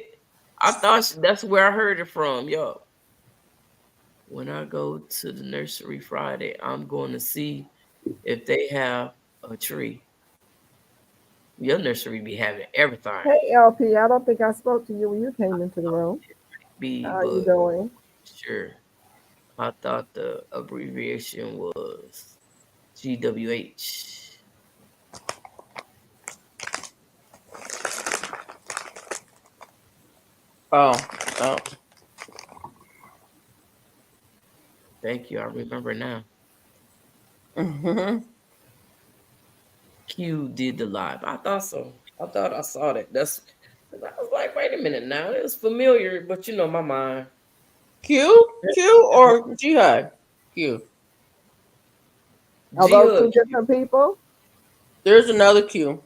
A: That's where I heard it from, yo. When I go to the nursery Friday, I'm going to see if they have a tree. Your nursery be having everything.
C: Hey LP, I don't think I spoke to you when you came into the room.
A: Be,
C: How are you
A: but
C: doing?
A: sure. I thought the abbreviation was GWH.
B: Oh, oh.
A: Thank you. I remember now.
B: Hmm.
A: Q did the live. I thought so. I thought I saw that. I was like, wait a minute now. It was familiar, but you know my mind.
B: Q? Q or Jihad? Q.
C: Are
A: G
C: those two
A: Hood.
C: different people?
B: There's another Q.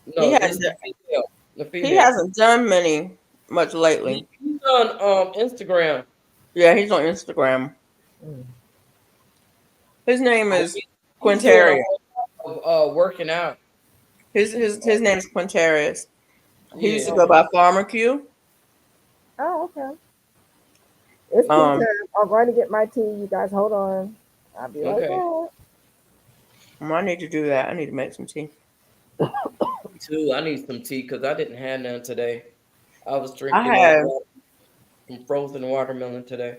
B: He
A: No, this
B: has
A: is the female. The
B: he
A: female.
B: hasn't done many much lately.
A: He's on Instagram.
B: Yeah, he's on Instagram.
C: Mm.
B: His name
A: Oh,
B: is
A: he's doing a
B: Quintarius.
A: whole lot of working out.
B: His name is Quintarius. He used to
A: Yeah.
B: go by Farmer Q.
C: Oh, okay. It's tea
B: Um,
C: time. I'm going to get my tea. You guys hold on. I'll be right
A: Okay.
C: back.
B: I need to do that. I need to make some tea.
A: Me too. I need some tea because I didn't have none today. I was
B: I
A: drinking
B: had
A: some frozen watermelon today.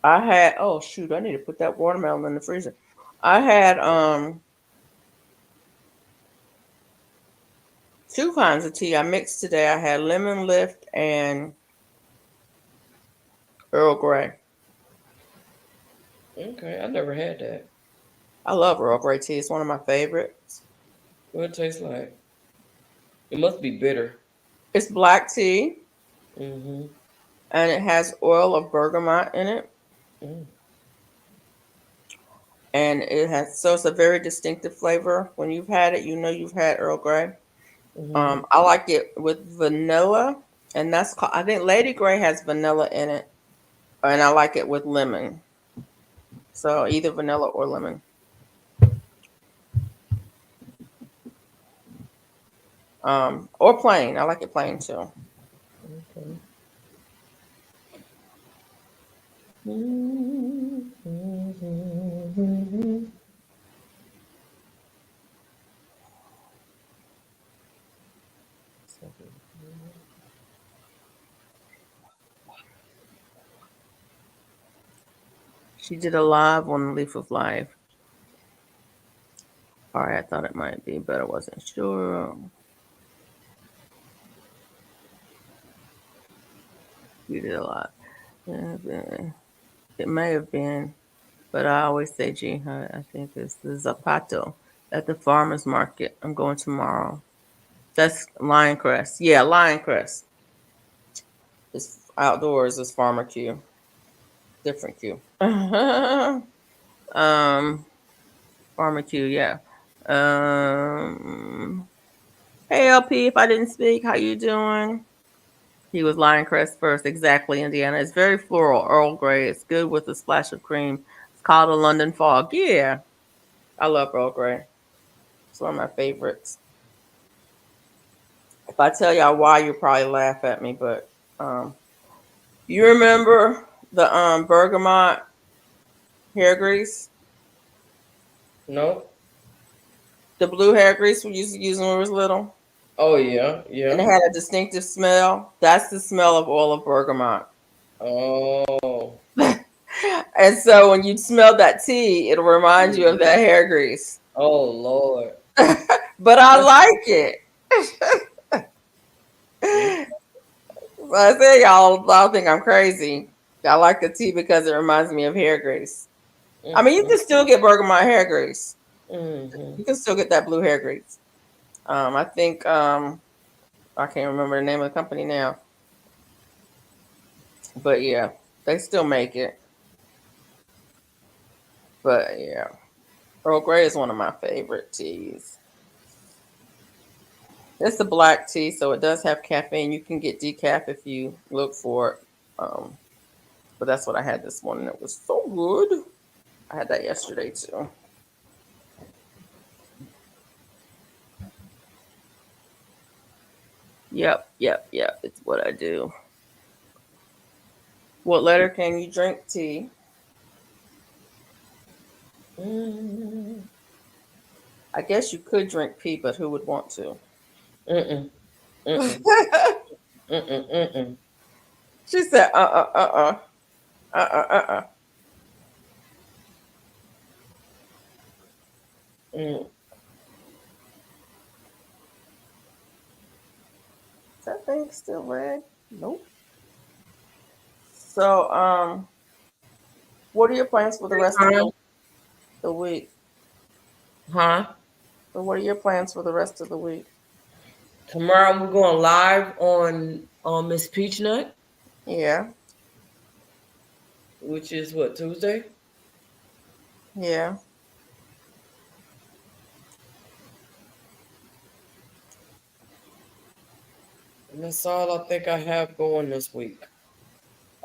B: oh shoot, I need to put that watermelon in the freezer. I had two kinds of tea I mixed today. I had lemon lift and Earl Grey.
A: Okay, I never had that.
B: I love Earl Grey tea. It's one of my favorites.
A: What it tastes like? It must be bitter.
B: It's black tea
A: Mm-hmm.
B: and it has oil of bergamot in it.
A: Mm.
B: And it has, so it's a very distinctive flavor. When you've had it, you know you've had Earl Grey.
A: Mm-hmm.
B: I like it with vanilla, and that's called, I think Lady Grey has vanilla in it, and I like it with lemon. So either vanilla or lemon. Or plain. I like it plain too.
A: Okay. Mm-hmm.
B: She did a live on Leaf of Life. All right, I thought it might be, but I wasn't sure. You did a lot. It may have been, but I always say Jihad. I think it's the Zapato at the farmer's market. I'm going tomorrow. That's Lioncrest. Yeah, Lioncrest. It's outdoors. It's Farmer Q. Different Q. Farmer Q. Yeah. Um. Hey LP. If I didn't speak, how you doing? He was Lion Crest first, exactly, Indiana. It's very floral, Earl Grey. It's good with a splash of cream. It's called a London Fog. Yeah, I love Earl Grey. It's one of my favorites. If I tell y'all why, you'll probably laugh at me, but you remember the bergamot hair grease?
A: No.
B: The blue hair grease we used to use when we was little?
A: Oh yeah,
B: And it
A: yeah.
B: had a distinctive smell. That's the smell of oil of bergamot.
A: Oh.
B: And so when you smell that tea, it'll remind you of that hair grease.
A: Oh Lord.
B: But I like it. I say y'all think I'm crazy. I like the tea because it reminds me of hair grease. I mean, you can still get bergamot hair grease.
A: Mm-hmm.
B: You can still get that blue hair grease. I think I can't remember the name of the company now. But yeah, they still make it. But yeah, Earl Grey is one of my favorite teas. It's a black tea, so it does have caffeine. You can get decaf if you look for it. But that's what I had this morning. It was so good. I had that yesterday too. Yep. It's what I do. What letter can you drink tea?
A: Mm-hmm.
B: I guess you could drink P, but who would want to?
A: Mm-mm. Mm-mm. Mm-mm. Mm-mm.
B: She said, uh. Uh, uh, uh, uh.
A: Mm.
B: Is that thing still red? Nope. So, what are your plans for the rest of the week?
A: Huh?
B: So what are your plans for the rest of the week?
A: Tomorrow we're going live on Miss Peachnut,
B: Yeah,
A: which is what, Tuesday?
B: yeah.
A: And that's all I think I have going this week.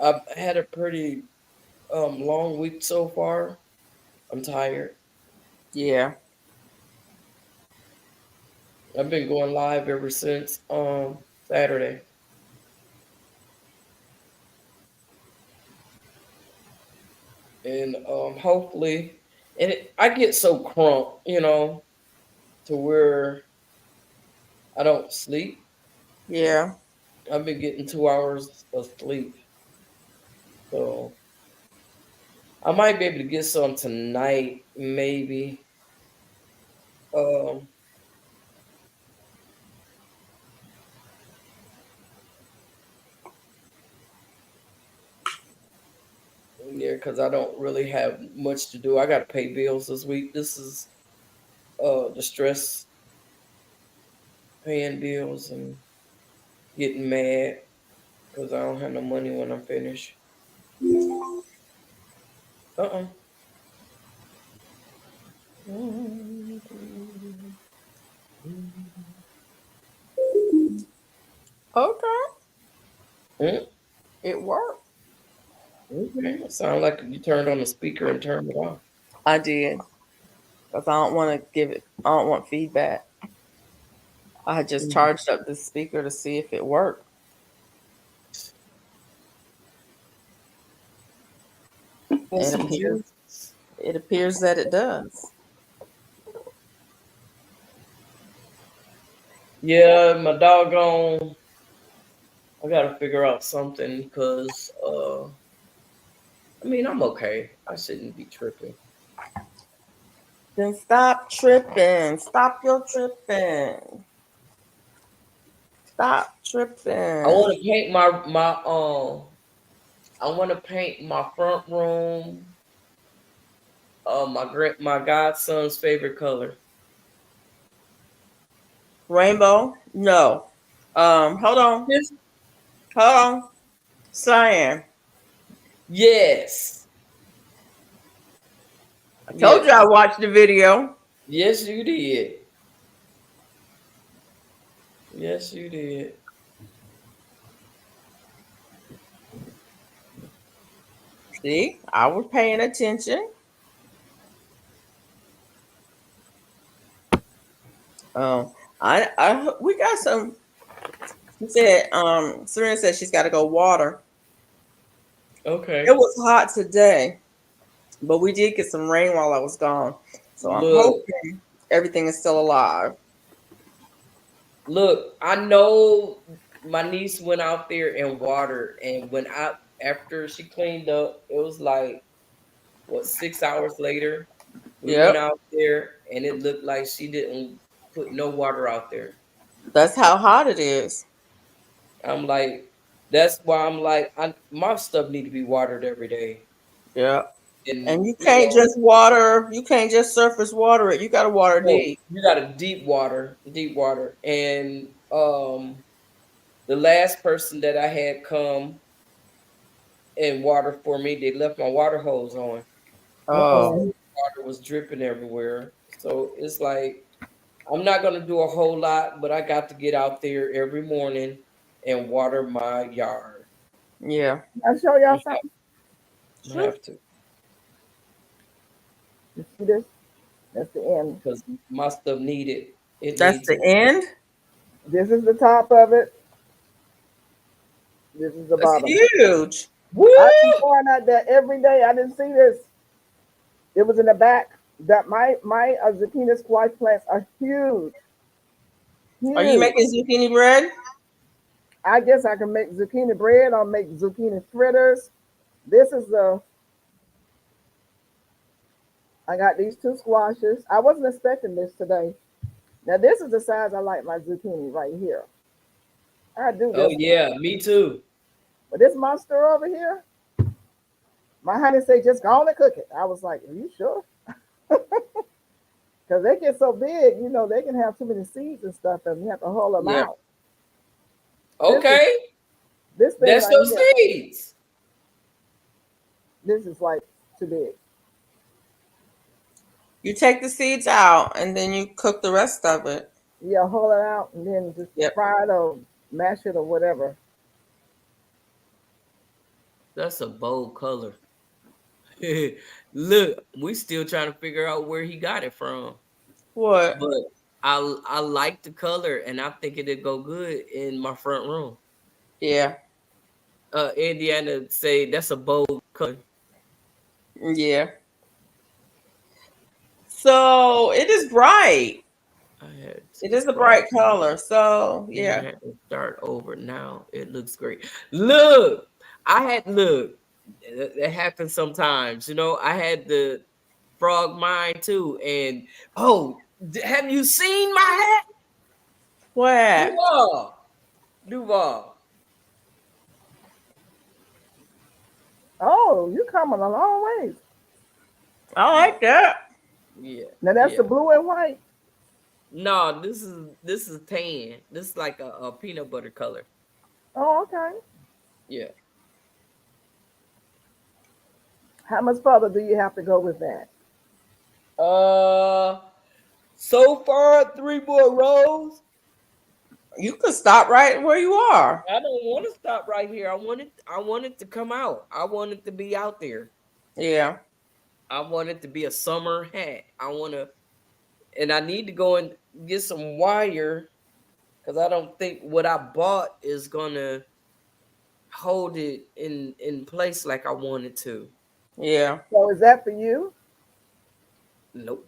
A: I've had a pretty long week so far. I'm tired.
B: Yeah.
A: I've been going live ever since Saturday. And hopefully, I get so crunk, to where I don't sleep.
B: Yeah.
A: I've been getting 2 hours of sleep. So I might be able to get some tonight, maybe. Um, yeah, because I don't really have much to do. I got to pay bills this week. This is the stress, paying bills and getting mad because I don't have no money when I'm finished. Uh-uh.
B: Okay.
A: Mm,
B: It worked.
A: okay. Sound like you turned on the speaker and turned it off.
B: I did. Because I don't want to give it, I don't want feedback. I had just
A: Mm.
B: charged up the speaker to see if it worked.
A: Want
B: It
A: some
B: appears,
A: juice?
B: it appears that it does.
A: Yeah, my doggone. I gotta figure out something because I mean I'm okay. I shouldn't be tripping.
B: Then stop tripping. Stop your tripping. Stop
A: I
B: tripping.
A: want to paint I want to paint my front room. My godson's favorite color.
B: Rainbow? No. Hold on.
A: Yes.
B: Hold on. Cyan.
A: Yes.
B: I told
A: Yes.
B: you I watched the video.
A: Yes, you did. Yes, you did.
B: See, I was paying attention. We got some. She said, Serena said she's got to go water.
A: Okay.
B: It was hot today, but we did get some rain while I was gone. So I'm
A: Look,
B: hoping everything is still alive.
A: look, I know my niece went out there and watered, and when I after she cleaned up, it was like what 6 hours later, we went
B: Yep,
A: out there and it looked like she didn't put no water out there.
B: that's how hot it is.
A: I'm like, that's why I'm like, my stuff need to be watered every day.
B: Yep.
A: And
B: And you can't just water, you can't just surface water it. You got to water
A: no,
B: deep.
A: you got a deep water. And the last person that I had come and water for me, they left my water hose on.
B: Oh,
C: Uh-oh.
A: Water was dripping everywhere. So it's like I'm not gonna do a whole lot, but I got to get out there every morning and water my yard.
B: yeah.
C: I'll show y'all something.
A: I have to
C: You see this? That's the end.
A: because my stuff needed. It
B: That's
A: needs
B: the
A: it.
B: end.
C: This is the top of it. This is the
B: That's
C: bottom.
B: huge.
A: Woo!
C: I be pouring out there every day. I didn't see this. It was in the back. That my zucchini squash plants are huge.
B: Are you
C: Huge.
B: making zucchini bread?
C: I guess I can make zucchini bread or make zucchini fritters. This is the. I got these two squashes. I wasn't expecting this today. Now this is the size I like my zucchini right here. I do
A: Oh
C: this,
A: yeah, me too.
C: but this monster over here, my honey say just go on and cook it. I was like, are you sure? Because they get so big, they can have too many seeds and stuff, and you have to haul them
B: Yeah.
C: out.
A: Okay,
C: This thing
A: that's
C: right
A: your
C: here,
A: seeds.
C: this is like too big.
B: You take the seeds out and then you cook the rest of it.
C: Yeah, haul it out and then just
B: Yep.
C: fry it or mash it or whatever.
A: That's a bold color. Look, we still trying to figure out where he got it from.
B: What?
A: But I like the color and I think it'd go good in my front room.
B: Yeah.
A: Indiana say that's a bold color.
B: Yeah. So it is bright.
A: I had
B: It is a bright color. So
A: I
B: yeah.
A: had to start over now. It looks great. Look, That happens sometimes. I had the frog mine too. And have you seen my hat?
B: What?
A: Duval.
C: Oh, you coming a long ways.
B: I like that.
A: Yeah.
C: Now that's
A: yeah.
C: the blue and white.
A: No, this is tan. This is like a peanut butter color.
C: Oh, okay.
A: Yeah.
C: How much further do you have to go with that?
A: So far 3 more rows.
B: You could stop right where you are.
A: I don't want to stop right here. I want it to come out. I want it to be out there.
B: Yeah.
A: I want it to be a summer hat. And I need to go and get some wire because I don't think what I bought is gonna hold it in place like I want it to.
B: Yeah.
C: So is that for you?
A: Nope.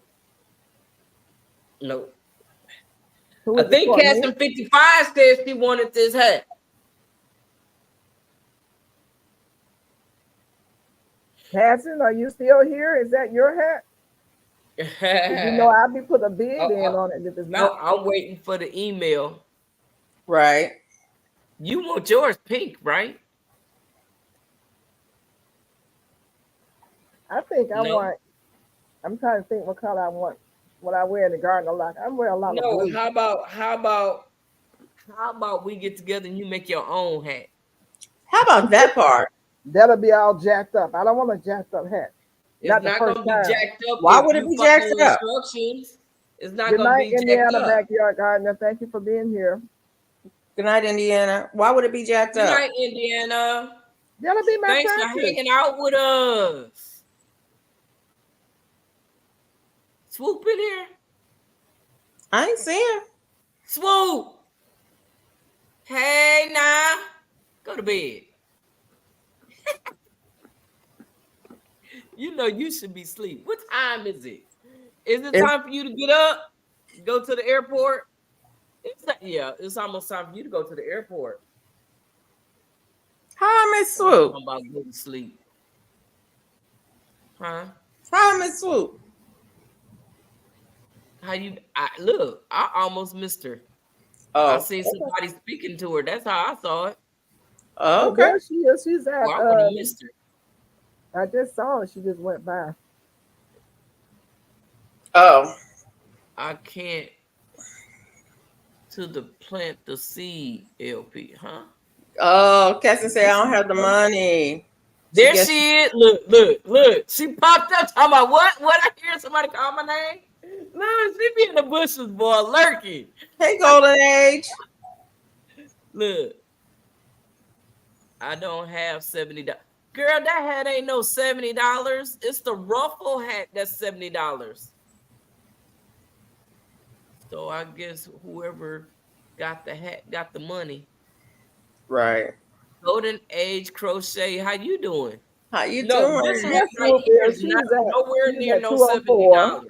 A: Nope.
C: Who
A: I
C: is it
A: think
C: for? Me?
A: Caston 55 said she wanted this hat.
C: Casson, are you still here? Is that your hat? 'Cause I'll be put a bid in on it if it's
A: No,
C: not.
A: I'm waiting for the email.
B: Right.
A: You want yours pink, right?
C: I think I
A: No.
C: want. I'm trying to think what color I want. What I wear in the garden a lot. I wear a lot of
A: No,
C: blue.
A: how about we get together and you make your own hat?
B: How about that part?
C: That'll be all jacked up. I don't want a jacked up hat.
A: It's
C: Not the
A: not
C: first
A: gonna be
C: time.
A: jacked up.
B: Why
A: if
B: would it
A: you
B: be
A: follow
B: jacked up?
A: Instructions. It's not
C: Good
A: gonna
C: night,
A: be jacked
C: Indiana
A: up.
C: Backyard Gardener. Thank you for being here.
B: Good night, Indiana. Why would it be jacked
A: Good
B: up?
A: night, Indiana.
C: That'll be my
A: Thanks for
C: practice.
A: hanging out with us. Swoop in here.
B: I ain't seen her.
A: Swoop. Hey, now. Go to bed. You know you should be asleep. What time is it? Is it time for you to get up? Go to the airport? It's almost time for you to go to the airport.
B: Hi, Miss Swoop.
A: I'm about to go to sleep. Huh?
B: Hi, Miss Swoop.
A: How you? Look, I almost missed her.
B: Oh,
A: I seen somebody speaking to her. That's how I saw it.
B: oh, okay.
C: There she is. She's at.
A: Well, I would have missed her.
C: I just saw her. She just went by.
B: Oh,
A: I can't to the plant the seed LP, huh?
B: oh, Cassie said I don't have the money.
A: There she is. Look. She popped up talking about what? I hear somebody call my name? Look, she be in the bushes, boy, lurking.
B: Hey, Golden Age.
A: Look. I don't have $70. Girl, that hat ain't no $70. It's the ruffle hat that's $70. So I guess whoever got the hat got the money.
B: Right.
A: Golden Age Crochet, how you doing?
B: How you
A: No,
B: doing?
A: this hat right here is nowhere near no $70.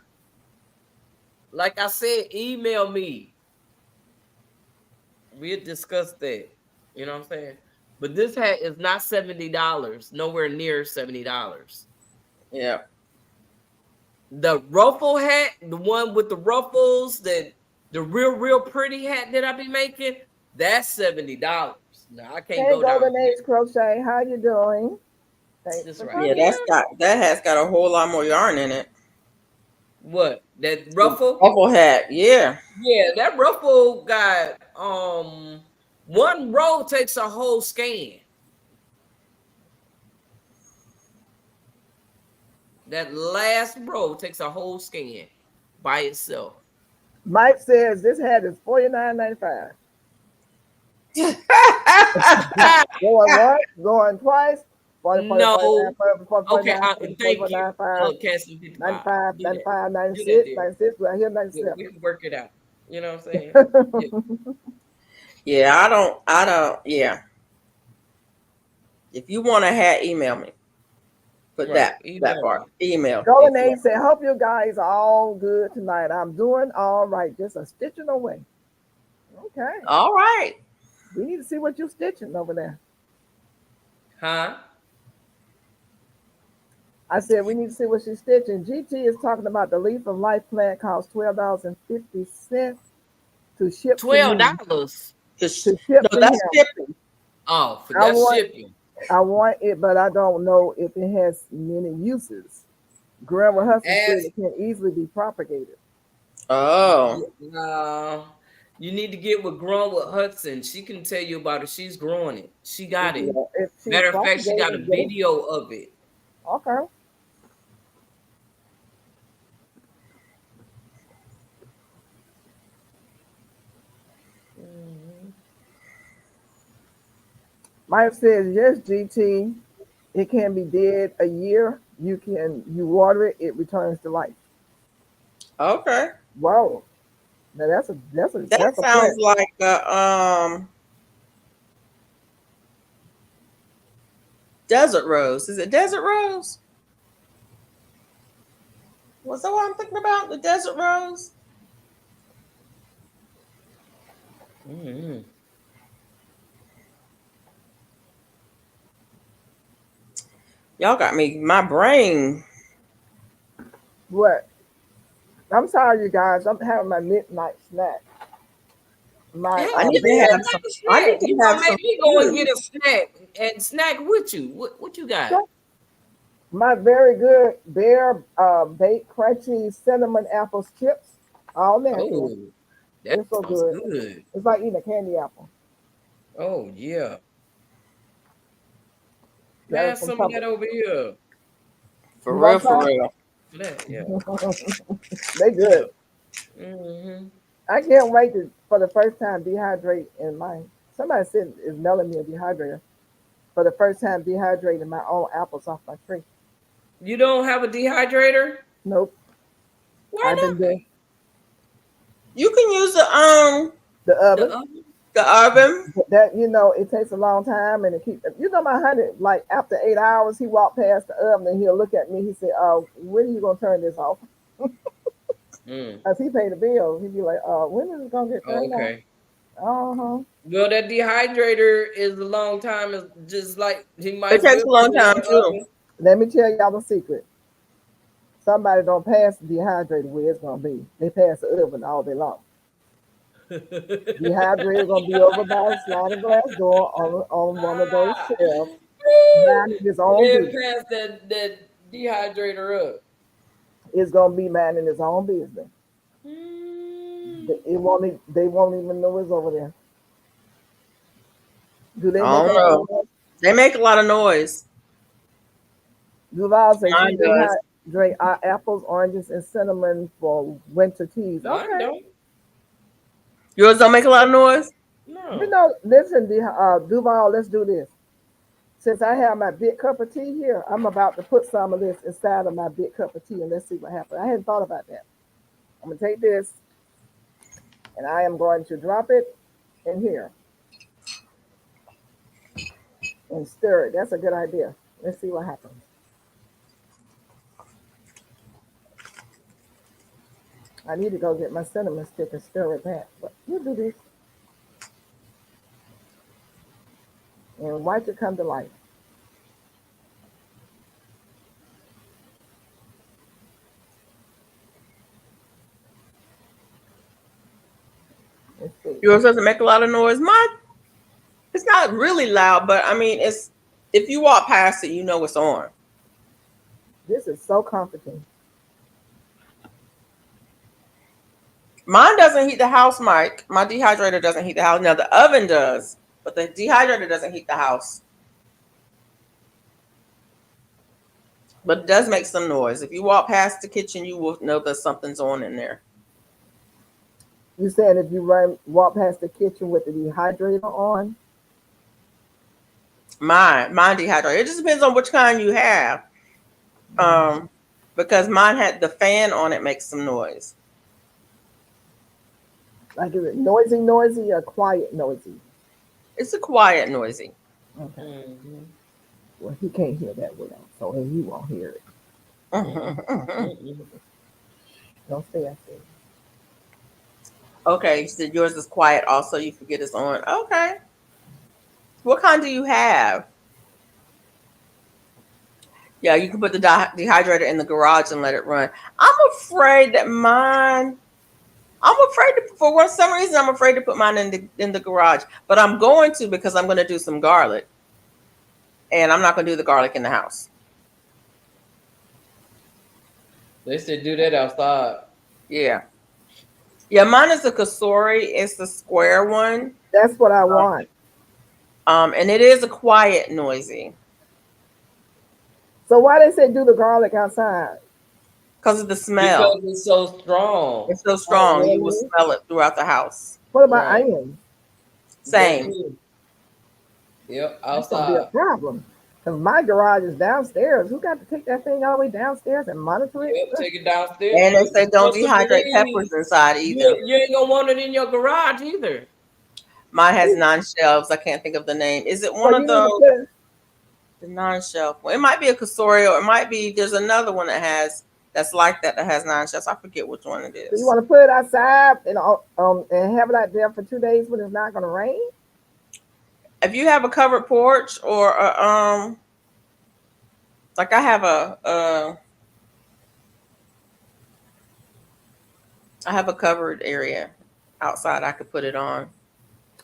A: Like I said, email me. We'll discuss that. You know what I'm saying? But this hat is not $70. Nowhere near $70.
B: Yeah.
A: The ruffle hat, the one with the ruffles, the real pretty hat that I be making, that's $70. Now I can't go down.
C: Golden Age Crochet, how you doing?
A: This right.
B: Yeah, that has got a whole lot more yarn in it.
A: What? That ruffle?
B: Ruffle hat, yeah.
A: Yeah, that ruffle got one row takes a whole scan. That last row takes a whole scan by itself.
C: Mike says this hat is $49.95. Going once, going twice. 40,
A: No.
C: 40,
A: Okay,
C: 49,
A: thank you.
C: 95,
A: Cassie,
C: 95, 95, 96,
A: that,
C: 96, right here, 97.
A: We can work it out. You know what I'm saying?
B: Yeah, I don't, yeah. If you want a hat, email me. Put
A: Right,
B: that part. Email.
C: Golden Age said, hope you guys are all good tonight. I'm doing all right. Just a stitching away. Okay.
B: All right.
C: We need to see what you're stitching over there.
A: Huh?
C: I said, we need to see what she's stitching. GT is talking about the Leaf of Life plant costs $12.50 to ship.
A: $12
C: to ship.
B: No, that's shipping.
A: Oh, that's shipping.
C: I want it, but I don't know if it has many uses. Grandma Hudson said it can easily be propagated.
B: Oh.
A: You need to get with Grown with Hudson. She can tell you about it. She's growing it. She got it. Matter of fact, she got a video of it.
C: Okay. Mike says, yes, GT, it can be dead a year. You water it, it returns to life.
B: Okay.
C: Wow. Now that
B: sounds like desert rose. Is it desert rose? Was that what I'm thinking about? The desert rose?
A: Mm-hmm.
B: Y'all got my brain.
C: What? I'm sorry, you guys. I'm having my midnight snack.
A: I need to have some. You gonna make me go and get a snack and snack with you. What you got?
C: My very good Bear baked crunchy cinnamon apples chips. All natural.
A: Oh, that's so good.
C: It's like eating a candy apple.
A: Oh yeah. Pass some of that over here.
B: For real.
A: Yeah.
C: They good.
A: Mm-hmm.
C: I can't wait for the first time dehydrate in mine. Somebody said it's melon me a dehydrator. for the first time dehydrating my own apples off my tree.
A: You don't have a dehydrator?
C: Nope.
A: Why
C: I've
A: not?
C: been doing
B: You can use the
C: the
A: The
C: oven.
A: oven?
B: oven.
C: But that it takes a long time and it keep my honey, like after 8 hours he walked past the oven and he'll look at me, he said, when are you gonna turn this off?
A: Mm.
C: As he paid the bill, he'd be like, when is it gonna get
A: Oh,
C: turned off?
A: okay.
C: Uh-huh.
A: Well, that dehydrator is a long time. It's just like he might
B: It
A: as well
B: takes a long
A: put it in
B: time
A: the
B: too.
A: oven.
C: Let me tell y'all the secret. Somebody don't pass the dehydrator where it's gonna be. They pass the oven all day long. Dehydrator gonna be over by a sliding glass door on one of those shelves, minding his own
A: Yeah,
C: business.
A: pass that dehydrator up.
C: It's gonna be minding his own business.
A: Mm.
C: They won't even know it's over there. Do they
B: I
C: make a
B: don't
C: lot
B: know.
C: of noise?
B: They make a lot of noise.
C: Duval says she
B: Mine does.
C: dehydrate our apples, oranges, and cinnamon for winter teas.
A: Mine
C: Okay.
A: don't.
B: Yours don't make a lot of noise?
A: No.
C: Listen, Duval, let's do this. Since I have my big cup of tea here, I'm about to put some of this inside of my big cup of tea and let's see what happens. I hadn't thought about that. I'm gonna take this and I am going to drop it in here and stir it. That's a good idea. Let's see what happens. I need to go get my cinnamon stick and stir it back, but we'll do this. And watch it come to life. Let's see.
B: Yours doesn't make a lot of noise. Mine, it's not really loud, but I mean, it's if you walk past it, you know it's on.
C: This is so comforting.
B: Mine doesn't heat the house, Mike. My dehydrator doesn't heat the house. Now the oven does, but the dehydrator doesn't heat the house. But it does make some noise. If you walk past the kitchen, you will know that something's on in there.
C: You saying if you walk past the kitchen with the dehydrator on?
B: Mine dehydrator. It just depends on which kind you have. Because mine had the fan on it makes some noise.
C: Like, is it noisy or quiet noisy?
B: It's a quiet noisy.
C: Okay.
A: Mhm.
C: Well, he can't hear that well, so he won't hear it.
A: Mhm.
C: Don't stay up there.
B: Okay, you said yours is quiet also. You forget it's on. Okay. What kind do you have? Yeah, you can put the dehydrator in the garage and let it run. I'm afraid that mine. For some reason, I'm afraid to put mine in the garage. But I'm going to because I'm going to do some garlic, and I'm not going to do the garlic in the house.
A: They said do that outside.
B: Yeah, yeah. Mine is a Kasori. It's the square one.
C: That's what I want.
B: And it is a quiet, noisy
C: So why they say do the garlic outside?
B: because of the smell.
A: Because it's so strong.
B: It's so strong,
C: really?
B: you will smell it throughout the house.
C: What about
A: Right.
C: onions?
B: Same.
A: Yep,
C: That's gonna be a
A: outside.
C: problem. Because my garage is downstairs. Who got to take that thing all the way downstairs and monitor it?
A: Yep, take it downstairs.
B: And they say don't
A: Well,
B: dehydrate
A: Celine,
B: peppers inside either.
A: You ain't gonna want it in your garage either.
B: Mine has 9 shelves. I can't think of the name. Is it
C: So
B: one
C: you
B: of
C: need to
B: those?
C: put-
B: The 9-shelf. Well, it might be a Kasori, or it might be there's another one that's like that has 9 shelves. I forget which one it
C: so
B: is.
C: you want to put it outside and have it out there for 2 days when it's not gonna rain?
B: If you have a covered porch or like I have a covered area outside I could put it on.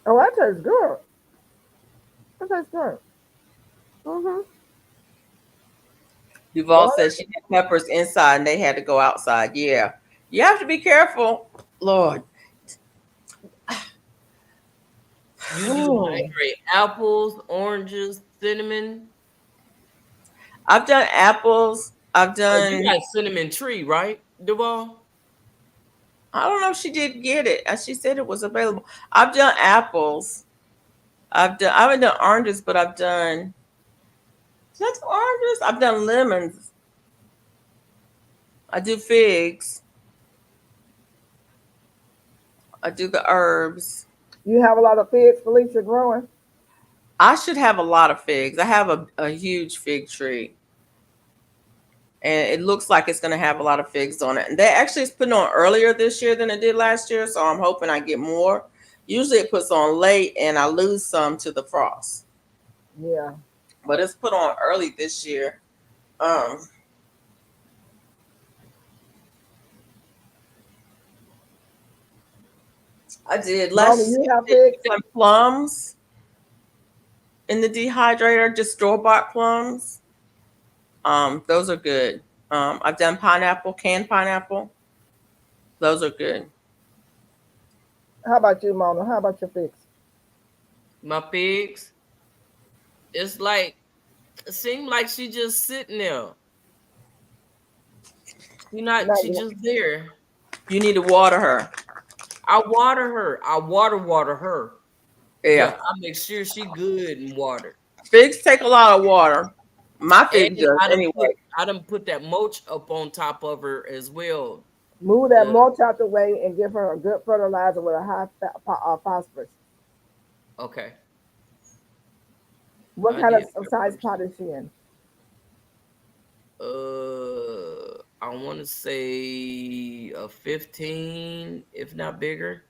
C: Oh, that tastes good. That tastes good.
B: Duval
C: What?
B: said she had peppers inside and they had to go outside. Yeah. You have to be careful. Lord.
A: You dehydrate apples, oranges, cinnamon.
B: I've done apples. I've
A: You
B: done,
A: got cinnamon tree, right, Duval?
B: I don't know if she did get it. She said it was available. I've done apples. I haven't done oranges, but I've done Did I do oranges? I've done lemons. I do figs. I do the herbs.
C: You have a lot of figs, Felicia, growing.
B: I should have a lot of figs. I have a huge fig tree. And it looks like it's going to have a lot of figs on it. And they actually it's putting on earlier this year than it did last year, so I'm hoping I get more. Usually it puts on late and I lose some to the frost.
C: Yeah.
B: But it's put on early this year. I did
C: Mama,
B: last
C: you have figs?
B: some plums in the dehydrator, just store-bought plums. Those are good. I've done pineapple, canned pineapple. Those are good.
C: How about you, Mona? How about your figs?
A: My pigs, it's like it seemed like she just sitting there.
C: Not
A: She
C: yet.
A: just there.
B: You need to water her.
A: I water her. I water her.
B: Yeah.
A: But I make sure she good and watered.
B: Figs take a lot of water. My figs
A: And
B: does anyway.
A: I done put that mulch up on top of her as well.
C: Move that
A: The-
C: mulch out the way and give her a good fertilizer with a high phosphorus.
A: Okay.
C: What
A: I
C: kind
A: did
C: of size
A: first.
C: pot is she in?
A: I want to say a 15, if not bigger.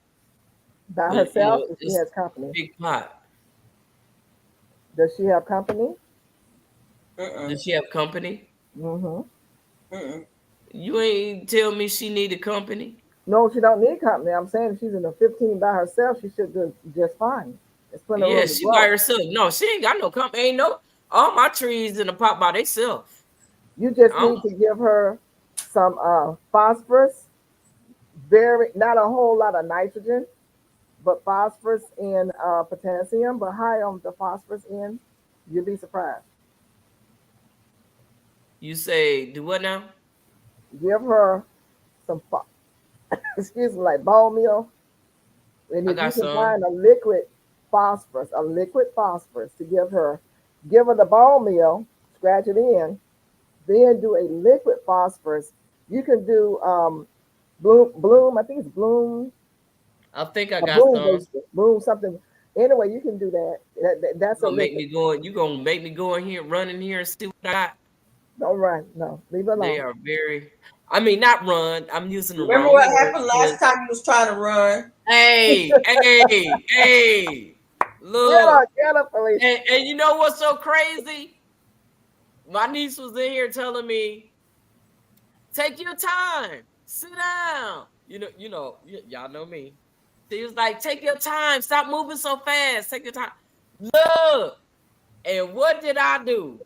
C: By
A: But,
C: herself? If she
A: it's
C: has company?
A: big pot.
C: Does she have company?
A: Does she have company?
C: Mm-hmm.
A: You ain't tell me she needed company.
C: No, she don't need company. I'm saying if she's in a 15 by herself, she should do just fine. It's plenty of
A: Yeah,
C: room to
A: she by
C: grow.
A: herself. No, she ain't got no company. Ain't no all my trees in the pot by themselves.
C: You just need to give her some phosphorus, not a whole lot of nitrogen, but phosphorus and potassium, but high on the phosphorus in. You'll be surprised.
A: You say do what now?
C: Give her some, excuse me, like bone meal. And
A: I
C: if you
A: got
C: can
A: some.
C: find a liquid phosphorus to give her the bone meal, scratch it in, then do a liquid phosphorus. You can do bloom. I think it's bloom.
A: I think I
C: A
A: got
C: bloom
A: some.
C: booster, bloom something. Anyway, you can do that. That's a liquid.
A: You gonna make me go in here, run in here and see what I got.
C: Don't run. No, leave it alone.
A: They are very I mean not run. I'm using the
B: Remember
A: wrong
B: what
A: word.
B: happened last time you was trying to run?
A: Hey. Look.
C: Get up, Felicia.
A: And you know what's so crazy? My niece was in here telling me, take your time, sit down. Y'all know me. She was like, take your time, stop moving so fast, take your time. Look, and what did I do?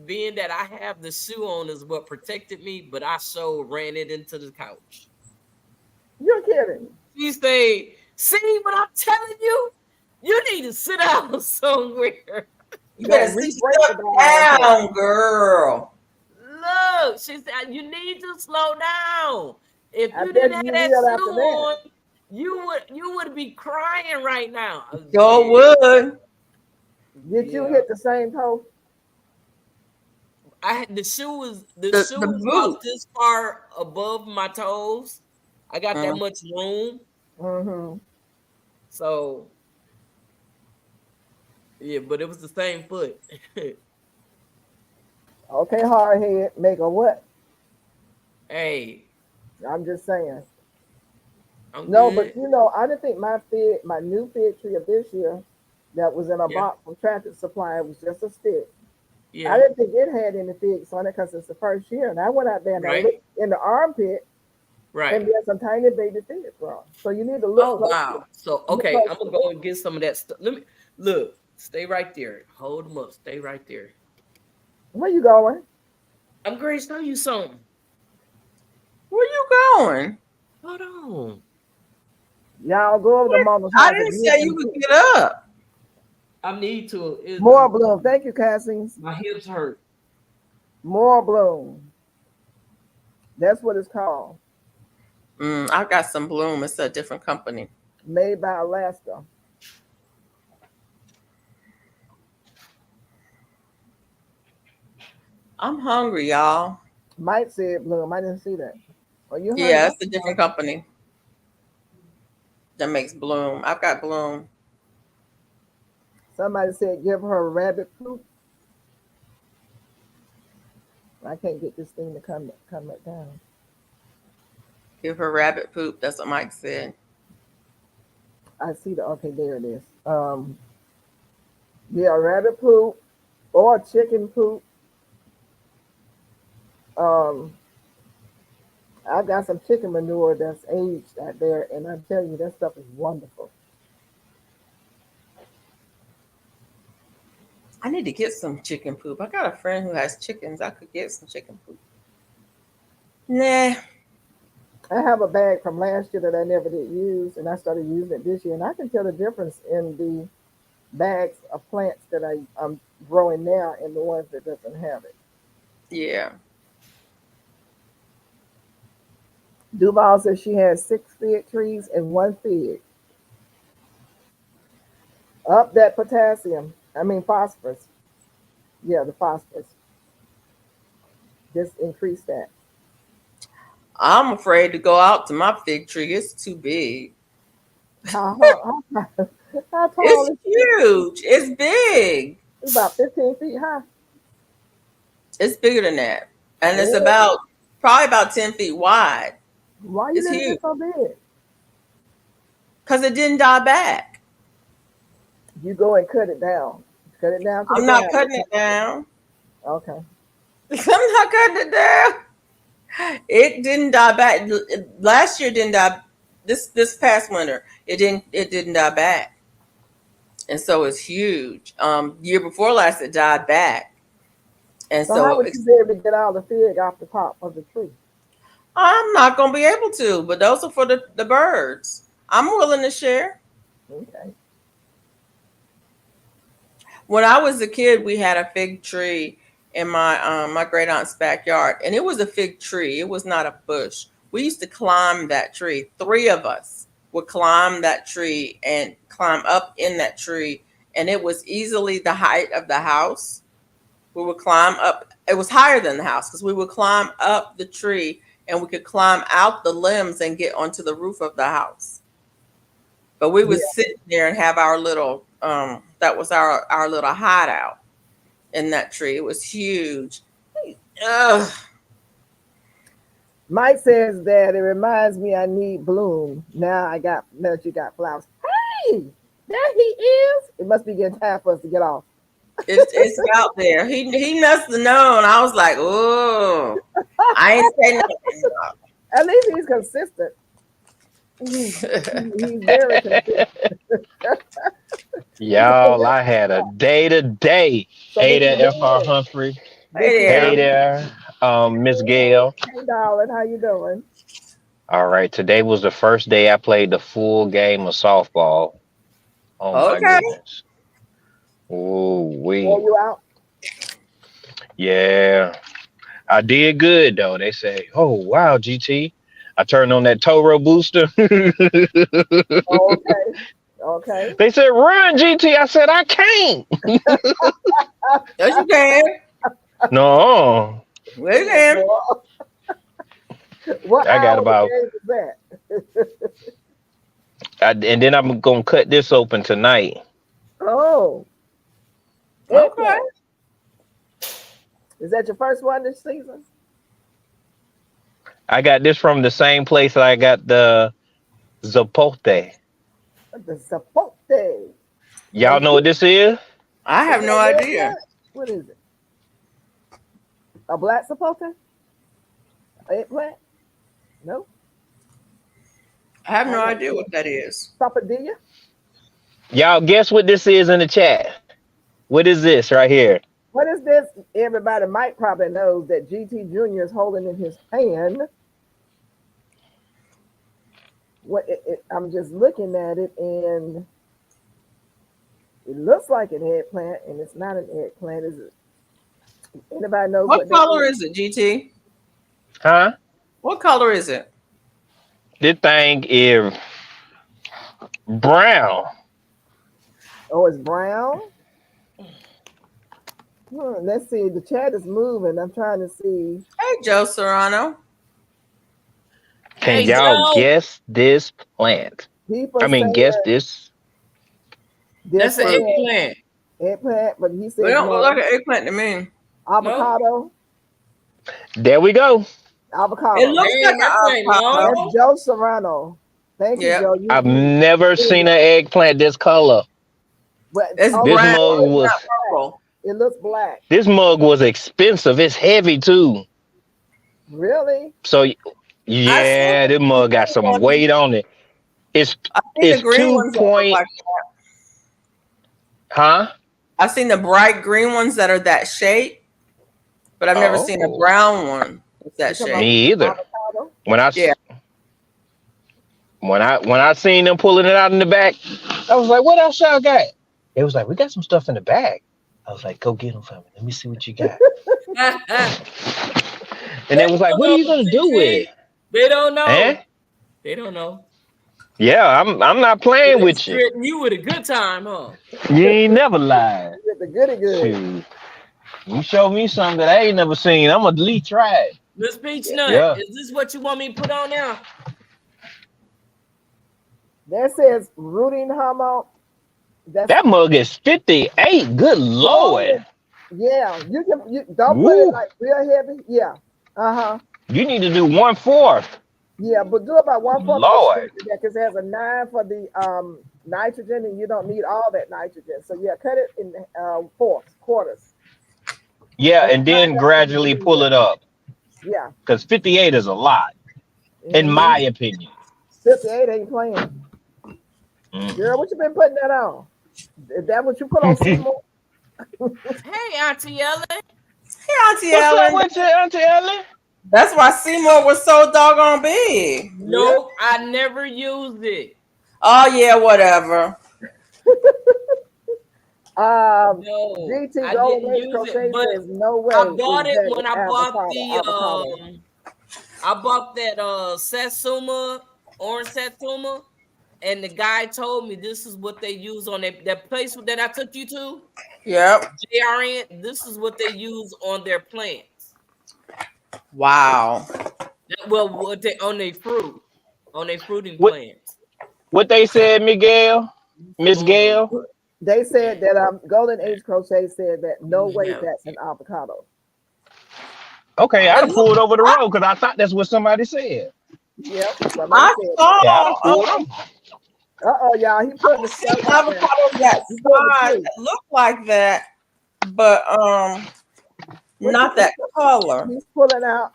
A: Being that I have the shoe on is what protected me, but I ran it into the couch.
C: You're kidding.
A: She say, see what I'm telling you? You need to sit down somewhere.
B: You better sit down, girl.
A: Look, she said, you need to slow down. If
C: I
A: you
C: bet
A: didn't have
C: you
A: that
C: will
A: shoe
C: after that.
A: on, you would be crying right now.
B: Sure would.
C: Did you hit the same toe?
A: The shoe was
B: the
A: about this far above my toes. I got that much room.
C: Mm-hmm.
A: So yeah, but it was the same foot.
C: Okay, hard head, make a what?
A: Hey,
C: I'm just saying.
A: good.
C: But I didn't think my new fig tree of this year that was in a box from Tractor Supply was just a stick.
A: Yeah.
C: I didn't think it had any figs on it because it's the first year. And I went out there and I looked in the armpit.
A: Right.
C: And there's some tiny baby figs growing. So you need to look.
A: Oh, wow. So, okay, I'm going to go and get some of that stuff. Let me, look, stay right there. Hold them up. Stay right there.
C: Where you going?
A: I'm going to show you something.
B: Where you going?
A: Hold on.
C: Y'all go over to Mama's house.
B: I didn't say you could get up.
A: I need to.
C: More bloom. Thank you, Cassings.
A: My hips hurt.
C: More bloom. That's what it's called.
B: I got some bloom. It's a different company.
C: Made by Alaska.
B: I'm hungry, y'all.
C: Mike said Bloom. I didn't see that. Are you
B: Yeah,
C: hungry?
B: it's a different company that makes Bloom. I've got Bloom.
C: Somebody said give her rabbit poop. I can't get this thing to come back down.
B: Give her rabbit poop. That's what Mike said.
C: I see the okay, there it is. Yeah, rabbit poop or chicken poop. Um, I've got some chicken manure that's aged out there, and I'm telling you, that stuff is wonderful.
B: I need to get some chicken poop. I got a friend who has chickens. I could get some chicken poop. Nah.
C: I have a bag from last year that I never did use, and I started using it this year, and I can tell the difference in the bags of plants that I'm growing now and the ones that doesn't have it.
B: Yeah.
C: Duval says she has 6 fig trees and 1 fig. Up that potassium. I mean phosphorus. Yeah, the phosphorus. Just increase that.
B: I'm afraid to go out to my fig tree. It's too big.
C: How tall
B: It's
C: is it?
B: huge. It's big.
C: It's about 15 feet high.
B: It's bigger than that. And it's
C: Oh,
B: about probably about 10 feet wide.
C: why you
B: It's
C: let it
B: huge.
C: get so big?
B: Because it didn't die back.
C: You go and cut it down. Cut it down to the
B: I'm not
C: ground.
B: cutting it down.
C: Okay.
B: I'm not cutting it down. It didn't die back. Last year didn't die. This past winter, it didn't die back. And so it's huge. Year before last, it died back. And
C: So how
B: so
C: would you be able to get all the fig off the top of the tree?
B: I'm not going to be able to, but those are for the birds. I'm willing to share.
C: Okay.
B: When I was a kid, we had a fig tree in my great aunt's backyard, and it was a fig tree. It was not a bush. We used to climb that tree. 3 of us would climb that tree and climb up in that tree, and it was easily the height of the house. We would climb up. It was higher than the house because we would climb up the tree and we could climb out the limbs and get onto the roof of the house. But we would
C: Yeah.
B: sit there and have our little that was our little hideout in that tree. It was huge. Ugh.
C: Mike says that it reminds me I need bloom. Now that you got flowers. Hey, there he is. It must be getting time for us to get off.
B: It's out there. He must have known. I was like, oh, I ain't saying
C: At least he's consistent.
B: nothing.
C: He's very consistent.
D: Y'all, I had a day to day.
C: So
D: Hey
C: what you
D: there, F.R.
C: doing?
D: Humphrey.
C: What
B: Hey
C: you
D: Hey
B: there.
C: doing?
D: there, Miss Gail.
C: Hey, darling, how you doing?
D: All right, today was the first day I played the full game of softball. Oh my
B: Okay.
D: goodness. Oh,
C: Wore
D: we.
C: you out?
D: Yeah, I did good though. They say, oh, wow, GT. I turned on that Toro booster.
C: Okay. Okay.
D: They said, run, GT. I said, I can't.
B: Yes, you can.
D: No,
B: Yes, you can.
C: What
D: I got
C: hour of the
D: about,
C: game is that?
D: and then I'm going to cut this open tonight.
C: Oh,
B: Okay.
C: eggplant. Is that your first one this season?
D: I got this from the same place that I got the Zapote.
C: The sapote.
D: Y'all know what this is?
B: I
C: Is
B: have no
C: that
B: idea.
C: eggplant? What is it? A black sapote? Eggplant? No.
B: I have
C: I
B: no
C: got
B: idea what that is.
C: papadilla.
D: Y'all guess what this is in the chat? What is this right here?
C: What is this? Everybody might probably knows that GT Junior is holding in his hand. I'm just looking at it, and it looks like an eggplant, and it's not an eggplant, is it? Anybody knows
B: What
C: what that
B: color
C: is?
B: is it, GT?
D: Huh?
B: What color is it?
D: This thing is brown.
C: Oh, it's brown. Let's see. The chat is moving. I'm trying to see.
B: Hey, Joe Serrano.
D: Can
A: Hey,
D: y'all
A: Joe.
D: guess this plant?
C: People
D: I mean,
C: saying
D: guess this.
A: That's an
C: different
A: eggplant.
C: eggplant, but he
B: They
C: says
B: don't look
C: no.
B: like an eggplant to me.
C: Avocado.
D: There we go.
B: It
C: Avocado.
B: looks
A: Damn,
B: like
A: that
B: an
A: thing
B: avocado.
C: That's
A: long.
C: Joe Serrano. Thank you,
B: Yep.
C: Joe.
D: I've never seen an eggplant this color.
C: But,
B: It's
C: oh,
D: This
B: brown.
D: mug
B: It's
D: was
B: not purple.
C: it looks black.
D: this mug was expensive. It's heavy too.
C: Really?
D: So
B: I
D: yeah,
B: seen
D: this mug got some
B: ones.
D: weight on it. It's
B: I seen the
D: it's
B: green
D: 2
B: ones that look
D: point,
B: like.
D: huh?
B: I've seen the bright green ones that are that shape, but I've never seen a
D: Oh,
B: brown one with that
C: You talking about
B: shape.
D: me either.
C: avocado?
D: When I s-
B: Yeah.
D: when I seen them pulling it out in the back, I was like, "What else y'all got?" It was like, "We got some stuff in the bag." I was like, "Go get them for me. Let me see what you got." And it was like, "What are you gonna do with it?"
A: They don't know.
D: Eh?
A: They don't know.
D: Yeah, I'm not playing
A: They
D: with you.
A: treating you with a good time, huh?
D: You ain't never lied.
C: You get the goody good.
D: Shoot. You show me something that I ain't never seen, I'm gonna at least try it.
A: Miss Peach Nut,
D: Yeah.
A: is this what you want me to put on now?
C: That says rooting hormone. That's
D: That mug is 58. Good Lord.
C: yeah. You don't put
D: Woo.
C: it like real heavy. Yeah. Uh-huh.
D: You need to do 1/4.
C: Yeah, but do about 1/4
D: Lord.
C: because it has a 9 for the nitrogen, and you don't need all that nitrogen. So yeah, cut it in quarters.
D: Yeah, and then gradually pull it up.
C: Yeah.
D: Because 58 is a lot, in my opinion.
C: 58 ain't playing.
D: Mm.
C: Girl, what you been putting that on? Is that what you put on Seymour?
A: Hey, Auntie Ellen.
B: Hey, Auntie
D: What's
B: Ellen.
D: up with you, Auntie Ellen?
B: That's why Seymour was so doggone big.
A: Nope, I never used it.
B: Oh yeah, whatever.
A: No,
C: GT
A: I
C: Golden
A: didn't
C: Age
A: use
C: Crochet
A: it, but
C: says no way.
A: I bought
C: is
A: it
C: that
A: when I bought
C: avocado.
A: I bought that Satsuma, orange Satsuma, and the guy told me this is what they use on that place that I took you to.
B: Yep.
A: JRN, this is what they use on their plants.
B: Wow.
A: Well, what they on their fruit, on their fruiting plants.
D: What they said, Miguel? Miss Gail?
C: They said that Golden Age Crochet said that no way that's an avocado.
D: Okay, I'd have pulled over the road because I thought that's what somebody said.
C: Yep.
B: I saw.
D: Yeah, I'd have pulled over.
C: Y'all, he put the stuff out there.
B: Avocados that size that look like that, but not that color.
C: He's pulling out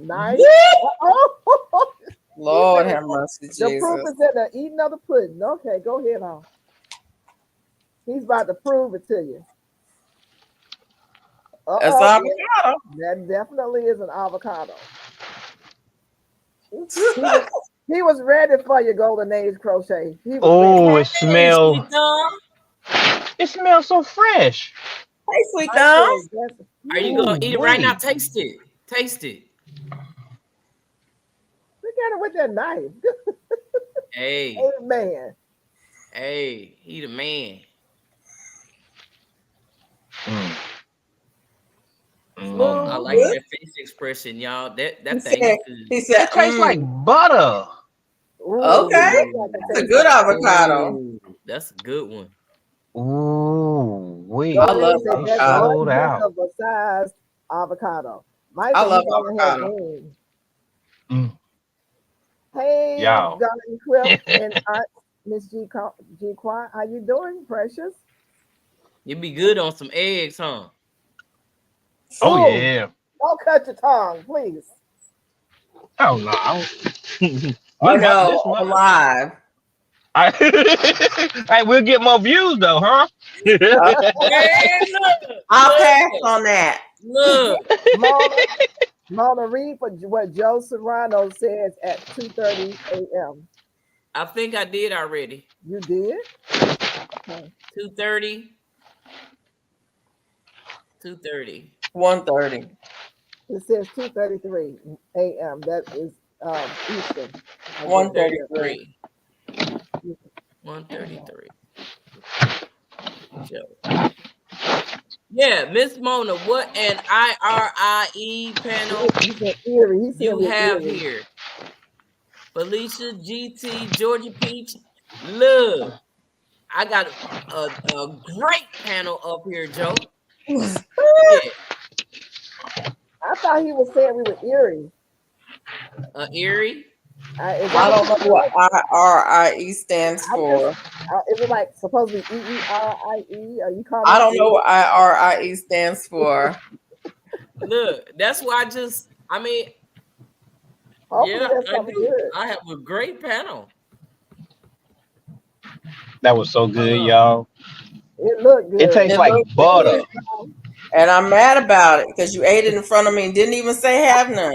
C: nice.
B: Lord have mercy,
C: The proof
B: Jesus.
C: is in the eating of the pudding. Okay, go ahead on. He's about to prove it to you.
B: That's avocado.
C: That definitely is an avocado. He was ready for your Golden Age Crochet.
D: Oh, it smells. It smells so fresh.
B: Hey, sweet thumb.
A: Are you gonna eat it right now? Taste it. Taste it.
C: Look at it with that knife.
A: Hey.
C: Man.
A: Hey, he the man. I like that face expression, y'all. That thing.
B: He said,
D: it tastes like butter.
B: Okay, that's a good avocado.
A: Ooh, that's a good one.
D: Ooh, wait.
B: I love
C: that's
D: sold
C: one
D: out.
C: of a sized avocado.
B: I love avocado.
C: Hey,
D: Y'all.
C: Johnny Quill and Miss G Quad, how you doing, precious?
A: You'd be good on some eggs, huh?
D: Oh yeah.
C: Don't cut your tongue, please.
D: Oh no.
B: I know, alive.
D: Hey, we'll get more views though, huh?
A: Hey, look,
B: I'll pass on that.
A: Look,
C: Mona, read for what Joe Serrano says at 2:30 a.m.
A: I think I did already.
C: You did?
A: 2:30. 2:30.
B: 1:30.
C: It says 2:33 a.m. That is Eastern.
B: 1:33.
A: 1:33. Yeah, Miss Mona, what an IRIE panel
C: He said Erie. He said
A: you
C: with
A: have
C: Erie.
A: here? Felicia, GT, Georgia Peach. Look, I got a great panel up here, Joe. Yeah.
C: I thought he was saying we were Erie.
A: Erie.
C: Is
B: I
C: that
B: don't
C: what
B: know
C: you
B: what
C: said?
B: IRIE stands
C: I'm
B: for.
C: just, is it like supposed to be EERIE? Are you calling
B: I
C: us
B: don't know
C: Erie?
B: what IRIE stands for.
A: Look, that's why I mean,
C: Hopefully
A: yeah,
C: that's
A: I
C: something
A: do.
C: good.
A: I have a great panel.
D: That was so good, y'all.
C: It looked
D: It
C: good.
D: tastes
B: It
D: like
B: looks
D: butter.
B: good. And I'm mad about it because you ate it in front of me and didn't even say have none.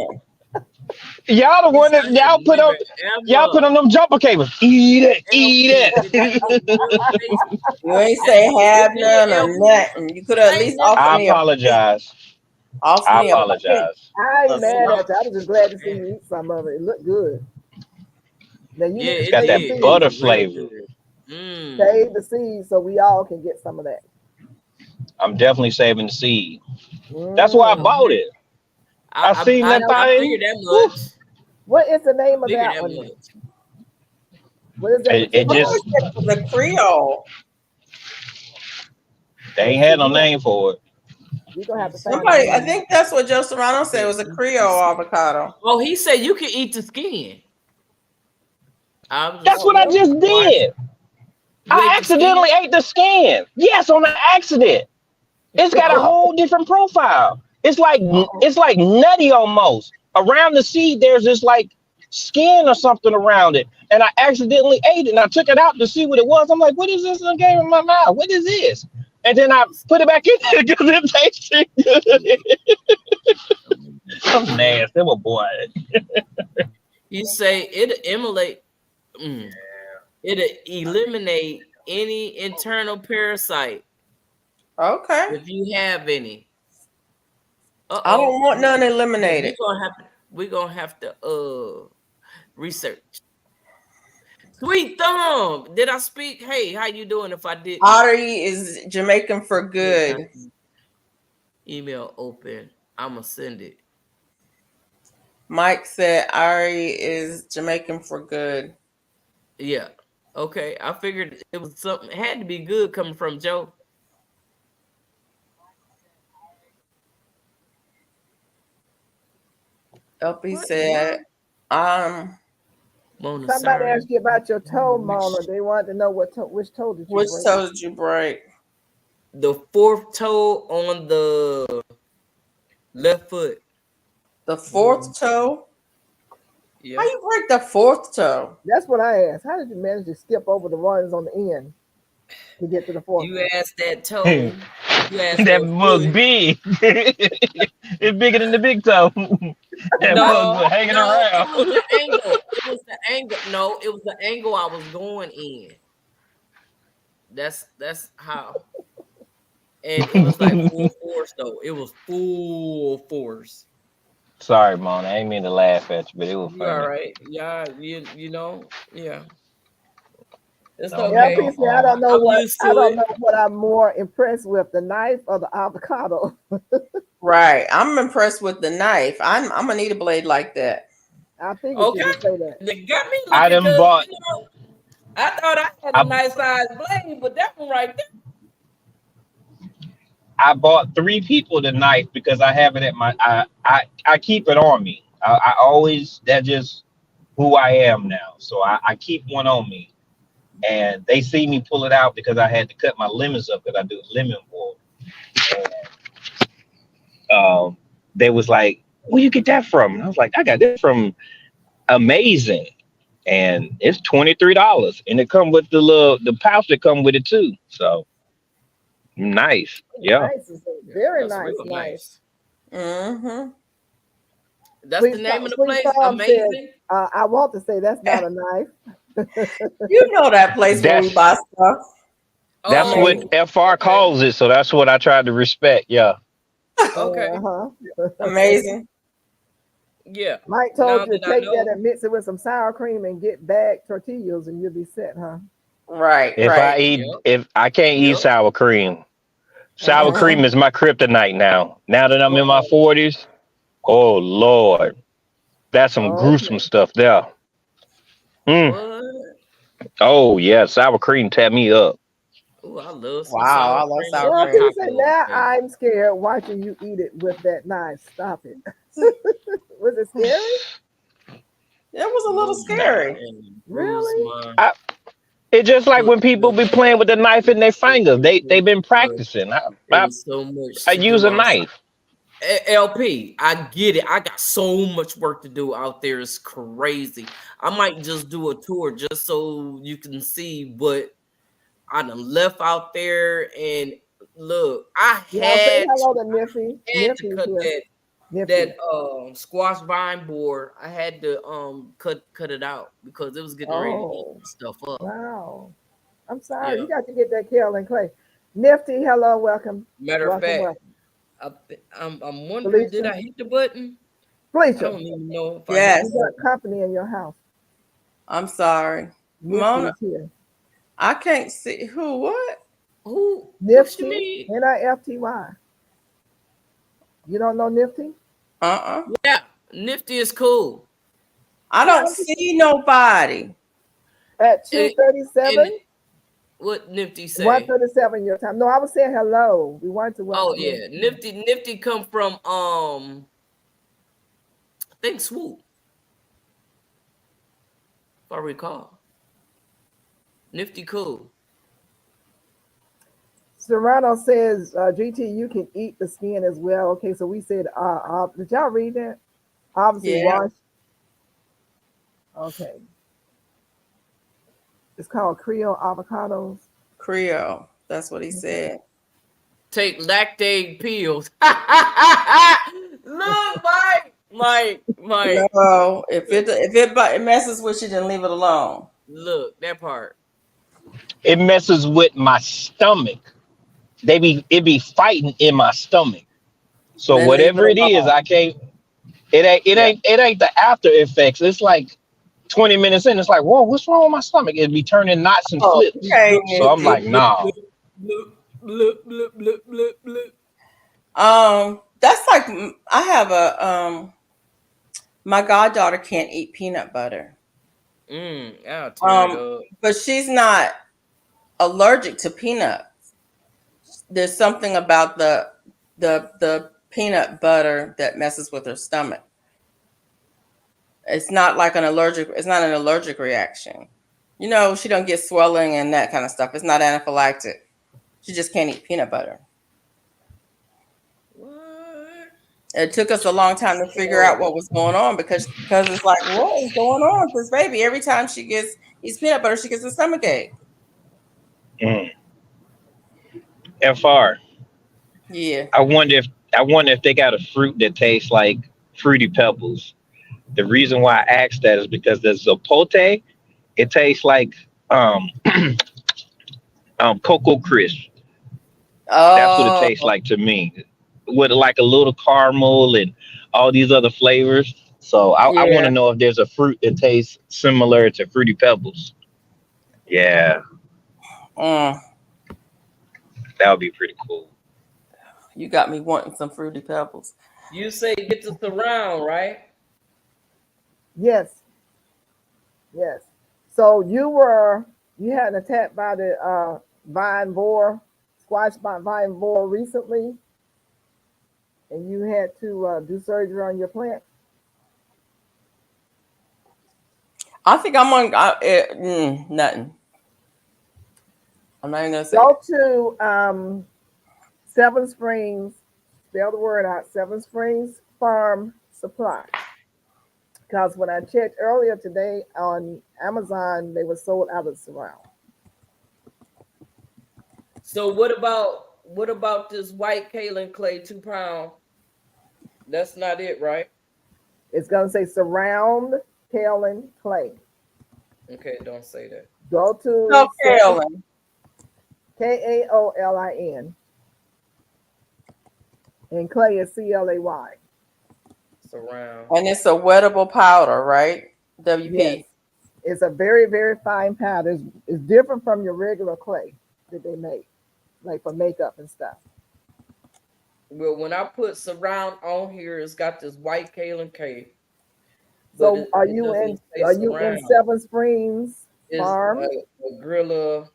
D: Y'all the one that
A: I have never
D: y'all put
A: ever.
D: on them jumper cables. Eat it, eat
A: It
D: it.
B: You ain't say have
A: did
B: none or
A: LP
B: nothing. You could have at
A: say
B: least
A: nothing.
D: I
B: offered me a plate.
D: apologize.
B: Offer
D: I
B: me a plate.
D: apologize.
C: I ain't
B: Or
C: mad
B: something.
C: at you. I was just glad to see you eat some of it. It looked good. Now you
A: Yeah,
C: need to
D: It's
A: it
D: got
C: save the
D: that
A: did. It
D: butter
A: was
C: seeds.
A: real
D: flavor.
A: good.
C: Save the seeds so we all can get some of that.
D: I'm definitely saving the seed. That's why I
C: Mm.
D: bought
A: Okay.
D: it. I seen that
C: Now,
A: I
D: thing.
A: figured that
D: Woo.
A: much.
C: what is the name of
A: Figured
C: that
A: that
C: one?
A: much.
C: What is that
D: It
B: I
C: particular
B: wish
C: one?
D: just
B: it was a Creole.
D: they ain't
C: Let's see.
D: had no name for it.
C: We're gonna have to find the
B: Somebody, I
C: name.
B: think that's what Joe Serrano said. It was a Creole avocado.
A: Oh, he said you can eat the skin. I was
D: That's
C: Oh,
D: what I
C: really?
A: assuming.
D: just did.
A: You
D: I
A: ate the skin?
D: accidentally ate the skin. Yes, on an accident. It's got a
A: Oh,
D: whole different profile.
B: Uh-oh.
D: It's like nutty almost. Around the seed, there's this like skin or something around it, and I accidentally ate it. And I took it out to see what it was. I'm like, "What is this?" I gave it in my mouth. What is this? And then I put it back in there because it tasted good. I'm nasty, my boy.
A: you say it emulate. It eliminate any internal parasite
B: Okay.
A: if you have any.
B: I don't want none eliminated.
A: We're gonna have to research. Sweet Thumb, did I speak? Hey, how you doing? If I didn't,
B: Ari is Jamaican for good.
A: email open. I'ma send it.
B: Mike said Ari is Jamaican for good.
A: Yeah. Okay. I figured it was something. It had to be good coming from Joe.
B: LP
A: What?
B: said,
A: Mona,
C: Somebody
A: sorry.
C: asked you about your toe, Mona. They wanted to know which toe did you
B: which
C: break?
B: toe did you break?
A: The fourth toe on the left foot.
B: The fourth toe?
A: Yeah.
B: How you break the fourth toe?
C: That's what I asked. How did you manage to skip over the ones on the end to get to the fourth?
A: You asked that toe. You asked
D: That
A: that
D: mug
A: foot.
D: big. It's bigger than the big toe. That mug was hanging around.
A: It was the angle. It was the angle. No, it was the angle I was going in. That's how. And it was like full force though. It was full force.
D: Sorry, Mona. I ain't mean to laugh at you, but it was
A: You all
D: funny.
A: right? Yeah, you know, yeah. It's
D: No,
C: Yeah,
A: okay.
C: PC, I don't know
A: I'm
C: what
A: used to it.
C: I'm more impressed with, the knife or the avocado.
B: Right. I'm impressed with the knife. I'm gonna need a blade like that.
C: I figured you
A: Okay.
C: would say that.
A: They got me
D: I
A: looking
D: done
A: because
D: bought.
A: I thought I had a
D: I,
A: nice size blade, but that one right there.
D: I bought 3 people the knife because I have it at my. I keep it on me. I always, that's just who I am now. So I keep one on me, and they see me pull it out because I had to cut my lemons up because I do lemon boil. And they was like, "Where you get that from?" And I was like, "I got this from Amazing, and it's $23, and it come with the pouch that come with it too. So nice, yeah."
C: Nice, is a very
A: That's
C: nice
A: real
C: knife.
A: nice.
B: Mm-hmm.
A: That's the name of the
C: Sweet
A: place.
C: Tom said,
A: Amazing.
C: I want to say that's not a knife.
B: You know that place where we
D: That's
B: buy stuff.
D: that's what
A: Oh,
D: FR
A: okay.
D: calls it. So that's what I tried to respect. Yeah.
A: Okay.
C: Uh-huh.
B: Amazing.
A: Yeah.
C: Mike
A: Now
C: told you to
A: that I
C: take that
A: know.
C: and mix it with some sour cream and get bagged tortillas and you'll be set, huh?
B: Right,
D: If I
B: right.
D: eat,
A: Yep.
D: if I can't eat
A: Yep.
D: sour cream, Sour cream is my kryptonite now. Now that I'm in my 40s, oh Lord, that's some gruesome
C: Okay.
D: stuff there. Mm.
A: What?
D: Oh yeah, sour cream tap me up.
A: Oh, I love some
B: Wow,
A: sour
B: I love
A: cream
B: sour
A: on
C: Well,
A: my
B: cream.
C: people say
A: tacos,
C: now
A: baby.
C: I'm scared watching you eat it with that knife. Stop it. Was it scary?
B: It was a little
A: No,
B: scary.
A: man. Bruce,
C: Really?
A: my
D: I, it's just like
A: put
D: when people be playing with the knife in their fingers. They've been practicing.
A: it
D: I,
A: was so much
D: I
A: to
D: use
A: do
D: a
A: outside.
D: knife.
A: LP, I get it. I got so much work to do out there. It's crazy. I might just do a tour just so you can see what I done left out there. And look,
C: Yeah, say hello to Nifty.
A: had to
C: Nifty's
A: cut
C: here.
A: that
C: Nifty.
A: squash vine board. I had to cut it out because it was getting ready to eat
C: Oh,
A: stuff up.
C: wow. I'm sorry.
A: Yeah.
C: You got to get that Carolyn Clay. Nifty, hello, welcome.
A: Matter of
C: Welcome,
A: fact,
C: welcome.
A: I'm wondering, did
C: Felicia.
A: I hit the button? I
C: Felicia,
A: don't even know if I hit
B: Yes,
C: you
A: the
C: got company in your house.
B: I'm sorry.
C: Nifty
B: Mona,
C: is here.
B: I can't see who, what?
A: Who? What you
C: Nifty,
A: mean?
C: Nifty. You don't know Nifty?
B: Uh-uh.
A: Yeah, Nifty is cool.
B: I
C: Yeah,
B: don't see nobody.
C: at
A: And,
C: 2:37,
A: what Nifty say?
C: 1:37 your time. No, I was saying hello. We wanted to
A: Oh
C: welcome you.
A: yeah, Nifty come from I think Swoop, if I recall. Nifty cool.
C: Serrano says, GT, you can eat the skin as well. Okay, so we said, did y'all read that? Obviously,
B: Yeah,
C: wash. Okay. It's called Creole avocados.
B: Creole. That's what he said.
A: Take lactate pills. Look, Mike.
B: No, if it messes with you, then leave it alone.
A: Look, that part.
D: It messes with my stomach. It be fighting in my stomach. So
B: Then leave it
D: whatever it is,
B: alone.
D: I can't.
B: Yeah.
D: It ain't the after effects. It's like 20 minutes in. It's like, whoa, what's wrong with my stomach? It'd be turning knots and
B: Oh,
D: flips.
B: okay,
D: So I'm
B: Nifty.
D: like, nah.
A: Look.
B: That's like I have a my goddaughter can't eat peanut butter.
A: I'll tear it up.
B: But she's not allergic to peanuts. There's something about the peanut butter that messes with her stomach. It's not like it's not an allergic reaction. You know, she don't get swelling and that kind of stuff. It's not anaphylactic. She just can't eat peanut butter.
A: What?
B: It took us a long time to figure out what was going on because it's like, what is going on with this baby? Every time she eats peanut butter, she gets a stomach ache.
D: Mm. FR.
B: Yeah.
D: I wonder if they got a fruit that tastes like Fruity Pebbles. The reason why I asked that is because the Zapote, it tastes like Cocoa Crisp. That's what it
B: Oh,
D: tastes like to me, with like a little caramel and all these other flavors. So I want
B: yeah.
D: to know if there's a fruit that tastes similar to Fruity Pebbles. Yeah,
B: Mm,
D: that would be pretty cool.
B: you got me wanting some Fruity Pebbles.
A: You say get to surround, right?
C: Yes, yes. So you had an attack by the vine boar, squash by vine boar recently, and you had to do surgery on your plant.
B: I think I'm on nothing. I'm not even gonna say it.
C: Go to Seven Springs, spell the word out, Seven Springs Farm Supply. Because when I checked earlier today on Amazon, they were sold out of surround.
A: So what about this white kaolin clay 2 pound? That's not it, right?
C: It's gonna say surround kaolin clay.
A: Okay, don't say that.
C: Go
B: No,
C: to
B: Carolyn.
C: Kaolin, and clay is CLAY.
A: Surround.
B: And it's a wettable powder, right? WP.
C: Yes, it's a very, very fine powder. It's different from your regular clay that they make, like for makeup and stuff.
A: Well, when I put surround on here, it's got this white Kaylin K. But
C: So
A: it,
C: are
A: it
C: you
A: doesn't
C: in
A: say
C: are you in
A: surround.
C: Seven Springs
A: It's
C: Farm?
A: a Grilla.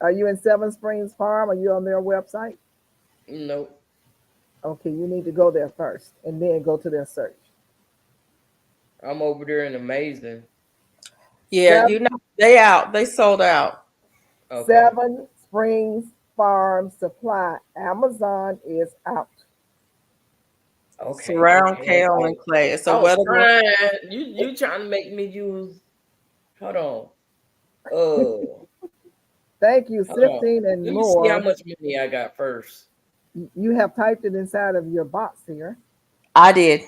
C: Are you in Seven Springs Farm? Are you on their website?
A: Nope.
C: Okay, you need to go there first and then go to their search.
A: I'm over there in Amazing.
B: Yeah,
C: Seven,
B: you know, they out. They sold out.
A: Okay.
C: Seven Springs Farm Supply. Amazon is out.
A: Okay.
B: Surround
A: Okay.
B: kale
A: Okay.
B: and clay. It's a
A: I was
B: wettable.
A: trying. You trying to make me use? Hold on.
C: Thank you,
A: Hold on.
C: Sifting and
A: Let me see how
C: more.
A: much money I got first.
C: You have typed it inside of your box here.
B: I did.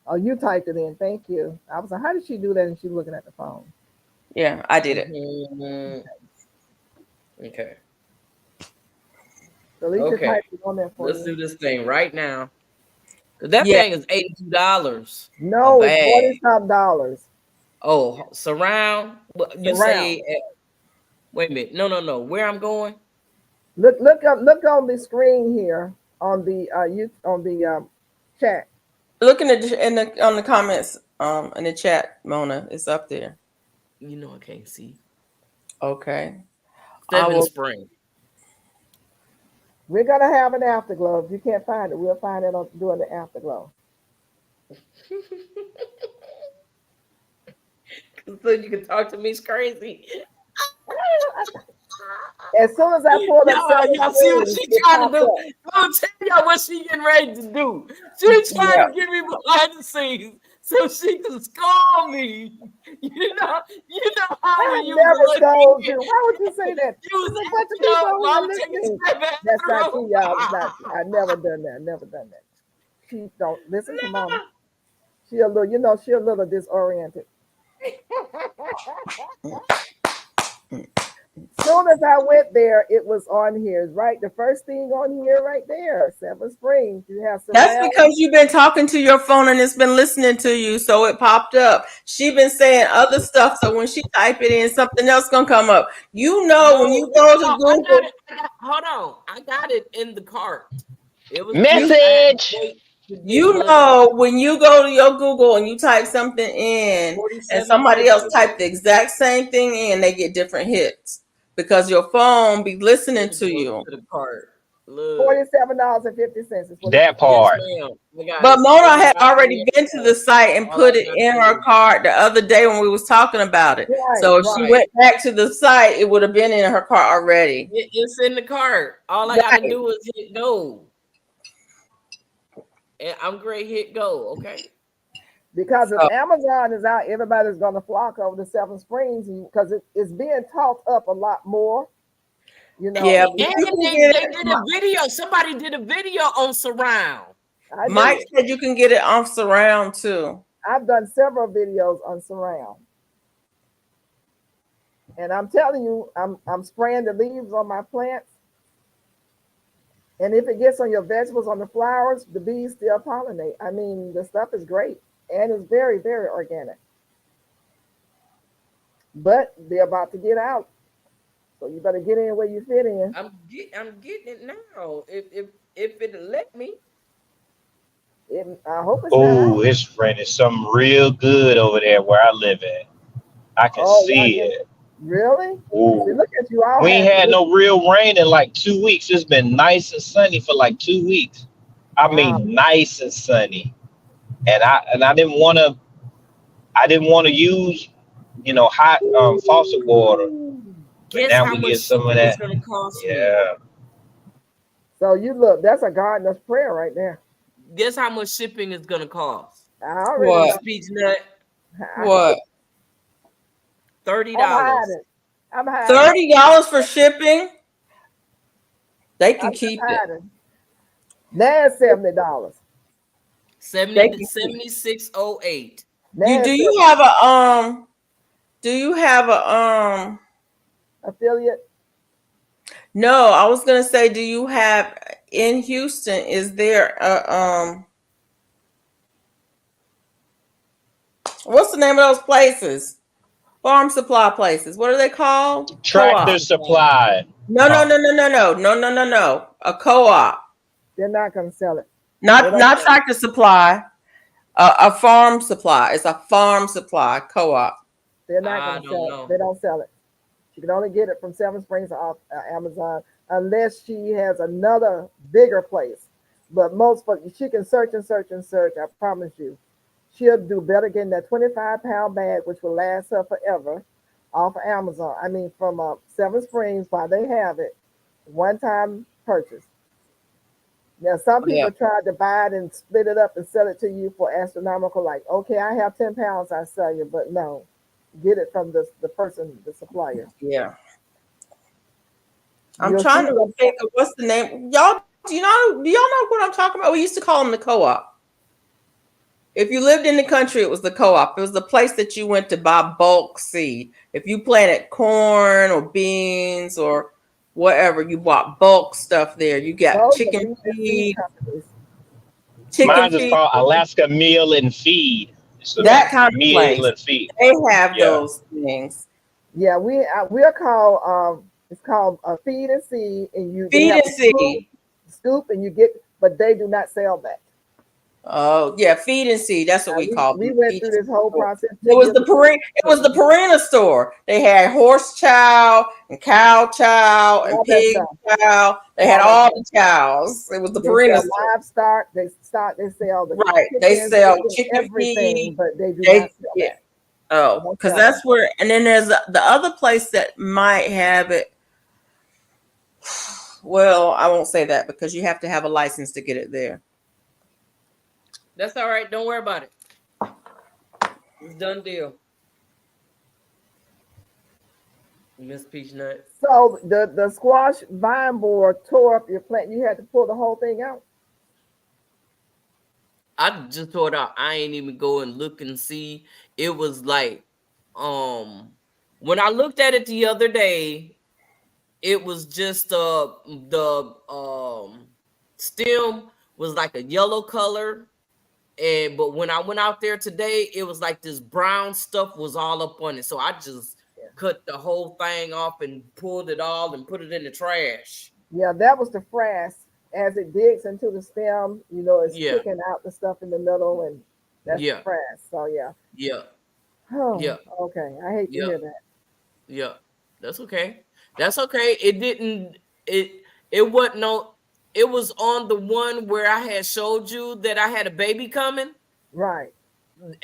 C: Oh, you typed it in. Thank you. I was like, how did she do that? And she's looking at the phone.
B: Yeah, I did it.
A: Mhm. Okay.
C: So Alicia
A: Okay.
C: typed it on there for
A: Let's
C: you.
A: do this thing right now. 'Cause that
B: Yeah.
A: thing is $82.
C: No,
A: A
C: it's
A: bag.
C: 40-some dollars.
A: Oh, surround. You say?
C: Surround.
A: Wait a minute. No. Where I'm going?
C: Look on the screen here on the chat.
B: Look in the on the comments in the chat, Mona. It's up there.
A: You know I can't see.
B: Okay. I
A: Seven
B: will.
A: Spring.
C: We're gonna have an afterglow. If you can't find it, we'll find it on doing the afterglow.
A: So you can talk to me is crazy.
C: As soon as I pull up Seven
A: Y'all see what
C: Springs,
A: she
C: it
A: trying to
C: pops
A: do?
C: up.
A: I'm telling y'all what she getting ready to do. She trying
B: Yeah.
A: to get me behind the scenes so she can score me. You know how
C: I
A: when you was
C: never
A: a little
C: told
A: kid,
C: you. Why would you say that?
A: you was,
C: There's a bunch of
A: you know,
C: people over
A: mama
C: here
A: take a
C: listening.
A: step back
C: That's not
A: through.
C: true, y'all. It's not true. I never done that. Never done that. She don't listen to mama. She a little, she a little disoriented. Soon as I went there, it was on here. Right, the first thing on here, right there, Seven Springs. You have
B: That's
C: surround.
B: because you've been talking to your phone and it's been listening to you, so it popped up. She been saying other stuff, so when she type it in, something else gonna come up. You know, when you go to
A: I
B: Google,
A: got it. Hold on. I got it in the cart. It was
B: you
A: just I had to
D: Message.
A: wait to get
B: you
A: money.
B: know when you go to your Google and you type something in, and somebody else
A: 47.50.
B: type the exact same thing in, they get different hits because your phone be listening
A: Let me
B: to
A: go
B: you.
A: to the cart. Look.
C: $47.50 is what
D: That
A: Yes,
D: part.
A: ma'am. I got
B: But
A: it. It
B: Mona
A: was
B: had
A: right
B: already
A: there.
B: been to the site and
A: All I
B: put it
A: gotta
B: in her
A: do.
B: cart the other day when we was talking about it.
C: Right,
B: So if she
A: right.
B: went back to the site, it would have been in her cart already.
A: It's in the cart. All I
B: Right.
A: gotta do is hit go. And I'm great hit go, okay?
C: because if
B: So
C: Amazon is out, everybody's gonna flock over to Seven Springs because it's being talked up a lot more.
B: yeah,
A: And
B: but you can
A: they
B: get
A: did a video. Somebody did a video on surround.
C: I
B: Mike
C: did.
B: said you can get it on surround too.
C: I've done several videos on surround. And I'm telling you, I'm spraying the leaves on my plants. And if it gets on your vegetables, on the flowers, the bees still pollinate. I mean, the stuff is great and it's very, very organic. But they're about to get out. So you better get in where you fit in.
A: I'm getting it now. If it let me.
C: I hope it's not
D: Oh,
C: out.
D: it's raining something real good over there where I live at. I can
C: Oh,
D: see it.
C: really? See,
D: Ooh.
C: look at you all
D: We ain't
C: happy.
D: had no real rain in like 2 weeks. It's been nice and sunny for like 2 weeks. I
C: Wow.
D: mean nice and sunny. And I didn't want to use, hot faucet water. But
A: Guess
D: now
A: how
D: we
A: much
D: get some of
A: shipping is
D: that.
A: gonna cost me?
D: Yeah.
C: So you look, that's a gardener's prayer right there.
A: Guess how much shipping is gonna cost?
C: I already
B: What?
C: know.
A: Speech nut.
B: What?
A: $30.
C: I'm hiding. I'm hiding.
B: $30 for shipping? They can
C: I'm just
B: keep it.
C: hiding. Now it's $70.
B: They can keep
A: 7608.
C: Now
B: you.
C: it's
B: Do
C: 70.
B: you have a Do you have a
C: Affiliate.
B: No, I was gonna say, do you have in Houston? Is there a What's the name of those places? Farm supply places. What are they called?
D: Tractor
B: Co-op.
D: Supply.
B: No. A co-op,
C: They're not going to sell it. They
B: not
C: don't
B: not
C: sell it.
B: Tractor Supply. A farm supply. It's a farm supply co-op.
C: They're not
A: I
C: going to
A: don't
C: sell
A: know.
C: it. They don't sell it. She can only get it from Seven Springs or Amazon unless she has another bigger place. But most of she can search and search and search. I promise you, she'll do better getting that 25-pound bag, which will last her forever, off of Amazon. I mean, from Seven Springs, while they have it, one-time purchase. Now, some
B: Yeah.
C: people tried to buy it and split it up and sell it to you for astronomical, like, okay, I have 10 pounds, I sell you, but no, get it from the person, the supplier.
B: Yeah. I'm
C: You'll
B: trying
C: see
B: to
C: them.
B: think of what's the name. Y'all, do y'all know what I'm talking about? We used to call them the co-op. If you lived in the country, it was the co-op. It was the place that you went to buy bulk seed. If you planted corn or beans or whatever, you bought bulk stuff there. You got
C: Those are
B: chicken
C: meat and seed
B: feed,
C: companies.
B: chicken
D: Mine's is
B: feed,
D: called Alaska Meal and Feed. It's a
B: that kind of
D: meal
B: place.
D: and feed.
B: They have
D: Yeah.
B: those things.
C: Yeah, we're called it's called feed and seed, and they
B: Feed
C: have
B: and seed.
C: scoop, and you get, but they do not sell that.
B: Oh yeah, feed and seed. That's what we call
C: We
B: them.
C: went
B: Feed
C: through
B: and
C: this whole
B: seed.
C: process.
B: It was the Purina store. They had horse chow and cow chow and
C: All that
B: pig
C: stuff.
B: chow. They had all the chows. It was the
C: They
B: Purina
C: sell
B: store.
C: livestock. They sell the
B: Right. They
C: chickens,
B: sell
C: chicken,
B: chicken
C: everything,
B: feed.
C: but they do
B: They
C: not sell
B: yeah.
C: that. They
B: Oh,
C: don't
B: because
C: sell
B: that's where. And then there's the other place that might have it. Well, I won't say that because you have to have a license to get it there.
A: That's all right. Don't worry about it. It's done deal. Miss Peach Nut.
C: So the squash vine board tore up your plant. You had to pull the whole thing out.
A: I just tore it out. I ain't even go and look and see. It was like, when I looked at it the other day, it was just the stem was like a yellow color. But when I went out there today, it was like this brown stuff was all up on it. So I just cut the whole thing off and pulled it all and put it in the trash.
C: Yeah, that was the frass. As it digs into the stem, it's
A: Yeah.
C: kicking out the stuff in the middle, and that's
A: Yeah.
C: the frass. So yeah.
A: Yeah.
C: Oh,
A: Yeah.
C: okay. I hate to
A: Yeah.
C: hear that.
A: Yeah. That's okay. That's okay. It wasn't no, it was on the one where I had showed you that I had a baby coming.
C: Right.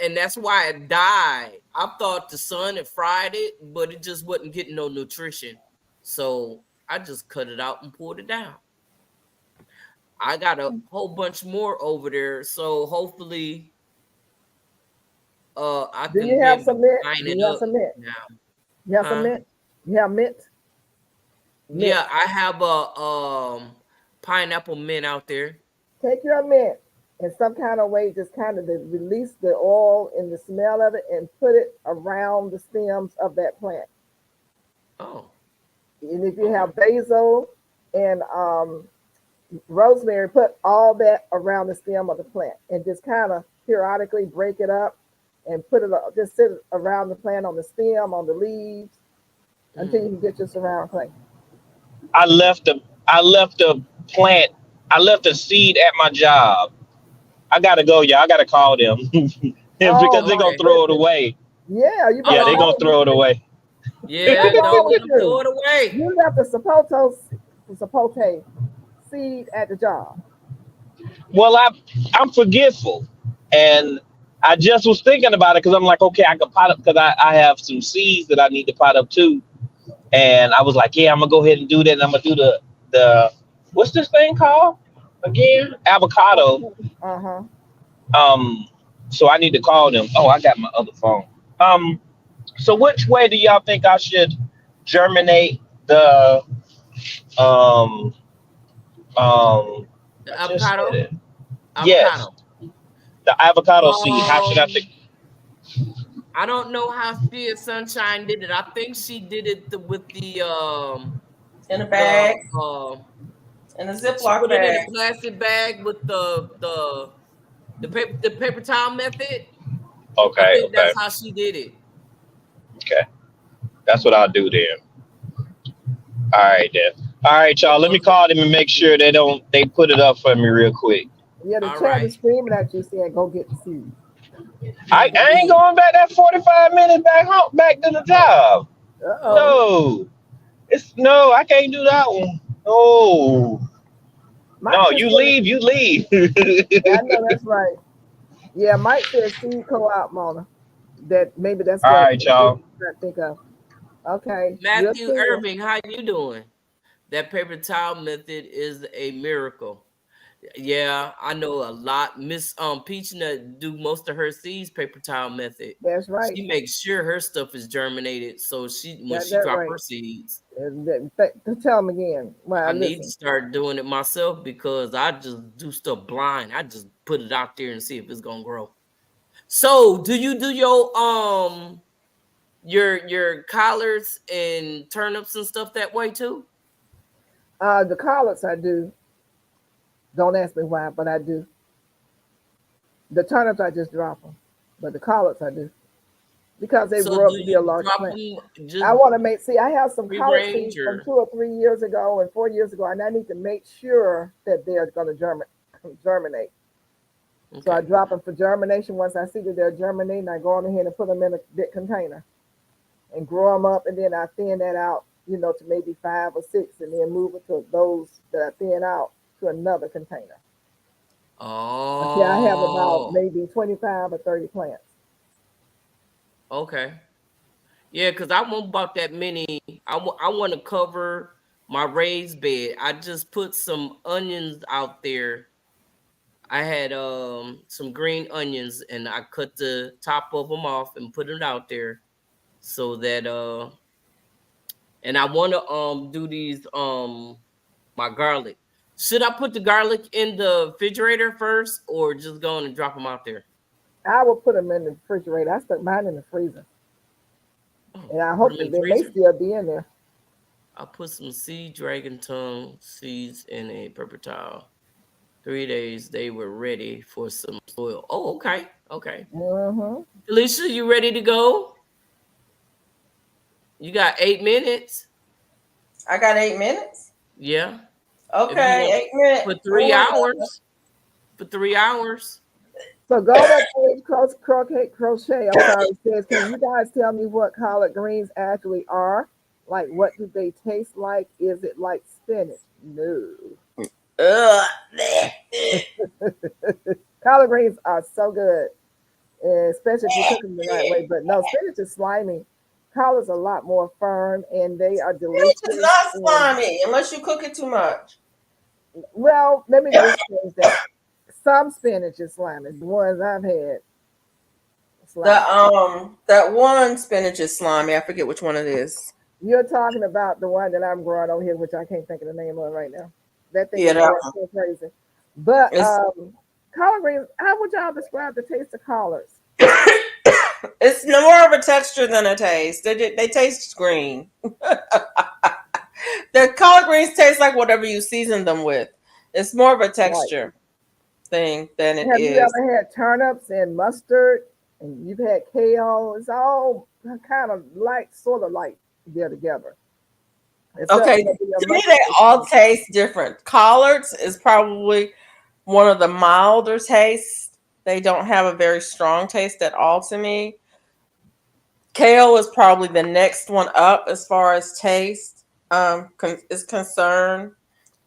A: And that's why it died. I thought the sun had fried it, but it just wasn't getting no nutrition. So I just cut it out and pulled it down. I got a whole bunch more over there. So hopefully I
C: Do
A: can
C: you
A: be
C: have
A: able
C: some
A: to
C: mint?
A: line
C: Do
A: it
C: you have
A: up
C: some mint?
A: now.
C: You have some
A: Huh?
C: mint? You have mint? Mint.
A: Yeah, I have a pineapple mint out there.
C: Take your mint in some kind of way, just kind of to release the oil and the smell of it, and put it around the stems of that plant.
A: Oh,
C: And if you have basil and rosemary, put all that around the stem of the plant, and just kind of periodically break it up and put it, just sit it around the plant, on the stem, on the leaves, until you can get your surround plant.
D: I left a plant. I left a seed at my job. I gotta go, y'all. I gotta call them because they're gonna throw it away.
C: Yeah, you
D: Yeah, they're gonna throw it away.
A: yeah, don't let them throw it away.
C: You left the sapote seed at the job.
D: Well, I'm forgetful, and I just was thinking about it because I'm like, okay, I can pot up because I have some seeds that I need to pot up too, and I was like, yeah, I'm gonna go ahead and do that. And I'm gonna do the what's this thing called again? Avocado. So I need to call them. Oh, I got my other phone. So which way do y'all think I should germinate the
A: avocado?
D: Yes, the avocado seed. How should I think?
A: I don't know how she and Sunshine did it. I think she did it with the
B: in a bag,
A: in a
B: Ziploc
A: put
B: bag.
A: it in a plastic bag with the paper towel method.
D: Okay,
A: I think that's how she did it.
D: Okay, that's what I'll do then. All right, then. All right, y'all. Let me call them and make sure they put it up for me real quick.
C: Yeah, the
A: All
C: chat
A: right.
C: is screaming at you saying, "Go get the seed."
D: I ain't going back that 45 minutes back home, back to the job.
C: Uh-oh.
A: Oh,
D: No, no, I can't do that one. No,
C: Mike
D: no,
C: just
D: you
C: said,
D: leave, you leave.
C: yeah, I know that's right. Yeah, Mike said seed co-op, Mona. That maybe that's
D: All
C: what
D: right, y'all.
C: I think of. Okay, we'll
A: Matthew
C: see you.
A: Irving, how you doing? That paper towel method is a miracle. Yeah, I know a lot. Miss Peachna do most of her seeds paper towel method.
C: That's right.
A: She makes sure her stuff is germinated, so when
C: Got
A: she
C: that
A: drop her
C: right.
A: seeds,
C: Tell him again. Well,
A: I need to
C: listen.
A: start doing it myself because I just do stuff blind. I just put it out there and see if it's gonna grow. So, do you do your collards and turnips and stuff that way too?
C: The collards I do. Don't ask me why, but I do. The turnips I just drop them, but the collards I do because they
A: So,
C: grow
A: do
C: up to be a
A: you
C: large
A: drop
C: plant.
A: them just
C: I want to make. See, I have some
A: free
C: collard
A: range
C: seeds from
A: or
C: 2 or 3 years ago and 4 years ago, and I need to make sure that they're going to germinate. So I
A: okay?
C: drop them for germination. Once I see that they're germinating, I go on ahead and put them in a big container and grow them up, and then I thin that out, to maybe 5 or 6, and then move it to those that I thin out to another container until I have about
A: Oh,
C: maybe 25 or 30 plants.
A: okay. Yeah, because I won't bought that many. I want to cover my raised bed. I just put some onions out there. I had some green onions and I cut the top of them off and put it out there so that and I want to do these my garlic. Should I put the garlic in the refrigerator first or just go on and drop them out there?
C: I will put them in the refrigerator. I stuck mine in the freezer,
A: Oh,
C: and I
A: put
C: hope
A: them in
C: that
A: the
C: they may
A: freezer.
C: still be in there.
A: I put some seed dragon tongue seeds in a paper towel. 3 days they were ready for some soil. Oh, okay. Okay.
C: Hmm.
A: Alicia, you ready to go? You got 8 minutes.
B: I got 8 minutes.
A: Yeah. If you
B: Okay,
A: want
B: 8 minutes.
A: for
B: We'll
A: three
B: work on
A: hours. For 3 hours.
C: So go to page crochet. I'm sorry. It says, can you guys tell me what collard greens actually are? Like, what do they taste like? Is it like spinach? No.
B: it.
C: Collard greens are so good, especially if you cook them the right way. But no, spinach is slimy. Collards are a lot more firm, and they are
B: Spinach is
C: delicious.
B: not
C: And
B: slimy unless you cook it too much.
C: well, let me just change that. Some spinach is slimy. The ones I've had, slimy.
B: That one spinach is slimy. I forget which one it is.
C: You're talking about the one that I'm growing over here, which I can't think of the name of right now. That thing
B: Yeah,
C: is
B: that
C: growing so crazy. But
B: it's
C: collard greens, how would y'all describe the taste of collards?
B: it's more of a texture than a taste. They taste green. The collard greens taste like whatever you season them with. It's more of a
C: Right.
B: texture thing than it
C: Have you
B: is.
C: ever had turnips and mustard? And you've had kale. It's all kind of like, sort of like they're together. Except
B: Okay,
C: maybe your
B: to me
C: mustard
B: they
C: is
B: all
C: sweet.
B: taste different. Collards is probably one of the milder tastes. They don't have a very strong taste at all to me. Kale is probably the next one up as far as taste is concerned.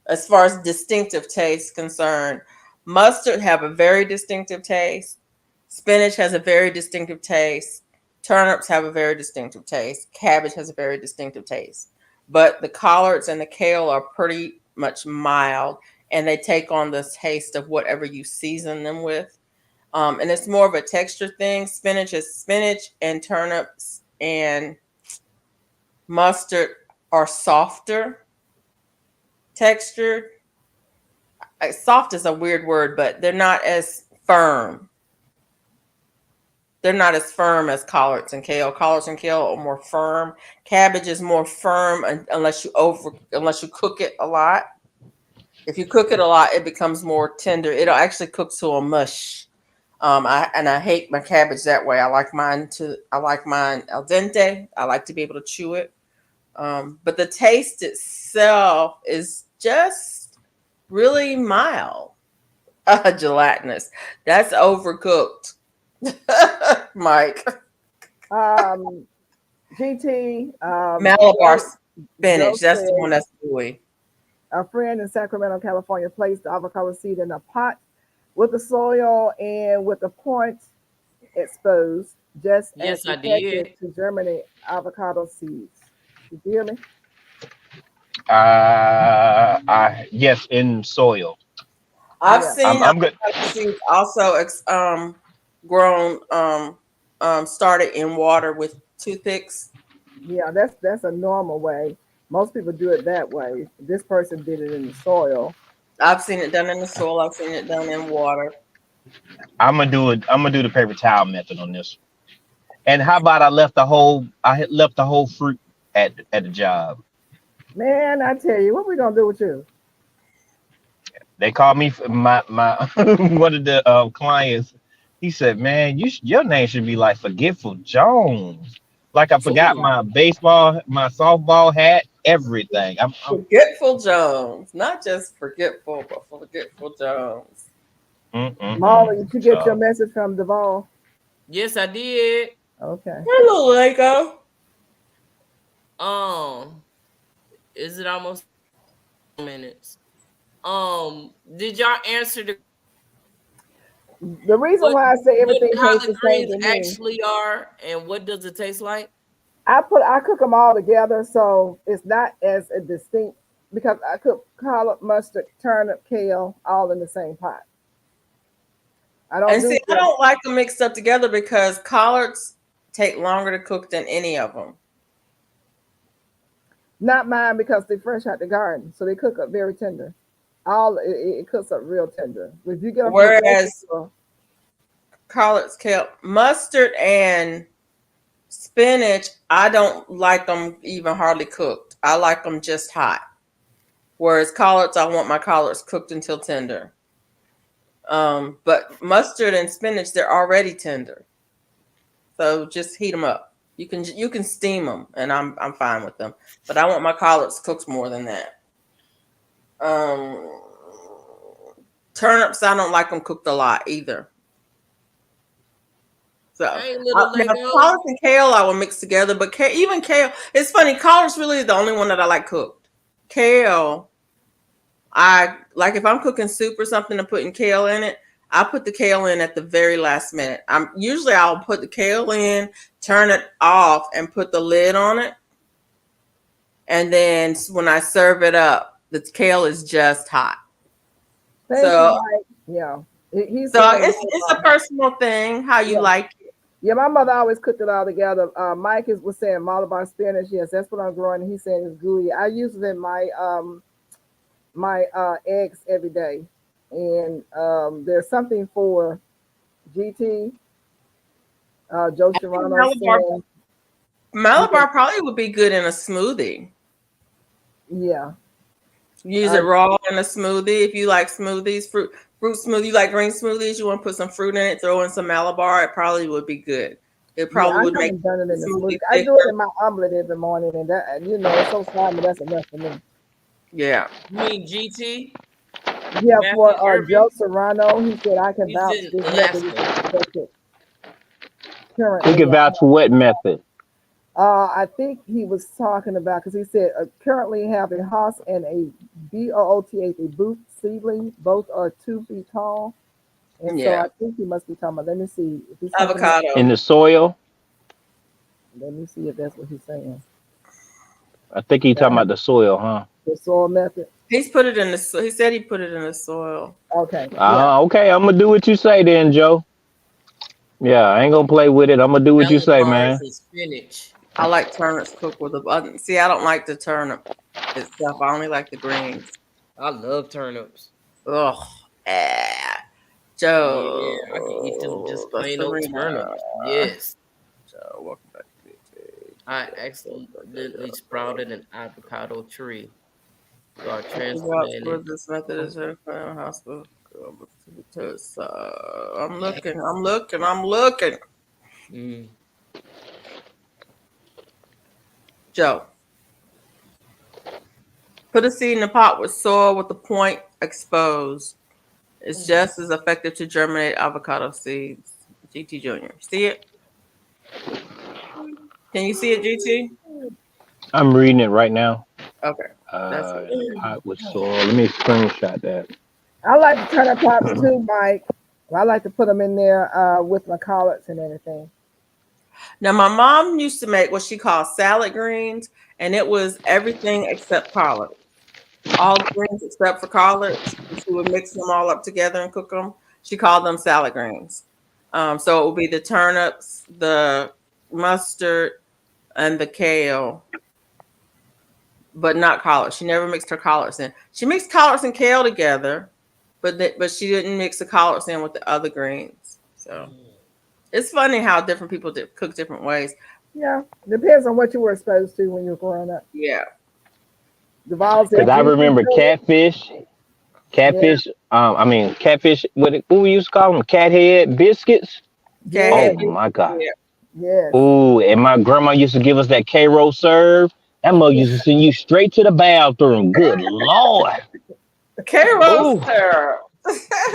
B: As far as distinctive taste concerned, mustard have a very distinctive taste. Spinach has a very distinctive taste. Turnips have a very distinctive taste. Cabbage has a very distinctive taste. But the collards and the kale are pretty much mild, and they take on the taste of whatever you season them with. And it's more of a texture thing. Spinach is spinach, and turnips and mustard are softer textured. Soft is a weird word, but they're not as firm. They're not as firm as collards and kale. Collards and kale are more firm. Cabbage is more firm unless you cook it a lot. If you cook it a lot, it becomes more tender. It'll actually cook to a mush. I hate my cabbage that way. I like mine al dente. I like to be able to chew it. But the taste itself is just really mild, gelatinous. That's overcooked, Mike.
C: GT,
B: Malabar
C: Joe
B: spinach. That's the
C: said
B: one that's gooey.
C: a friend in Sacramento, California, placed the avocado seed in a pot with the soil and with the points exposed, just as
A: Yes, I
C: effective
A: did.
C: to germinate avocado seeds. You hear me?
D: Yes, in soil.
B: I've
C: Yeah,
B: seen
D: I'm good.
B: avocado seeds also grown started in water with toothpicks.
C: yeah. That's a normal way. Most people do it that way. This person did it in the soil.
B: I've seen it done in the soil. I've seen it done in water.
D: I'm gonna do it. I'm gonna do the paper towel method on this. And how about I had left the whole fruit at the job.
C: Man, I tell you, what we gonna do with you?
D: They called me my one of the clients. He said, "Man, your name should be like Forgetful Jones." Like I forgot
A: Ooh.
D: my baseball, my softball hat, everything. I'm
B: Forgetful Jones, not just forgetful, but forgetful Jones.
C: Marla, did you get your
D: So
C: message from Duvall?
A: Yes, I did.
C: Okay.
B: Hello, Lego.
A: Um, is it almost minutes? Did y'all answer
C: The reason why I say
A: what
C: everything tastes
A: collard
C: the same
A: greens
C: to me,
A: actually are and what does it taste like?
C: I cook them all together, so it's not as a distinct because I cook collard, mustard, turnip, kale, all in the same pot. I don't
B: And
C: do
B: see, I don't like them mixed up together because collards take longer to cook than any of them.
C: not mine because they're fresh out the garden, so they cook up very tender. It cooks up real tender. If you get them from the grocery
B: Whereas
C: store,
B: collards, kale, mustard, and spinach, I don't like them even hardly cooked. I like them just hot. Whereas collards, I want my collards cooked until tender. But mustard and spinach, they're already tender, so just heat them up. You can steam them, and I'm fine with them. But I want my collards cooked more than that. Um, Turnips, I don't like them cooked a lot either. So
A: Hey, little
B: now
A: Lego.
B: collards and kale I will mix together, but even kale, it's funny. Collards really the only one that I like cooked. Kale, I like if I'm cooking soup or something and putting kale in it. I put the kale in at the very last minute. I'll put the kale in, turn it off, and put the lid on it. And then when I serve it up, the kale is just hot.
C: thank you,
B: So
C: Mike. Yeah, he's
B: so
C: saying
B: it's a personal thing how you
C: yeah.
B: like it.
C: Yeah, my mother always cooked it all together. Mike was saying Malabar spinach. Yes, that's what I'm growing. And he's saying it's gooey. I use it in my eggs every day. And there's something for GT. Joe
B: I think
C: Serrano saying,
B: Malabar probably would be good in a smoothie.
C: yeah.
B: Use it raw in a smoothie if you like smoothies, fruit smoothie. You like green smoothies. You want to put some fruit in it. Throw in some Malabar. It probably would be good. It probably
C: I
B: would make
C: haven't done it in the smoothie.
B: smoothie
C: I do it
B: thicker.
C: in my omelet every morning, and that it's so slimy. That's enough for me.
B: Yeah.
A: You mean GT?
C: Yeah,
A: Matthew
C: for Joe
A: Urban?
C: Serrano, he said I can
A: He's
C: vouch
A: in
C: this method is
A: Alaska.
C: effective
D: he
C: currently.
D: can vouch for what method?
C: I think he was talking about because he said currently have a Haas and a BOOTH, a booth seedling. Both are 2 feet tall, and so
B: Yeah.
C: I think he must be talking about. Let me see if he's talking about.
B: Avocado.
D: In the soil?
C: Let me see if that's what he's saying.
D: I think he's talking about the soil, huh?
C: The soil method.
B: He's put it in the. He said he put it in the soil.
C: Okay. Yeah.
D: Okay, I'm gonna do what you say then, Joe. Yeah, I ain't gonna play with it. I'm gonna do what you say,
A: Bars
D: man.
A: and spinach.
B: I like turnips cooked with a. See, I don't like the turnip itself. I only like the greens.
A: I love turnips.
B: Ugh. Eh.
A: Yeah, I can eat them just
B: Joe,
A: plain old
B: Serena.
A: turnips. Yes.
B: Joe, welcome back to the
A: I accidentally sprouted an avocado tree. So I
B: What's
A: transplanted.
B: this method is in hospital. I'm looking.
A: Mm.
B: Joe, Put a seed in a pot with soil with the point exposed. It's just as effective to germinate avocado seeds. GT Junior. See it? Can you see it, GT?
D: I'm reading it right now.
B: Okay. That's it.
D: Pot with soil. Let me screenshot that.
C: I like the turnip pots too, Mike. I like to put them in there with my collards and everything.
B: Now, my mom used to make what she called salad greens, and it was everything except collards. All the greens except for collards. She would mix them all up together and cook them. She called them salad greens. So it would be the turnips, the mustard, and the kale, but not collards. She never mixed her collards in. She mixed collards and kale together, but she didn't mix the collards in with the other greens. So it's funny how different people cook different ways.
C: Yeah, depends on what you were exposed to when you were growing up.
B: Yeah.
C: Duval said,
D: Because I remember catfish. Catfish. Catfish. What we used to call them? Cat head biscuits.
C: Yeah,
D: Oh my god.
B: Yeah.
C: yes.
D: Ooh, and my grandma used to give us that K-Roll serve. That mug used to send you straight to the bathroom. Good lord.
B: Karo
D: Ooh.
B: syrup.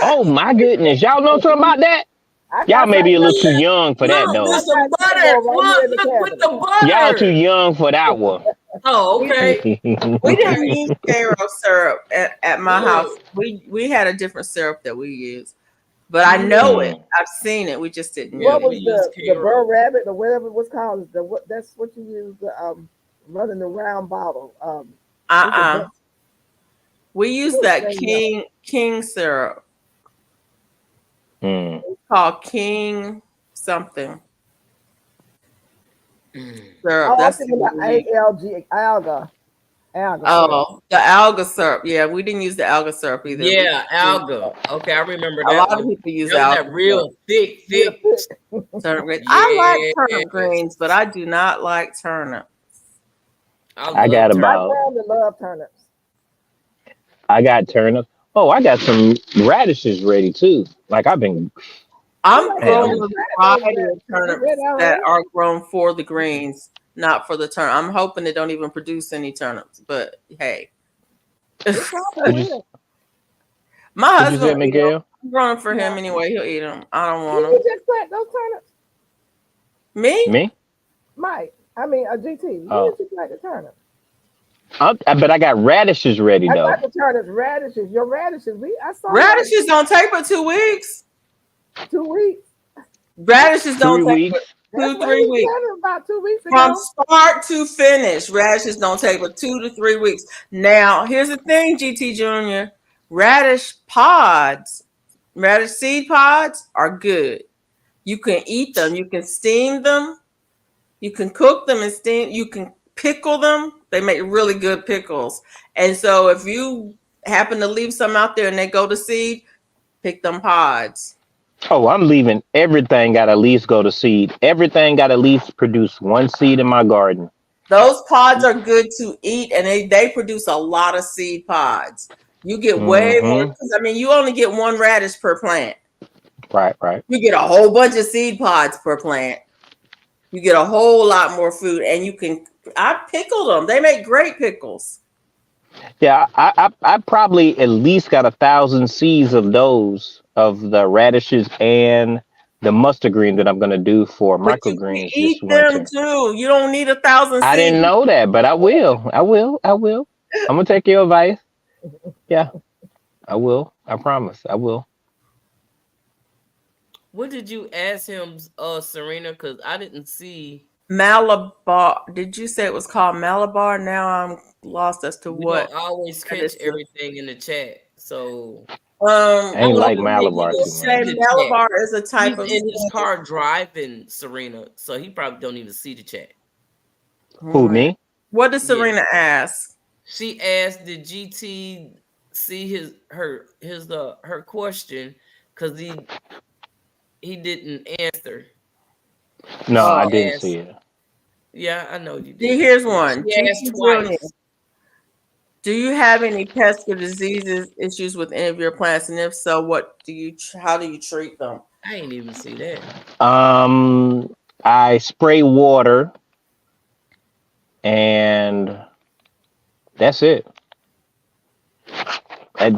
D: Oh my goodness. Y'all know something about that?
C: I
D: Y'all
C: got
D: may be a
C: some-
D: little too young for that
A: Look,
D: though.
A: with the butter. Look with the butter.
D: Y'all too young for that one.
A: Oh, okay.
B: We didn't use Karo syrup at my
A: Look.
B: house. We had a different syrup that we used. But I know it. I've seen it. We just didn't
A: Yeah,
C: What
B: use
C: was
A: we
C: the
A: use
C: Burr Rabbit or whatever it was called? That's what you use running the round bottle.
B: it. We use that
C: Thing,
B: King syrup.
D: Mm.
B: It's called King something syrup.
C: Oh,
B: That's
C: I'm thinking about alga.
B: Oh, the alga syrup. Yeah, we didn't use the alga syrup either.
A: Yeah, alga. Okay, I remember that.
B: A lot
A: one.
B: of people use
A: That was
B: alga.
A: that real thick.
B: Turnip greens. I like
A: Yes.
B: turnip greens, but I do not like turnip.
D: I got
A: love
D: about.
C: I love turnips.
D: I got turnip. Oh, I got some radishes ready too. Like I've been.
B: I'm growing
C: Yeah.
B: a variety of turnips that are grown for the greens, not for the turnip. I'm hoping they don't even produce any turnips, but hey. My
D: Did you
B: husband,
D: say, Miguel?
B: I'm growing for him anyway. He'll eat them. I don't want
C: Did
B: them.
C: you just plant those turnips?
B: Me?
C: Mike. I mean, GT.
D: Oh.
C: When did you plant the turnips?
D: But I got radishes ready
C: I
D: though.
C: got the turnips, radishes. Your radishes. I saw
B: Radishes don't take but 2 weeks.
C: 2 weeks.
B: Radishes don't
D: 3
B: take
D: weeks.
B: but 2-3 weeks.
C: About 2 weeks ago.
B: From start to finish, radishes don't take but 2 to 3 weeks. Now, here's the thing, GT Junior. Radish seed pods are good. You can eat them. You can steam them. You can cook them and steam. You can pickle them. They make really good pickles. And so if you happen to leave some out there and they go to seed, pick them pods.
D: Oh, I'm leaving everything. Got to at least go to seed. Everything got to at least produce one seed in my garden.
B: Those pods are good to eat, and they produce a lot of seed pods. You get way more. I mean, you only get one radish per plant.
D: Right.
B: You get a whole bunch of seed pods per plant. You get a whole lot more food, and I pickled them. They make great pickles.
D: Yeah, I probably at least got 1,000 seeds of those, of the radishes and the mustard green that I'm going to do for microgreens this
B: Eat
D: winter.
B: them too. You don't need 1,000 seeds.
D: I didn't know that, but I will. I'm going to take your advice. Yeah, I will. I promise. I will.
A: What did you ask him, Serena? Because I didn't see.
B: Malabar. Did you say it was called Malabar? Now I'm lost as to what.
A: I always catch everything in the chat. So
D: I ain't like Malabar too
B: much. Malabar is a type of
A: in his car driving, Serena. So he probably don't even see the chat.
D: Who, me?
B: What did Serena ask?
A: She asked, did GT see her question? Because he didn't answer.
D: No, I didn't see it.
A: Yeah, I know you did.
B: Here's one.
A: She asked twice.
B: Do you have any pests or diseases issues with any of your plants? And if so, how do you treat them?
A: I ain't even see that.
D: I spray water and that's it. And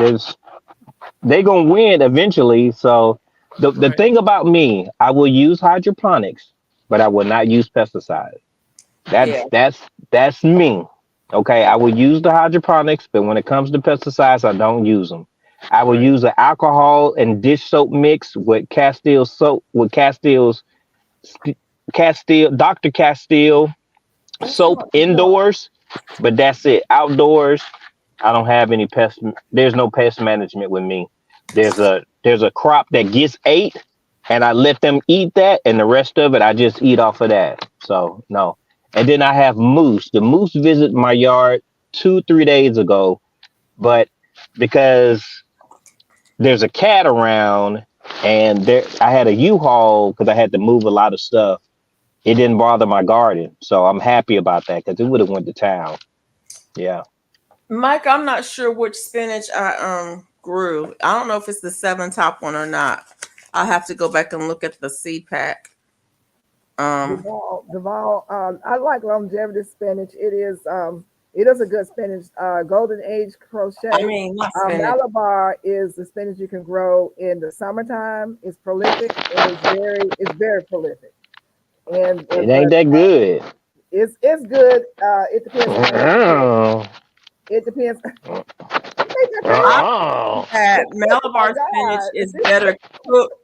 D: they gonna win eventually. So the
A: Right.
D: thing about me, I will use hydroponics, but I will not use pesticides.
B: Yeah.
D: That's me. Okay, I will use the hydroponics, but when it comes to pesticides, I don't use them. I will
A: Right.
D: use the alcohol and dish soap mix with Castile soap with Castile Dr. Castile
C: That's
D: soap
C: smart.
D: indoors, but that's it. Outdoors, I don't have any pest. There's no pest management with me. There's a crop that gets ate, and I let them eat that, and the rest of it I just eat off of that. So no. And then I have moose. The moose visit my yard 2 3 days ago, but because there's a cat around, and there I had a U-Haul because I had to move a lot of stuff. It didn't bother my garden, so I'm happy about that because it would have went to town. Yeah.
B: Mike, I'm not sure which spinach I grew. I don't know if it's the 7 top one or not. I'll have to go back and look at the seed pack.
C: Duval, I like longevity spinach. It is a good spinach. Golden Age crochet.
B: I mean, not spinach.
C: Malabar is the spinach you can grow in the summertime. It's prolific and it's very prolific. And
D: It ain't that good.
C: it's good. It depends on
D: Oh.
C: it depends.
D: Oh.
B: That Malabar spinach is better cooked.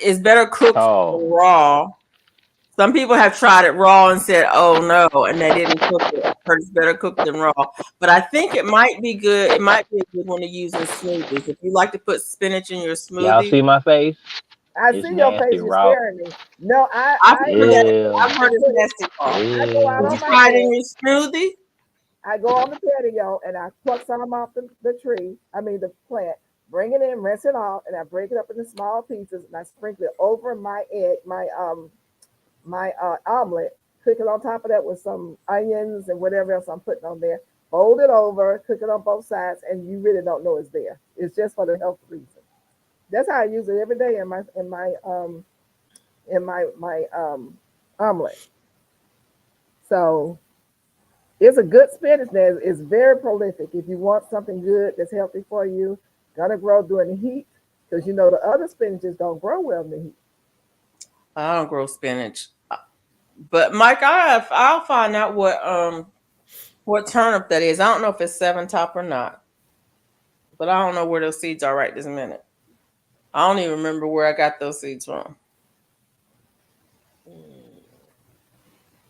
B: Is better cooked
D: Oh.
B: raw. Some people have tried it raw and said, "Oh no," and they didn't cook it. I've heard it's better cooked than raw, but I think it might be good. It might be a good one to use in smoothies. If you like to put spinach in your
D: Y'all
B: smoothie,
D: see my face?
C: I
D: It's
C: see your
D: nasty,
C: face. You're
D: raw.
C: scaring me. No,
B: I've
D: Yeah.
B: heard it's nasty raw.
C: I go out
B: Would
C: on
B: you
C: my
B: try it
C: bed.
B: in your smoothie?
C: I go on the patio and I pluck some off the tree. I mean the plant. Bring it in, rinse it off, and I break it up into small pieces and I sprinkle it over my egg, my omelet. Cook it on top of that with some onions and whatever else I'm putting on there. Fold it over, cook it on both sides, and you really don't know it's there. It's just for the health reason. That's how I use it every day in my omelet. So it's a good spinach that is very prolific. If you want something good that's healthy for you, gonna grow during the heat because the other spinaches don't grow well in the heat.
B: I don't grow spinach, but Mike, I'll find out what turnip that is. I don't know if it's 7 top or not, but I don't know where those seeds are right this minute. I don't even remember where I got those seeds from.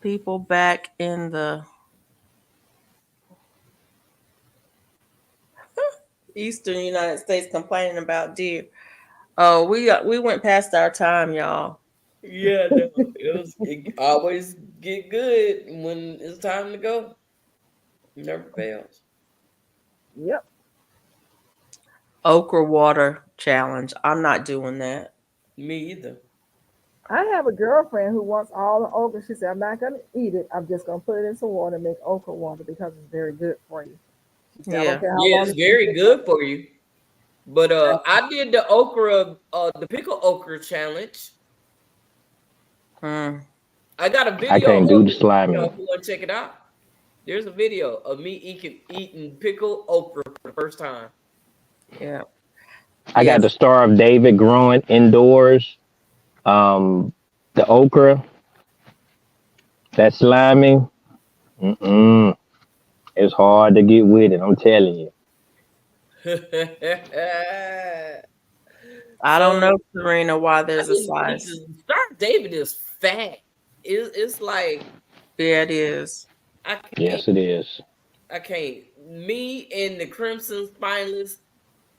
B: People back in the eastern United States complaining about deer. Oh, we went past our time, y'all.
A: Yeah, no, it always get good when it's time to go. Never fails.
C: Yep.
B: Okra water challenge. I'm not doing that.
A: Me either.
C: I have a girlfriend who wants all the okra. She said, I'm not going to eat it. I'm just going to put it in some water and make okra water because it's very good for you. She said, I
B: Yeah.
C: don't care how
A: Yeah,
C: long
A: it's very good for you. But I did the okra, the pickle okra challenge.
B: Mm.
A: I got a video.
D: I can't do
A: of
D: the
A: it,
D: slimy.
A: if you want to check it out. There's a video of me eating pickled okra for the first time.
B: Yeah.
D: I got the Star of David growing indoors. The okra, that slimy. It's hard to get with it. I'm telling you.
B: I don't know, Serena, why there's a size.
A: Star David is fat. It's like,
B: Yeah, it is.
D: Yes, it is.
A: I can't. Me and the Crimson Spineless,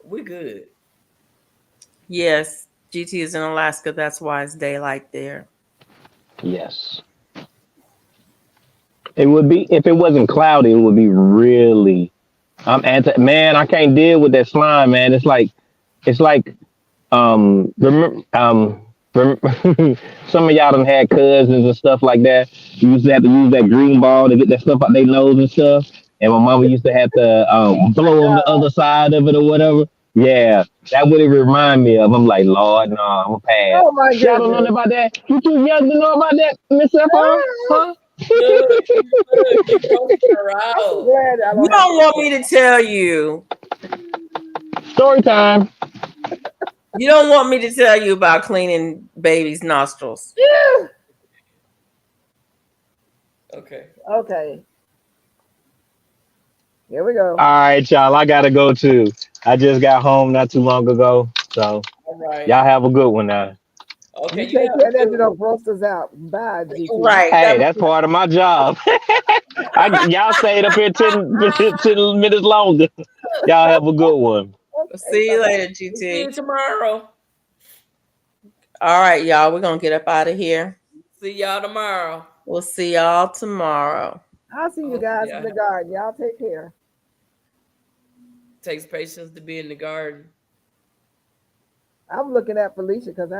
A: we good.
B: Yes, GT is in Alaska. That's why it's daylight there.
D: Yes. It would be if it wasn't cloudy. It would be really. Man, I can't deal with that slime, man. It's like, remember, some of y'all done had cousins and stuff like that. You used to have to use that green ball to get that stuff out their nose and stuff. And my mama used to have to blow on the other side of it or whatever. Yeah, that would remind me of. I'm like, Lord, no, I'm a pass.
C: Oh my
D: Y'all don't know
C: goodness.
D: about that? You too young to know about that, Miss F.R.? Huh?
A: You roast her out.
C: Glad I
B: You don't want me to tell you
D: Story time.
B: You don't want me to tell you about cleaning baby's nostrils.
A: Okay.
C: Okay. Here we go.
D: All right, y'all. I gotta go too. I just got home not too long ago, so
A: All right.
D: y'all have a good one now.
A: Okay.
C: You take
A: have
C: care
A: a
C: of that,
A: good
C: you don't gross us out. Bye, GT.
B: Right.
D: Hey, that's part of my job. Y'all stayed up here 10 minutes longer. Y'all have a good one.
B: See you later,
A: See
B: GT.
A: you tomorrow.
B: All right, y'all. We're gonna get up out of here.
A: See y'all tomorrow.
B: We'll see y'all tomorrow.
C: I'll see you guys in the garden. Y'all take care.
A: Takes patience to be in the garden.
C: I'm looking at Felicia because I